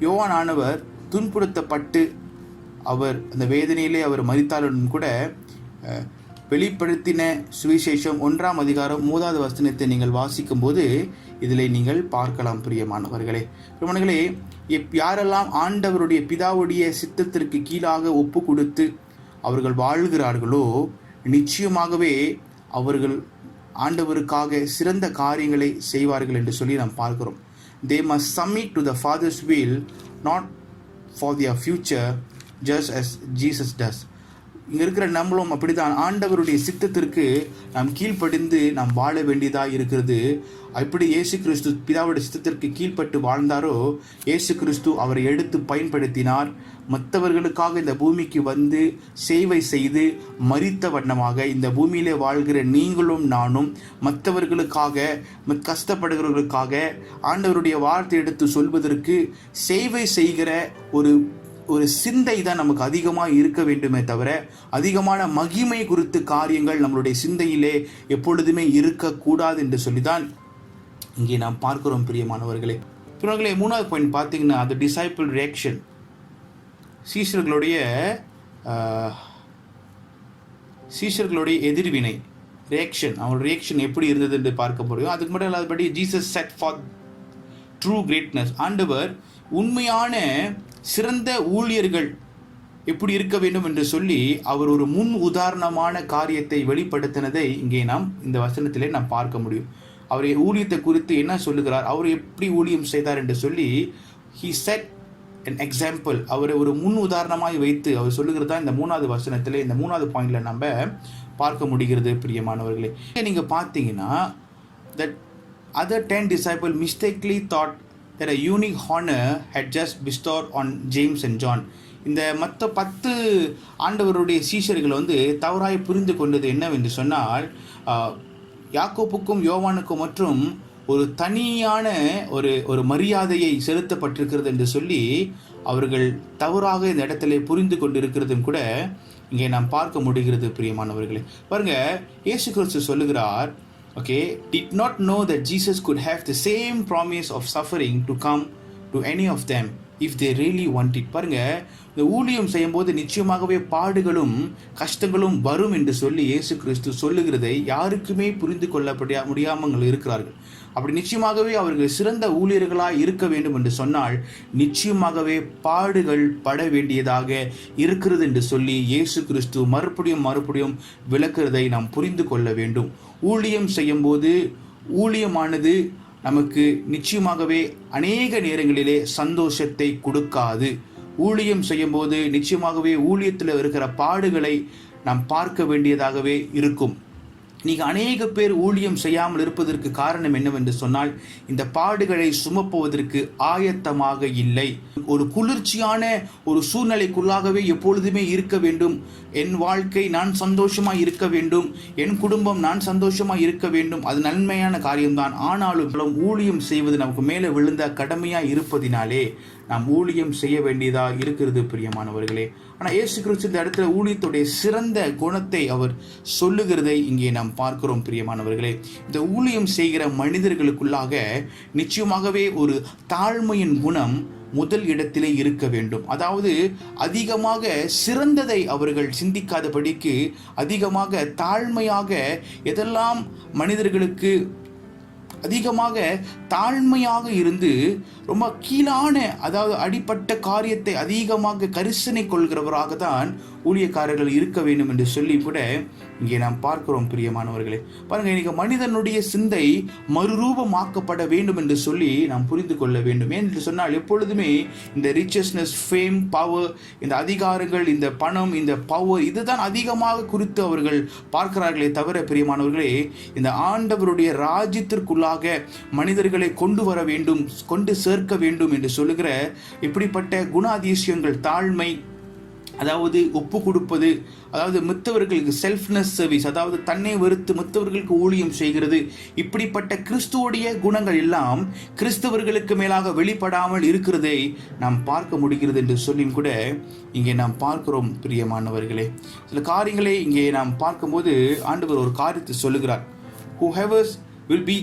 யோவான் ஆனவர் துன்புறுத்தப்பட்டு அவர் அந்த வேதனையிலே அவர் மரித்தாலும் கூட வெளிப்படுத்தின சுவிசேஷம் 1:3 நீங்கள் வாசிக்கும் போது இதில் நீங்கள் பார்க்கலாம். பிரியமானவர்களே, யாரெல்லாம் ஆண்டவருடைய பிதாவுடைய சித்தத்திற்கு கீழாக ஒப்பு கொடுத்து அவர்கள் வாழ்கிறார்களோ, நிச்சயமாகவே அவர்கள் ஆண்டவருக்காக சிறந்த காரியங்களை செய்வார்கள் என்று சொல்லி நாம் பார்க்கிறோம். They must submit to the Father's will, not for their future, just as Jesus does. இங்கே இருக்கிற நம்மளும் அப்படிதான் ஆண்டவருடைய சித்தத்திற்கு நாம் கீழ்ப்படிந்து நாம் வாழ வேண்டியதாக இருக்கிறது. எப்படி இயேசு கிறிஸ்து பிதாவுடைய சித்தத்திற்கு கீழ்ப்பட்டு வாழ்ந்தாரோ, இயேசு கிறிஸ்து அவரை எடுத்து பயன்படுத்தினார். மற்றவர்களுக்காக இந்த பூமிக்கு வந்து சேவை செய்து மரித்த வண்ணமாக இந்த பூமியிலே வாழ்கிற நீங்களும் நானும் மற்றவர்களுக்காக, கஷ்டப்படுகிறவர்களுக்காக ஆண்டவருடைய வார்த்தை எடுத்து சொல்வதற்கு சேவை செய்கிற ஒரு சிந்தை தான் நமக்கு அதிகமாக இருக்க வேண்டுமே தவிர, அதிகமான மகிமை குறித்து காரியங்கள் நம்மளுடைய சிந்தையிலே எப்பொழுதுமே இருக்கக்கூடாது என்று சொல்லிதான் இங்கே நாம் பார்க்கிறோம். பிரியமானவர்களே, 3வது பாயிண்ட் பார்த்தீங்கன்னா, அது டிசைபிள் ரியாக்ஷன். சீஷர்களுடைய எதிர்வினை, ரியாக்ஷன், அவங்களோட ரியாக்ஷன் எப்படி இருந்தது என்று பார்க்க முடியும். அதுக்கு மட்டும் இல்லாதபடி Jesus set for true greatness. ஆண்டவர் உண்மையான சிறந்த ஊழியர்கள் எப்படி இருக்க வேண்டும் என்று சொல்லி அவர் ஒரு முன் உதாரணமான காரியத்தை வெளிப்படுத்தினதை இங்கே நாம் இந்த வசனத்திலே நாம் பார்க்க முடியும். அவர் ஊழியத்தை குறித்து என்ன சொல்லுகிறார், அவர் எப்படி ஊழியம் செய்தார் என்று சொல்லி he set an example. அவரை ஒரு முன் உதாரணமாய் வைத்து அவர் சொல்லுகிறது தான் இந்த 3வது வசனத்திலே, இந்த 3வது பாயிண்ட்ல நம்ம பார்க்க முடிகிறது பிரியமானவர்களே. நீங்க பார்த்தீங்கன்னா that other 10 disciples mistakenly thought that a unique honor had just bestowed on James and John. இந்த மற்ற 10 ஆண்டவருடைய சீஷர்கள் தவறாய் புரிந்து கொண்டது என்னவென்று சொன்னால், யாக்கோப்புக்கும் யோவானுக்கும் மற்றும் ஒரு தனியான ஒரு மரியாதையை செலுத்தப்பட்டிருக்கிறது என்று சொல்லி அவர்கள் தவறாக இந்த இடத்துல புரிந்து கொண்டிருக்கிறதும் கூட இங்கே நாம் பார்க்க முடிகிறது பிரியமானவர்களே. பாருங்க, இயேசு கிறிஸ்து சொல்லுகிறார், did not know that Jesus could have the same promise of suffering to come to any of them if they really want it. பாருங்க, இந்த ஊழியம் செய்யும்போது நிச்சயமாகவே பாடுகளும் கஷ்டங்களும் வரும் என்று சொல்லி இயேசு கிறிஸ்து சொல்லுகிறதை யாருக்குமே புரிந்து கொள்ள முடியாமல் இருக்கிறார்கள். அப்படி நிச்சயமாகவே அவர்கள் சிறந்த ஊழியர்களாக இருக்க வேண்டும் என்று சொன்னால் நிச்சயமாகவே பாடுகள் பட வேண்டியதாக இருக்கிறது என்று சொல்லி இயேசு கிறிஸ்து மறுபடியும் விளக்குறதை நாம் புரிந்து கொள்ள வேண்டும். ஊழியம் செய்யும்போது ஊழியமானது நமக்கு நிச்சயமாகவே அநேக நேரங்களிலே சந்தோஷத்தை கொடுக்காது. ஊழியம் செய்யும்போது நிச்சயமாகவே ஊழியத்தில் இருக்கிற பாடுகளை நாம் பார்க்க வேண்டியதாகவே இருக்கும். நீங்கள் அநேக பேர் ஊழியம் செய்யாமல் இருப்பதற்கு காரணம் என்னவென்று சொன்னால், இந்த பாடுகளை சுமப்பதற்கு ஆயத்தமாக இல்லை. ஒரு குளிர்ச்சியான ஒரு சூழ்நிலைக்குள்ளாகவே எப்பொழுதுமே இருக்க வேண்டும். என் வாழ்க்கை நான் சந்தோஷமாக இருக்க வேண்டும், என் குடும்பம் நான் சந்தோஷமாக இருக்க வேண்டும், அது நன்மையான காரியம்தான். ஆனாலும் ஊழியம் செய்வது நமக்கு மேலே விழுந்த கடமையாக இருப்பதினாலே நாம் ஊழியம் செய்ய வேண்டியதாக இருக்கிறது பிரியமானவர்களே. ஆனால் இயேசு கிறிஸ்து இந்த இடத்துல ஊழியத்துடைய சிறந்த குணத்தை அவர் சொல்லுகிறதை இங்கே நாம் பார்க்கிறோம் பிரியமானவர்களே. இந்த ஊழியம் செய்கிற மனிதர்களுக்குள்ளாக நிச்சயமாகவே ஒரு தாழ்மையின் குணம் முதல் இடத்திலே இருக்க வேண்டும். அதாவது அதிகமாக சிறந்ததை அவர்கள் சிந்திக்காதபடிக்கு அதிகமாக தாழ்மையாக எதெல்லாம் மனிதர்களுக்கு அதிகமாக தாழ்மையாக இருந்து ரொம்ப கீழான, அதாவது அடிப்பட்ட காரியத்தை அதிகமாக கரிசனை கொள்கிறவராக தான் ஊழியக்காரர்கள் இருக்க வேண்டும் என்று சொல்லி கூட இங்கே நாம் பார்க்கிறோம் பிரியமானவர்களே. பாருங்க, இன்னைக்கு மனிதனுடைய சிந்தை மறுரூபமாக்கப்பட வேண்டும் என்று சொல்லி நாம் புரிந்து கொள்ள வேண்டும். ஏனென்று சொன்னால் எப்பொழுதுமே இந்த ரிச்சஸ்னஸ், ஃபேம், பவர், இந்த அதிகாரங்கள், இந்த பணம், இந்த பவர், இதுதான் அதிகமாக குறித்து அவர்கள் பார்க்கிறார்களே தவிர பிரியமானவர்களே, இந்த ஆண்டவருடைய ராஜ்யத்திற்குள்ளாக மனிதர்களை கொண்டு வர வேண்டும், கொண்டு சேர்க்க வேண்டும் என்று சொல்லுகிற இப்படிப்பட்ட குணாதிசயங்கள், தாழ்மை, அதாவது ஒப்பு கொடுப்பது, அதாவது மற்றவர்களுக்கு செல்ஃப்னஸ் சர்வீஸ், அதாவது தன்னை வெறுத்து மற்றவர்களுக்கு ஊழியம் செய்கிறது, இப்படிப்பட்ட கிறிஸ்துவோடைய குணங்கள் எல்லாம் கிறிஸ்தவர்களுக்கு மேலாக வெளிப்படாமல் இருக்கிறதை நாம் பார்க்க முடிகிறது என்று சொல்லியும் கூட இங்கே நாம் பார்க்கிறோம் பிரியமானவர்களே. சில காரியங்களை இங்கே நாம் பார்க்கும்போது ஆண்டவர் ஒரு காரியத்தை சொல்லுகிறார். Whoever will be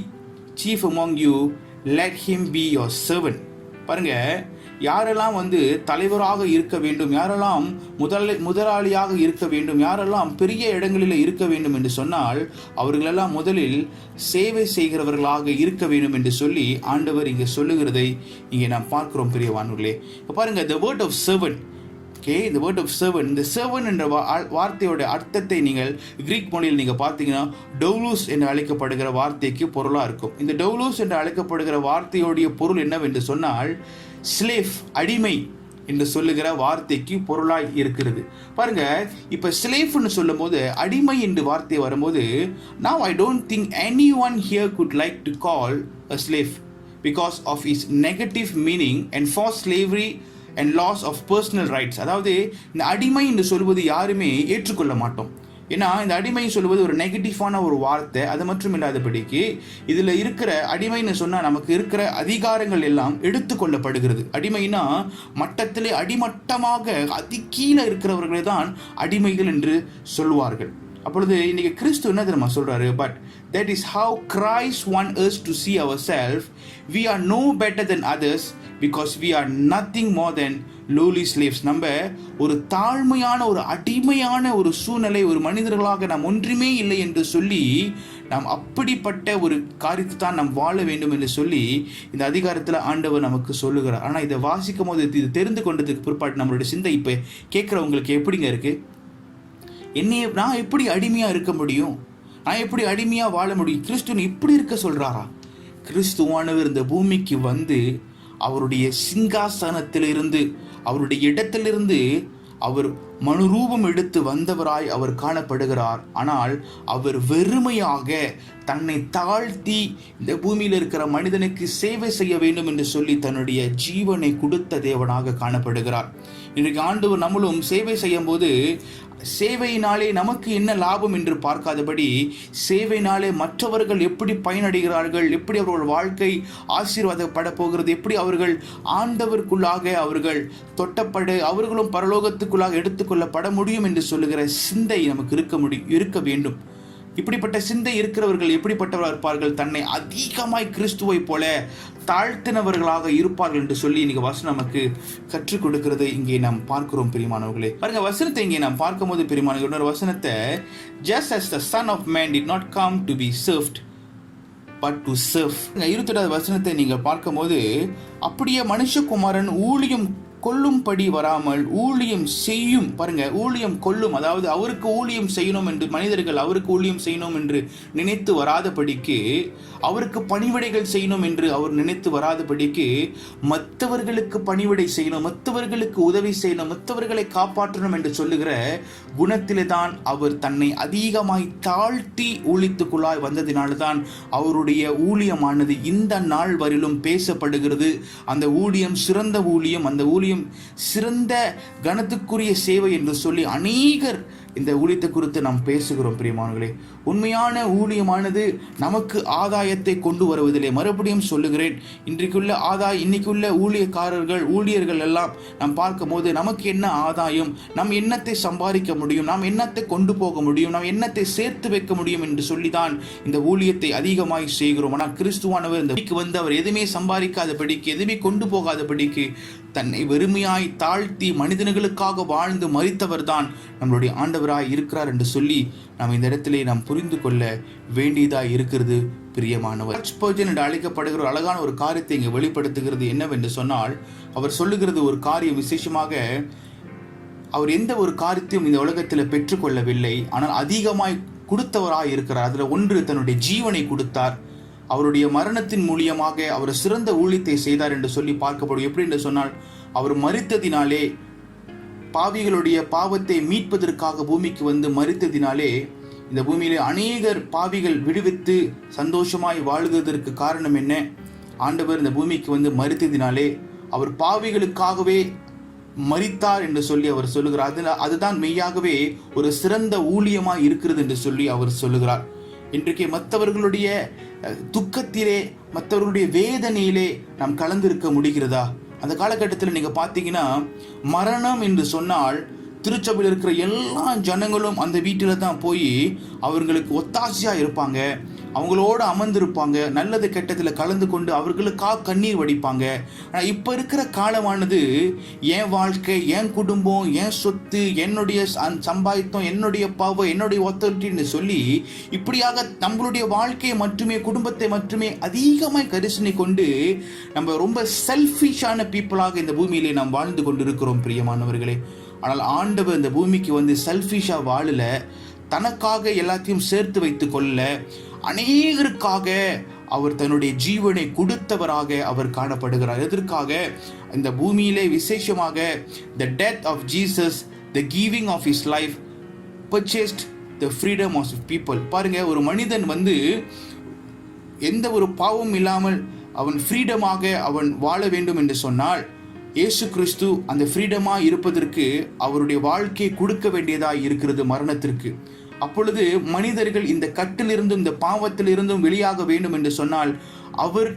chief among you, let him be your servant. பாருங்க, யாரெல்லாம் தலைவராக இருக்க வேண்டும், யாரெல்லாம் முதலாளியாக இருக்க வேண்டும், யாரெல்லாம் பெரிய இடங்களில் இருக்க வேண்டும் என்று சொன்னால் அவர்களெல்லாம் முதலில் சேவை செய்கிறவர்களாக இருக்க வேண்டும் என்று சொல்லி ஆண்டவர் இங்கே சொல்லுகிறதை இங்கே நாம் பார்க்கிறோம் பிரியவான்களே. பாருங்க, the word of servant, இந்த வேர்ட் ஆஃப் சர்வன்ட், இந்த சர்வன்ட் என்ற வார்த்தையோட அர்த்தத்தை நீங்கள் கிரீக் மொழியில் நீங்கள் பார்த்தீங்கன்னா டவுலூஸ் என்று அழைக்கப்படுகிற வார்த்தைக்கு பொருளாக இருக்கும். இந்த டவுலூஸ் என்று அழைக்கப்படுகிற வார்த்தையோடைய பொருள் என்னவென்று சொன்னால் ஸ்லேவ், அடிமை என்று சொல்லுகிற வார்த்தைக்கு பொருளாய் இருக்கிறது. பாருங்க, இப்போ ஸ்லேவ்னு சொல்லும் போது அடிமை என்று வார்த்தை வரும்போது, now I don't think anyone here could like to call a slave because of its negative meaning and forced slavery and loss of personal rights. அதாவது இந்த அடிமை என்று சொல்வது யாருமே ஏற்றுக்கொள்ள மாட்டோம். ஏன்னா இந்த அடிமை சொல்வது ஒரு நெகட்டிவான ஒரு வார்த்தை. அது மட்டும் இல்லாதபடிக்கு இதில் இருக்கிற அடிமைன்னு சொன்னால் நமக்கு இருக்கிற அதிகாரங்கள் எல்லாம் எடுத்துக்கொள்ளப்படுகிறது. அடிமைனா மட்டத்திலே அடிமட்டமாக கீழே இருக்கிறவர்களே தான் அடிமைகள் என்று சொல்வார்கள். அப்பொழுது இன்னைக்கு கிறிஸ்து என்ன தெரியுமா சொல்றாரு? But that is how Christ wants us to see ourselves. We are no better than others because we are nothing more than lowly slaves. நம்ம ஒரு தாழ்மையான, ஒரு அடிமையான ஒரு சூழ்நிலை, ஒரு மனிதர்களாக நாம் ஒன்றுமே இல்லை என்று சொல்லி நாம் அப்படிப்பட்ட ஒரு காரியத்தை தான் நாம் வாழ வேண்டும் என்று சொல்லி இந்த அதிகாரத்தில் ஆண்டவர் நமக்கு சொல்லுகிறார். ஆனால் இதை வாசிக்கும் போது இது தெரிந்து கொண்டதுக்கு பிற்பாடு நம்மளுடைய சிந்தை இப்போ கேட்குறவங்களுக்கு எப்படிங்க இருக்குது? நான் எப்படி அடிமையாக இருக்க முடியும்? நான் எப்படி அடிமையாக வாழ முடியும்? கிறிஸ்துவன் இப்படி இருக்க சொல்கிறாரா? கிறிஸ்துவானவர் இந்த பூமிக்கு வந்து அவருடைய சிங்காசனத்திலிருந்து, அவருடைய இடத்திலிருந்து அவர் மனுரூபம் எடுத்து வந்தவராய் அவர் காணப்படுகிறார். ஆனால் அவர் வெறுமையாக தன்னை தாழ்த்தி இந்த பூமியில் இருக்கிற மனிதனுக்கு சேவை செய்ய வேண்டும் என்று சொல்லி தன்னுடைய ஜீவனை கொடுத்த தேவனாக காணப்படுகிறார். இன்றைக்கு ஆண்டவர் நம்மளும் சேவை செய்யும் போது சேவையினாலே நமக்கு என்ன லாபம் என்று பார்க்காதபடி, சேவையினாலே மற்றவர்கள் எப்படி பயனடைகிறார்கள், எப்படி அவர்கள் வாழ்க்கை ஆசீர்வாதப்பட போகிறது, எப்படி அவர்கள் ஆண்டவருக்குள்ளாக அவர்கள் தொட்டப்பட அவர்களும் பரலோகத்துக்குள்ளாக எடுத்துக்கொள்ளப்பட முடியும் என்று சொல்லுகிற சிந்தை நமக்கு இருக்க வேண்டும். இப்படிப்பட்ட சிந்தை இருக்கிறவர்கள் எப்படிப்பட்டவர்கள் இருப்பார்கள்? தன்னை அதிகமாய் கிறிஸ்துவை போல தாழ்த்தினவர்களாக இருப்பார்கள் என்று சொல்லி இன்னைக்கு வசனம் நமக்கு கற்றுக் கொடுக்கிறது இங்கே நாம் பார்க்கிறோம் பிரியமானவர்களே. பாருங்க, வசனத்தை இங்கே நாம் பார்க்கும் போது பிரியமானவர்கள், இன்னொரு வசனத்தை, just as the son of man did not come to be served but to serve. 28வது வசனத்தை நீங்கள் பார்க்கும் போது, அப்படியே மனுஷகுமாரன் ஊழியம் கொல்லும்படி வராமல் ஊழியம் செய்யும். பாருங்க, ஊழியம் கொல்லும், அதாவது அவருக்கு ஊழியம் செய்யணும் என்று மனிதர்கள் அவருக்கு ஊழியம் செய்யணும் என்று நினைத்து வராதபடிக்கு, அவருக்கு பணிவிடைகள் செய்யணும் என்று அவர் நினைத்து வராதபடிக்கு, மற்றவர்களுக்கு பணிவிடை செய்யணும், மற்றவர்களுக்கு உதவி செய்யணும், மற்றவர்களை காப்பாற்றணும் என்று சொல்லுகிற குணத்திலே தான் அவர் தன்னை அதிகமாய் தாழ்த்தி ஊழியத்துக்குள்ளாய் வந்ததினால்தான் அவருடைய ஊழியமானது இந்த நாள் வரையிலும் பேசப்படுகிறது. அந்த ஊழியம் சிறந்த ஊழியம், அந்த ஊழியம் சிறந்த கனத்துக்குரிய சேவை என்று சொல்லி அநேகர் இந்த ஊழியத்தை குறித்து நாம் பேசுகிறோம் பிரியமானவர்களே. உண்மையான ஊழியமானது நமக்கு ஆதாயத்தை கொண்டு வருவதில்லை. மறுபடியும் சொல்லுகிறேன், இன்னைக்குள்ள ஊழியர்கள் எல்லாம் நாம் பார்க்கும் போது நமக்கு என்ன ஆதாயம், நாம் என்னத்தை சம்பாதிக்க முடியும், நாம் என்னத்தை கொண்டு போக முடியும், நாம் என்னத்தை சேர்த்து வைக்க முடியும் என்று சொல்லிதான் இந்த ஊழியத்தை அதிகமாய் செய்கிறோம். ஆனால் கிறிஸ்துவானவர் இந்த வந்து அவர் எதுவுமே சம்பாதிக்காதபடிக்கு, எதுவுமே கொண்டு போகாதபடிக்கு தன்னை வெறுமையாய் தாழ்த்தி மனிதர்களுக்காக வாழ்ந்து மரித்தவர் தான் நம்மளுடைய ஆண்டவராய் இருக்கிறார் என்று சொல்லி நாம் இந்த இடத்திலே நாம் புரிந்து கொள்ள வேண்டியதாய் இருக்கிறது பிரியமானவர். ஸ்பர்ஜன் என்று அழைக்கப்படுகிற அழகான ஒரு காரியத்தை இங்கே வெளிப்படுத்துகிறது. என்னவென்று சொன்னால், அவர் சொல்லுகிறது ஒரு காரியம் விசேஷமாக, அவர் எந்த ஒரு காரியத்தையும் இந்த உலகத்தில் பெற்றுக்கொள்ளவில்லை, ஆனால் அதிகமாய் கொடுத்தவராய் இருக்கிறார். அதில் ஒன்று, தன்னுடைய ஜீவனை கொடுத்தார். அவருடைய மரணத்தின் மூலியமாக அவர் சிறந்த ஊழியத்தை செய்தார் என்று சொல்லி பார்க்கப்படும். எப்படி என்று சொன்னால், அவர் மரித்ததினாலே, பாவிகளுடைய பாவத்தை மீட்பதற்காக பூமிக்கு வந்து மரித்ததினாலே, இந்த பூமியிலே அநேகர் பாவிகள் விடுவித்து சந்தோஷமாய் வாழ்வதற்கு காரணம் என்ன? ஆண்டவர் இந்த பூமிக்கு வந்து மரித்ததினாலே, அவர் பாவிகளுக்காகவே மரித்தார் என்று சொல்லி அவர் சொல்லுகிறார். அதுதான் மெய்யாகவே ஒரு சிறந்த ஊழியமாய் இருக்கிறது என்று சொல்லி அவர் சொல்லுகிறார். இன்றைக்கு மற்றவர்களுடைய துக்கத்திலே, மற்றவர்களுடைய வேதனையிலே நாம் கலந்திருக்க முடிகிறதா? அந்த காலகட்டத்தில் நீங்கள் பார்த்தீங்கன்னா, மரணம் என்று சொன்னால் திருச்சபையில் இருக்கிற எல்லா ஜனங்களும் அந்த வீட்டில் தான் போய் அவர்களுக்கு ஒத்தாசையாக இருப்பாங்க, அவங்களோடு அமர்ந்திருப்பாங்க, நல்லது கெட்டதில் கலந்து கொண்டு அவர்களுக்காக கண்ணீர் வடிப்பாங்க. ஆனால் இப்போ இருக்கிற காலமானது என் வாழ்க்கை, என் குடும்பம், என் சொத்து, என்னுடைய சம்பாதித்தம், என்னுடைய பவர், என்னுடைய ஒத்தாரிட்டின்னு சொல்லி இப்படியாக நம்மளுடைய வாழ்க்கையை மட்டுமே, குடும்பத்தை மட்டுமே அதிகமாக கரிசனை கொண்டு நம்ம ரொம்ப செல்ஃபிஷான பீப்புளாக இந்த பூமியிலே நாம் வாழ்ந்து கொண்டு இருக்கிறோம் பிரியமானவர்களே. ஆனால் ஆண்டவர் இந்த பூமிக்கு வந்து செல்ஃபிஷாக வாழல, தனக்காக எல்லாத்தையும் சேர்த்து வைத்து கொள்ள, அநேகருக்காக அவர் தன்னுடைய ஜீவனை கொடுத்தவராக அவர் காணப்படுகிறார். எதற்காக? இந்த பூமியிலே விசேஷமாக the death of Jesus, the giving of his life purchased the freedom of people. பாருங்க, ஒரு மனிதன் வந்து எந்த ஒரு பாவமும் இல்லாமல் அவன் ஃப்ரீடமாக அவன் வாழ வேண்டும் என்று சொன்னால், இயேசு கிறிஸ்து அந்த ஃப்ரீடமாக இருப்பதற்கு அவருடைய வாழ்க்கையை கொடுக்க வேண்டியதாக இருக்கிறது மரணத்திற்கு. அப்பொழுது மனிதர்கள் இந்த கட்டிலிருந்தும் இந்த பாவத்திலிருந்தும் வெளியாக வேண்டும் என்று சொன்னால் அவர்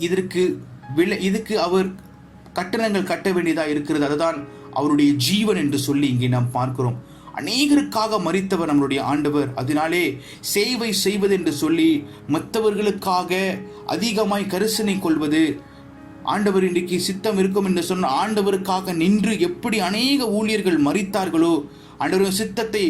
இதுக்கு அவர் கட்டணங்கள் கட்ட வேண்டியதாக இருக்கிறது. அதுதான் அவருடைய ஜீவன் என்று சொல்லி இங்கே நாம் பார்க்கிறோம். அநேகருக்காக மரித்தவர் நம்மளுடைய ஆண்டவர். அதனாலே சேவை செய்வது என்று சொல்லி மற்றவர்களுக்காக அதிகமாய் கரிசனை கொள்வது, ஆண்டவர் இன்றைக்கு சித்தம் இருக்கும் என்று சொன்ன ஆண்டவருக்காக நின்று எப்படி அநேக ஊழியர்கள் மரித்தார்களோ ஆண்டவரே சித்தத்தை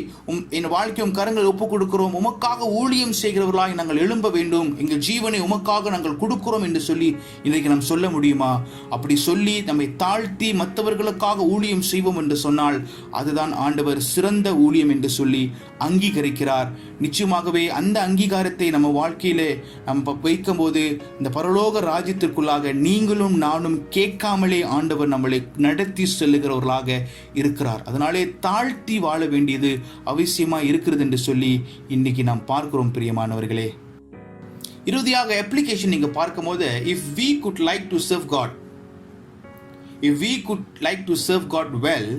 என் வாழ்க்கையும் கரங்கள் ஒப்புக் கொடுக்கிறோம், உமக்காக ஊழியம் செய்கிறவர்களாய் நாங்கள் எழும்ப வேண்டும், எங்கள் ஜீவனை உமக்காக நாங்கள் கொடுக்கிறோம் என்று சொல்லி இன்றைக்கு நாம் சொல்ல முடியுமா? அப்படி சொல்லி நம்மை தாழ்த்தி மற்றவர்களுக்காக ஊழியம் செய்வோம் என்று சொன்னால் அதுதான் ஆண்டவர் சிறந்த ஊழியம் என்று சொல்லி அங்கீகரிக்கிறார். நிச்சயமாகவே அந்த அங்கீகாரத்தை நம்ம வாழ்க்கையிலே நம்ம வைக்கும் போது இந்த பரலோக ராஜ்யத்திற்குள்ளாக நீங்களும் நானும் கேட்காமலே ஆண்டவர் நம்மளை நடத்தி செல்லுகிறவர்களாக இருக்கிறார். அதனாலே தாழ்த்தி வாழ வேண்டியது அவசியமா இருக்கிறது என்று சொல்லி இன்னைக்கு நாம் பார்க்கிறோம் பிரியமானவர்களே. இறுதியாக அப்ளிகேஷன் நீங்க பார்க்கும்போது, if we could like to serve God well,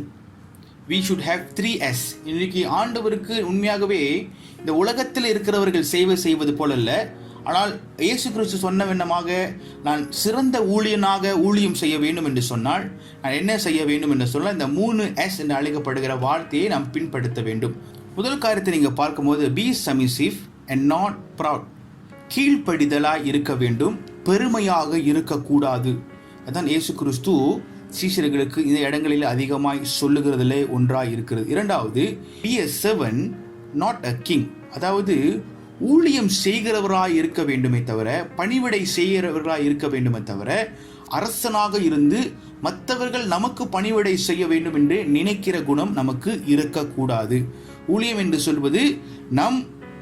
we should have 3S. இன்னைக்கு ஆண்டவருக்கு உண்மையாகவே இந்த உலகத்தில் இருக்கிறவர்கள் சேவை செய்வது போல அல்ல, ஆனால் இயேசு கிறிஸ்து சொன்ன விண்ணமாக நான் சிறந்த ஊழியனாக ஊழியம் செய்ய வேண்டும் என்று சொன்னால் நான் என்ன செய்ய வேண்டும் என்று சொன்னால் இந்த 3S என்று அழைக்கப்படுகிற வார்த்தையை நாம் பின்படுத்த வேண்டும். முதல் காரியத்தை நீங்கள் பார்க்கும்போது, be submissive and not proud. கீழ்ப்படிதலாய் இருக்க வேண்டும், பெருமையாக இருக்கக்கூடாது. அதான் இயேசு கிறிஸ்து சீஷர்களுக்கு இந்த இடங்களில் அதிகமாய் சொல்லுகிறதிலே ஒன்றாய் இருக்கிறது. இரண்டாவது, be a servant not a king. அதாவது ஊழியம் செய்கிறவராய் இருக்க வேண்டுமே தவிர, பணிவிடை செய்கிறவர்களாய் இருக்க வேண்டுமே தவிர, அரசனாக இருந்து மற்றவர்கள் நமக்கு பணிவிடை செய்ய வேண்டும் என்று நினைக்கிற குணம் நமக்கு இருக்கக்கூடாது. ஊழியம் என்று சொல்வது நம்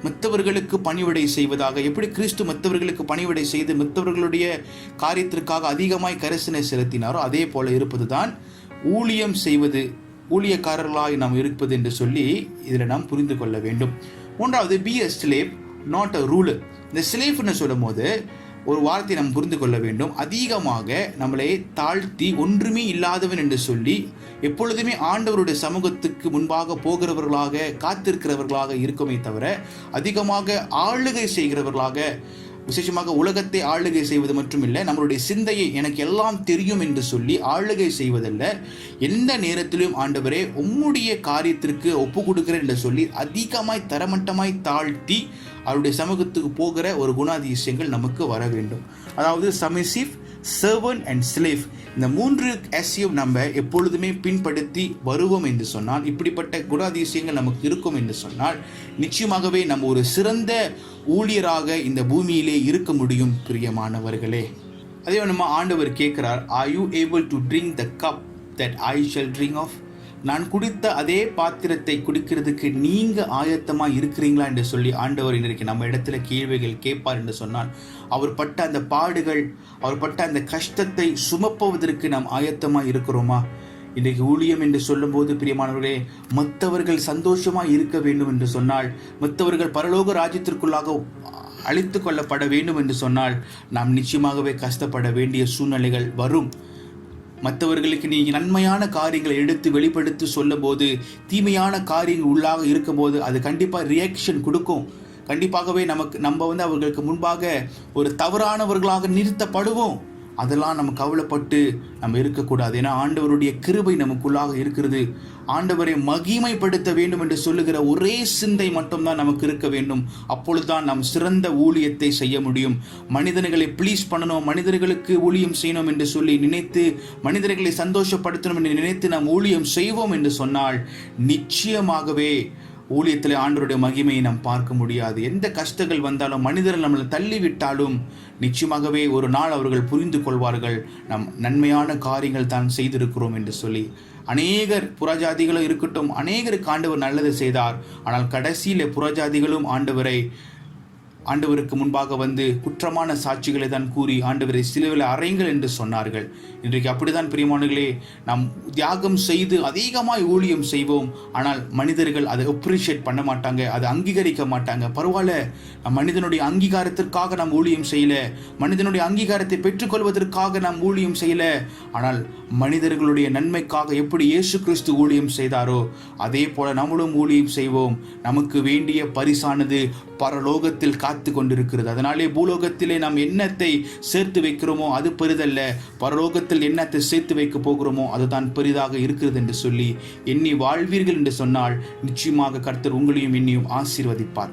மற்றவர்களுக்கு பணிவிடை செய்வதாக, எப்படி கிறிஸ்து மற்றவர்களுக்கு பணிவிடை செய்து மற்றவர்களுடைய காரியத்திற்காக அதிகமாய் கரிசனை செலுத்தினாரோ அதே போல இருப்பதுதான் ஊழியம் செய்வது, ஊழியக்காரர்களாய் நாம் இருப்பது என்று சொல்லி இதில் நாம் புரிந்து கொள்ள வேண்டும். மூன்றாவது, be a slave not a ruler. இந்த ஸ்லேவ்னு சொல்லும் போது ஒரு வார்த்தை நாம் புரிந்து கொள்ள வேண்டும். அதிகமாக நம்மளை தாழ்த்தி ஒன்றுமே இல்லாதவன் என்று சொல்லி எப்பொழுதுமே ஆண்டவருடைய சமூகத்துக்கு முன்பாக போகிறவர்களாக காத்திருக்கிறவர்களாக இருக்குமே தவிர, அதிகமாக ஆளுகை செய்கிறவர்களாக, விசேஷமாக உலகத்தை ஆளுகை செய்வது மட்டுமில்லை, நம்மளுடைய சிந்தையை எனக்கு எல்லாம் தெரியும் என்று சொல்லி ஆளுகை செய்வதல்ல. எந்த நேரத்திலும் ஆண்டவரே உம்முடைய காரியத்திற்கு ஒப்பு கொடுக்கிறேன் என்று சொல்லி அதிகமாய் தரமட்டமாய் தாழ்த்தி அவருடைய சமூகத்துக்கு போகிற ஒரு குணாதிசயங்கள் நமக்கு வர வேண்டும். அதாவது சப்மிசிவ், சர்வன்ட் அண்ட் ஸ்லேவ், இந்த 3 நம்ம எப்பொழுதுமே பின்படுத்தி வருவோம் என்று சொன்னால், இப்படிப்பட்ட குணாதிசயங்கள் நமக்கு இருக்கும் என்று சொன்னால் நிச்சயமாகவே நம்ம ஒரு சிறந்த ஊழியராக இந்த பூமியிலே இருக்க முடியும் பிரியமானவர்களே. அதே நம்ம ஆண்டவர் கேட்கிறார், are you able to drink the cup that I shall drink of? நான் குடித்த அதே பாத்திரத்தை குடிக்கிறதுக்கு நீங்க ஆயத்தமா இருக்கிறீங்களா என்று சொல்லி ஆண்டவர் இன்றைக்கு நம்ம இடத்துல கேள்விகள் கேட்பார் என்று சொன்னால், அவர் பட்ட அந்த பாடுகள், அவர் பட்ட அந்த கஷ்டத்தை சுமப்பதற்கு நாம் ஆயத்தமா இருக்கிறோமா? இன்றைக்கு ஊழியம் என்று சொல்லும் போது பிரியமானவர்களே, மற்றவர்கள் சந்தோஷமா இருக்க வேண்டும் என்று சொன்னால், மற்றவர்கள் பரலோக ராஜ்யத்திற்குள்ளாக அழைத்து கொள்ளப்பட வேண்டும் என்று சொன்னால் நாம் நிச்சயமாகவே கஷ்டப்பட வேண்டிய சூழ்நிலைகள் வரும். மற்றவர்களுக்கு நீங்கள் நன்மையான காரியங்களை எடுத்து வெளிப்படுத்தி சொல்லும் போது, தீமையான காரியங்கள் உள்ளாக இருக்கும் போது அது கண்டிப்பாக ரியாக்ஷன் கொடுக்கும். கண்டிப்பாகவே நம்ம அவர்களுக்கு முன்பாக ஒரு தவறானவர்களாக நிறுத்தப்படுவோம். அதெல்லாம் நம்ம கவலைப்பட்டு நம்ம இருக்கக்கூடாது. ஏன்னா ஆண்டவருடைய கிருபை நமக்குள்ளாக இருக்கிறது. ஆண்டவரை மகிமைப்படுத்த வேண்டும் என்று சொல்லுகிற ஒரே சிந்தை மட்டும்தான் நமக்கு இருக்க வேண்டும். அப்பொழுதுதான் நாம் சிறந்த ஊழியத்தை செய்ய முடியும். மனிதர்களை ப்ளீஸ் பண்ணணும், மனிதர்களுக்கு ஊழியம் செய்யணும் என்று சொல்லி நினைத்து, மனிதர்களை சந்தோஷப்படுத்தணும் என்று நினைத்து நாம் ஊழியம் செய்வோம் என்று சொன்னால் நிச்சயமாகவே ஊழியத்தில் ஆண்டவருடைய மகிமையை நாம் பார்க்க முடியாது. எந்த கஷ்டங்கள் வந்தாலும், மனிதர்கள் நம்மளை தள்ளிவிட்டாலும் நிச்சயமாகவே ஒரு நாள் அவர்கள் புரிந்து கொள்வார்கள், நம் நன்மையான காரியங்கள் தான் செய்திருக்கிறோம் என்று சொல்லி. அநேகர் புறஜாதிகளும் இருக்கட்டும், அநேகருக்கு ஆண்டவர் நல்லது செய்தார். ஆனால் கடைசியில் புறஜாதிகளும் ஆண்டவருக்கு முன்பாக வந்து குற்றமான சாட்சிகளை தான் கூறி ஆண்டவரை சிலுவையில் அறையுங்கள் என்று சொன்னார்கள். இன்றைக்கு அப்படிதான் பிரியமானவர்களே, நாம் தியாகம் செய்து அதிகமாய் ஊழியம் செய்வோம். ஆனால் மனிதர்கள் அதை அப்ரிஷியேட் பண்ண மாட்டாங்க, அதை அங்கீகரிக்க மாட்டாங்க. பரவாயில்ல, மனிதனுடைய அங்கீகாரத்திற்காக நாம் ஊழியம் செய்யல, மனிதனுடைய அங்கீகாரத்தை பெற்றுக்கொள்வதற்காக நாம் ஊழியம் செய்யல. ஆனால் மனிதர்களுடைய நன்மைக்காக எப்படி இயேசு கிறிஸ்து ஊழியம் செய்தாரோ அதே போல நம்மளும் ஊழியம் செய்வோம். நமக்கு வேண்டிய பரிசானது பரலோகத்தில் காத்து கொண்டிருக்கிறது. அதனாலே பூலோகத்திலே நாம் என்னத்தை சேர்த்து வைக்கிறோமோ அது பெரிதல்ல, பரலோகத்தில் என்னத்தை சேர்த்து வைக்க போகிறோமோ அதுதான் பெரிதாக இருக்கிறது என்று சொல்லி எண்ணி வாழ்வீர்கள் என்று சொன்னால் நிச்சயமாக கர்த்தர் உங்களையும் என்னையும் ஆசீர்வதிப்பார்.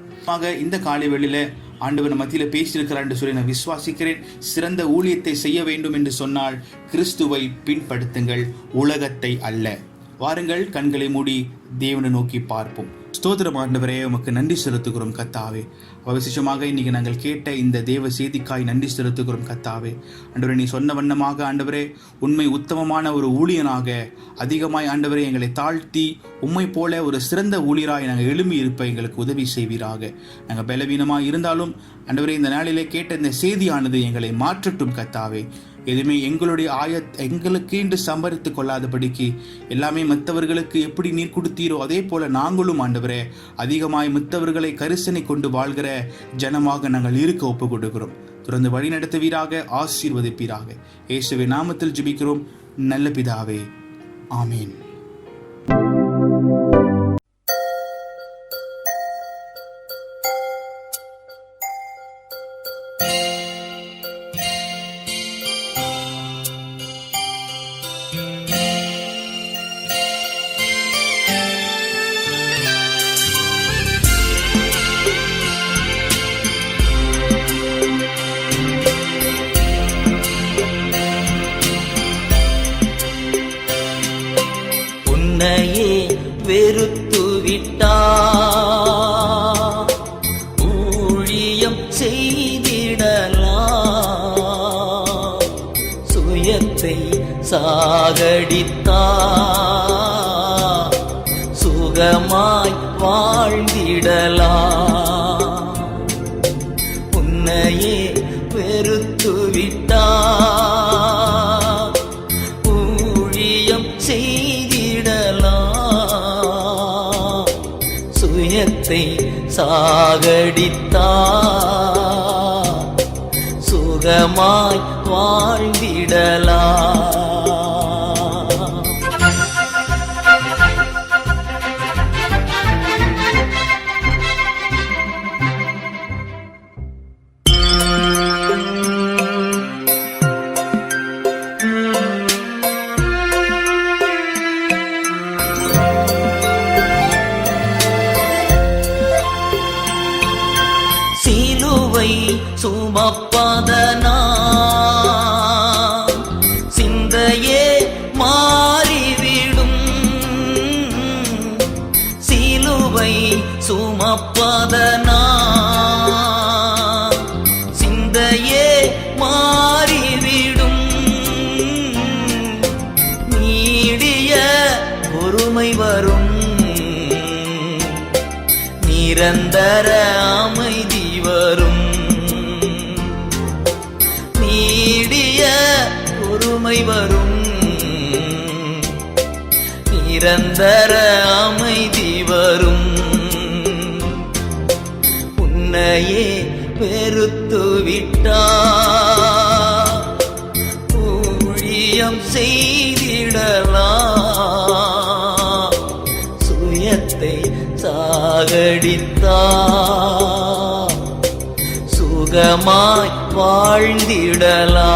இந்த காலை வேளையில ஆண்டவர் மத்தியில் பேசியிருக்கிறார் என்று சொல்லி நான் விசுவாசிக்கிறேன். சிறந்த ஊழியத்தை செய்ய வேண்டும் என்று சொன்னால் கிறிஸ்துவை பின்படுத்துங்கள், உலகத்தை அல்ல. வாருங்கள், கண்களை மூடி தேவனை நோக்கி பார்ப்போம். ஸ்தோத்திரம் ஆண்டவரே, உமக்கு நன்றி செலுத்துகிறோம் கர்த்தாவே. விசேஷமாக இன்னைக்கு நாங்கள் கேட்ட இந்த தேவ செய்திக்காய் நன்றி செலுத்துகிறோம் கர்த்தாவே. ஆண்டவரே, நீ சொன்ன வண்ணமாக ஆண்டவரே, உண்மை உத்தமமான ஒரு ஊழியனாக அதிகமாய் ஆண்டவரே எங்களை தாழ்த்தி உண்மை போல ஒரு சிறந்த ஊழியராய் நாங்கள் எழும்பி இருப்ப எங்களுக்கு உதவி செய்வீராக. நாங்கள் பலவீனமாக இருந்தாலும் ஆண்டவரே, இந்த நாளிலே கேட்ட இந்த செய்தியானது எங்களை மாற்றட்டும் கர்த்தாவே. எதுவுமே எங்களுக்கு என்று சம்பரித்து கொள்ளாதபடிக்கு எல்லாமே மற்றவர்களுக்கு எப்படி நீர் கொடுத்தீரோ அதே போல நாங்களும் ஆண்டவரே அதிகமாய் மற்றவர்களை கரிசனை கொண்டு வாழ்கிற ஜனமாக நாங்கள் இருக்க ஒப்பு கொடுக்கிறோம். தொடர்ந்து வழி நடத்துவீராக, ஆசீர்வதிப்பீராக. இயேசுவின் நாமத்தில் ஜெபிக்கிறோம் நல்ல பிதாவே, ஆமீன். உன்னையே வெறுத்து விட்டார், ஊழியம் செய்திடலாம், சுயத்தை சாகடித்தார், சுகமாய் வாழ்ந்திடலாம். உன்னையே வெறுத்து விட்டார், ஊழியம் செய்திடலாம், சுயத்தை சாகடித்தார், சுகமாய் வாழ்ந்திடலாம். சிலுவை சுமப்பதனால் சிந்தையே மாறிவிடும், சிலுவை சுமப்பதனால் சிந்தையே மாறிவிடும், நீடிய பொறுமை வரும், நிரந்தர அமைதி வரும், நீடிய பொறுமை வரும், நிரந்தர அமைதி வரும். உன்னையே வெறுத்து விட்டார், ஊழியம் செய்திடலாம், சுயத்தை சாகடித்தார், சுகமாய் வாழ்ந்திடலாம்.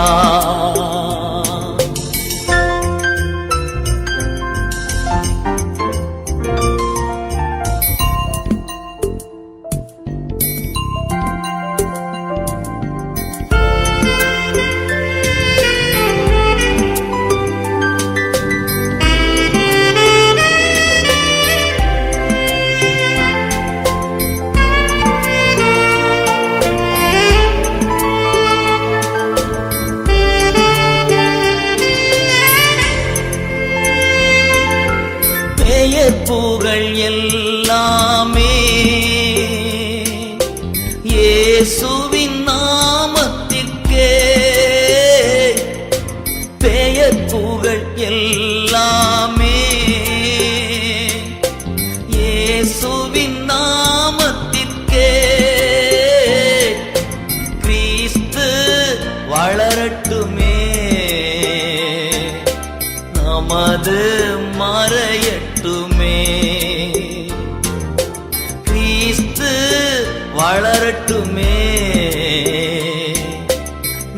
புகழ் எல்லாமே இயேசுவின் நாமத்திற்கே, பெயர் புகழ் எல்லாமே இயேசுவின் நாமத்திற்கே. கிறிஸ்து வளரட்டுமே, நமது மறையட்டுமே, கிறிஸ்து வளரட்டுமே,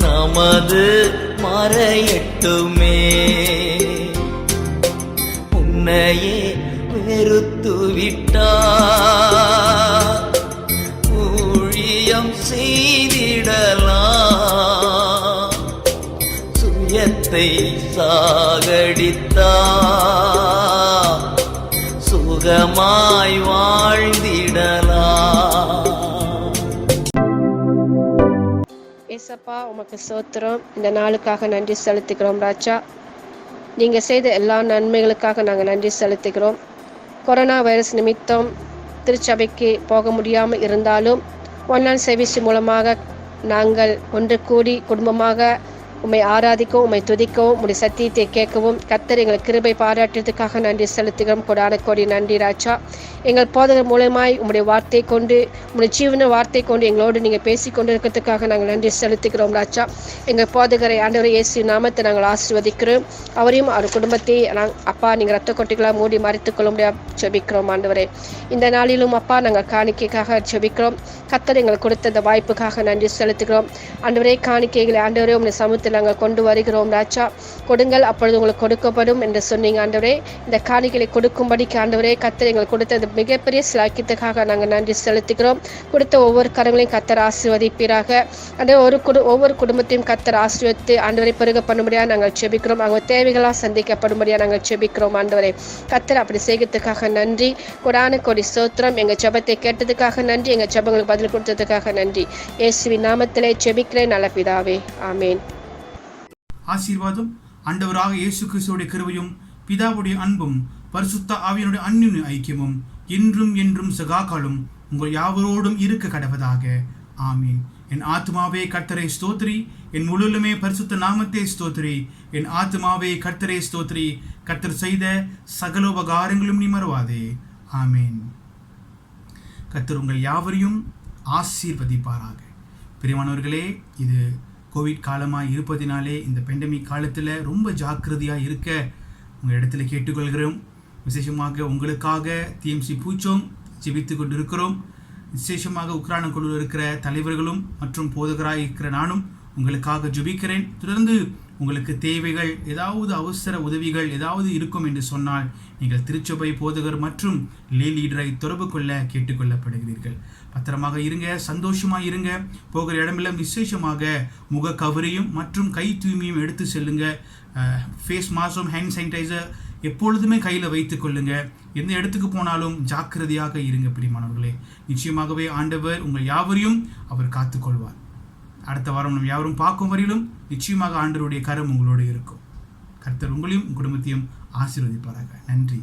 நமது மறையட்டுமே. உன்னையே வெறுத்து விட்டார், ஊழியம் செய்திடலாம், சுயத்தை உலகத்தை சாகடித்தா சுகமாய் வாழ்ந்திடலாம். ஏசப்பா உமக்கு ஸ்தோத்திரம். இந்த நாளுக்காக நன்றி செலுத்துகிறோம் ராஜா. நீங்கள் செய்த எல்லா நன்மைகளுக்காக நாங்கள் நன்றி செலுத்துகிறோம். கொரோனா வைரஸ் நிமித்தம் திருச்சபைக்கு போக முடியாமல் இருந்தாலும் ஒன்லைன் சர்வீஸ் மூலமாக நாங்கள் ஒன்று கூடி குடும்பமாக உம்மை ஆராதிக்கவும் உம்மை துதிக்கவும் உம்முடைய சத்தியத்தை கேட்கவும் கர்த்தர் எங்கள் கிருபை பாராட்டுறதுக்காக நன்றி செலுத்துகிறோம். கொடான கோடி நன்றி ராஜா. எங்கள் போதகர் மூலமாய் உம்முடைய வார்த்தை கொண்டு உம்முடைய ஜீவன வார்த்தை கொண்டு எங்களோடு நீங்கள் பேசி கொண்டு இருக்கிறதுக்காக நாங்கள் நன்றி செலுத்துகிறோம் ராஜா. எங்கள் போதகரை ஆண்டவர் இயேசு நாமத்தை நாங்கள் ஆசீர்வதிக்கிறோம். அவரையும் அவர் குடும்பத்தை அப்பா நீங்கள் ரத்த கொட்டிகளாக மூடி மறைத்துக் கொள்ள முடியாது ஜெபிக்கிறோம் ஆண்டவரே. இந்த நாளிலும் அப்பா நாங்கள் காணிக்கைக்காக ஜெபிக்கிறோம். கர்த்தர் எங்களுக்கு கொடுத்த இந்த வாய்ப்புக்காக நன்றி செலுத்துகிறோம் ஆண்டவரே. காணிக்கைகளை ஆண்டவரே உம்முடைய சமூகத்தில் நாங்கள் கொண்டு வருகிறோம் ராஜா. கொடுங்கள் அப்பொழுது உங்களுக்கு கொடுக்கப்படும் என்று சொன்னீங்க ஆண்டவரே. இந்த காணிக்கைகளை கொடுக்கும்படிக்கு ஆண்டவரே கர்த்தர் எங்களுக்கு கொடுத்த இந்த மிகப்பெரிய சிலாக்கியத்துக்காக நாங்கள் நன்றி செலுத்துகிறோம். கொடுத்த ஒவ்வொரு கரங்களையும் கர்த்தர் ஆசீர்வதிப்பீராக. அந்த ஒவ்வொரு குடும்பத்தையும் கர்த்தர் ஆசீர்வதித்து ஆண்டவரை பெருக பண்ணும்படியாக நாங்கள் ஜெபிக்கிறோம். அவங்க தேவைகளாக சந்திக்கப்படும்படியாக நாங்கள் ஜெபிக்கிறோம் ஆண்டவரே. கர்த்தர் அப்படி செய்கிறதுக்காக நன்றி. கொடான கோடி ஸ்தோத்திரம். எங்கள் ஜெபத்தை கேட்டதுக்காக நன்றி. எங்கள் ஜெபங்களுக்கு பதில் கொடுத்ததுக்காக நன்றி. இயேசுவின் நாமத்திலே ஜெபிக்கிறேன் நல்ல பிதாவே. ஆமேன். ஆசீர்வாதம் ஆண்டவராக இயேசு கிறிஸ்துவுடைய கிருபையும் பிதாவுடைய அன்பும் பரிசுத்த ஆவியினுடைய அன்பின் ஐக்கியமும் என்றும் என்றும் சகாகாலும் உங்கள் யாவரோடும் இருக்க கடவதாக. ஆமீன். என் ஆத்மாவே கர்த்தரை ஸ்தோத்திரி, என் முழுலுமே பரிசுத்த நாமத்தை ஸ்தோத்திரி. என் ஆத்மாவே கர்த்தரை ஸ்தோத்திரி, கர்த்தர் செய்த சகல உபகாரங்களும் நீ மறவாதே. ஆமீன். கர்த்தர் உங்கள் யாவரையும் ஆசீர்வதிப்பாராக. பிரியமானவர்களே, இது கோவிட் காலமாக இருப்பதினாலே இந்த பெண்டமிக் காலத்தில் ரொம்ப ஜாக்கிரதையாக இருக்க உங்கள் இடத்துல கேட்டுக்கொள்கிறோம். விசேஷமாக உங்களுக்காக டிஎம்சி பூச்சோம் ஜெபித்து கொண்டு இருக்கிறோம். விசேஷமாக உக்ரைன் குழுவில் இருக்கிற தலைவர்களும் மற்றும் போதகராக இருக்கிற நானும் உங்களுக்காக ஜெபிக்கிறேன். தொடர்ந்து உங்களுக்கு தேவைகள் ஏதாவது அவசர உதவிகள் ஏதாவது இருக்கும் என்று சொன்னால் நீங்கள் திருச்சபை போதகர் மற்றும் லே லீடரை தொடர்பு கொள்ள கேட்டுக்கொள்ளப்படுகிறீர்கள். பத்திரமாக இருங்க, சந்தோஷமாக இருங்க. போகிற இடமெல்லாம் விசேஷமாக முக கவரையும் மற்றும் கை தூய்மையும் எடுத்து செல்லுங்க. ஃபேஸ் மாஸ்க்கும் ஹேண்ட் சானிடைசர் எப்பொழுதுமே கையில் வைத்துக் கொள்ளுங்க. எந்த இடத்துக்கு போனாலும் ஜாக்கிரதையாக இருங்க. பிரியமானவர்களே, நிச்சயமாகவே ஆண்டவர் உங்கள் யாவரையும் அவர் காத்துக்கொள்வார். அடுத்த வாரம் நம்ம யாவரும் பார்க்கும் வரையிலும் நிச்சயமாக ஆண்டவருடைய கரம் உங்களோடு இருக்கும். கர்த்தர் உங்களையும் குடும்பத்தையும் ஆசீர்வதிப்பாராக. நன்றி.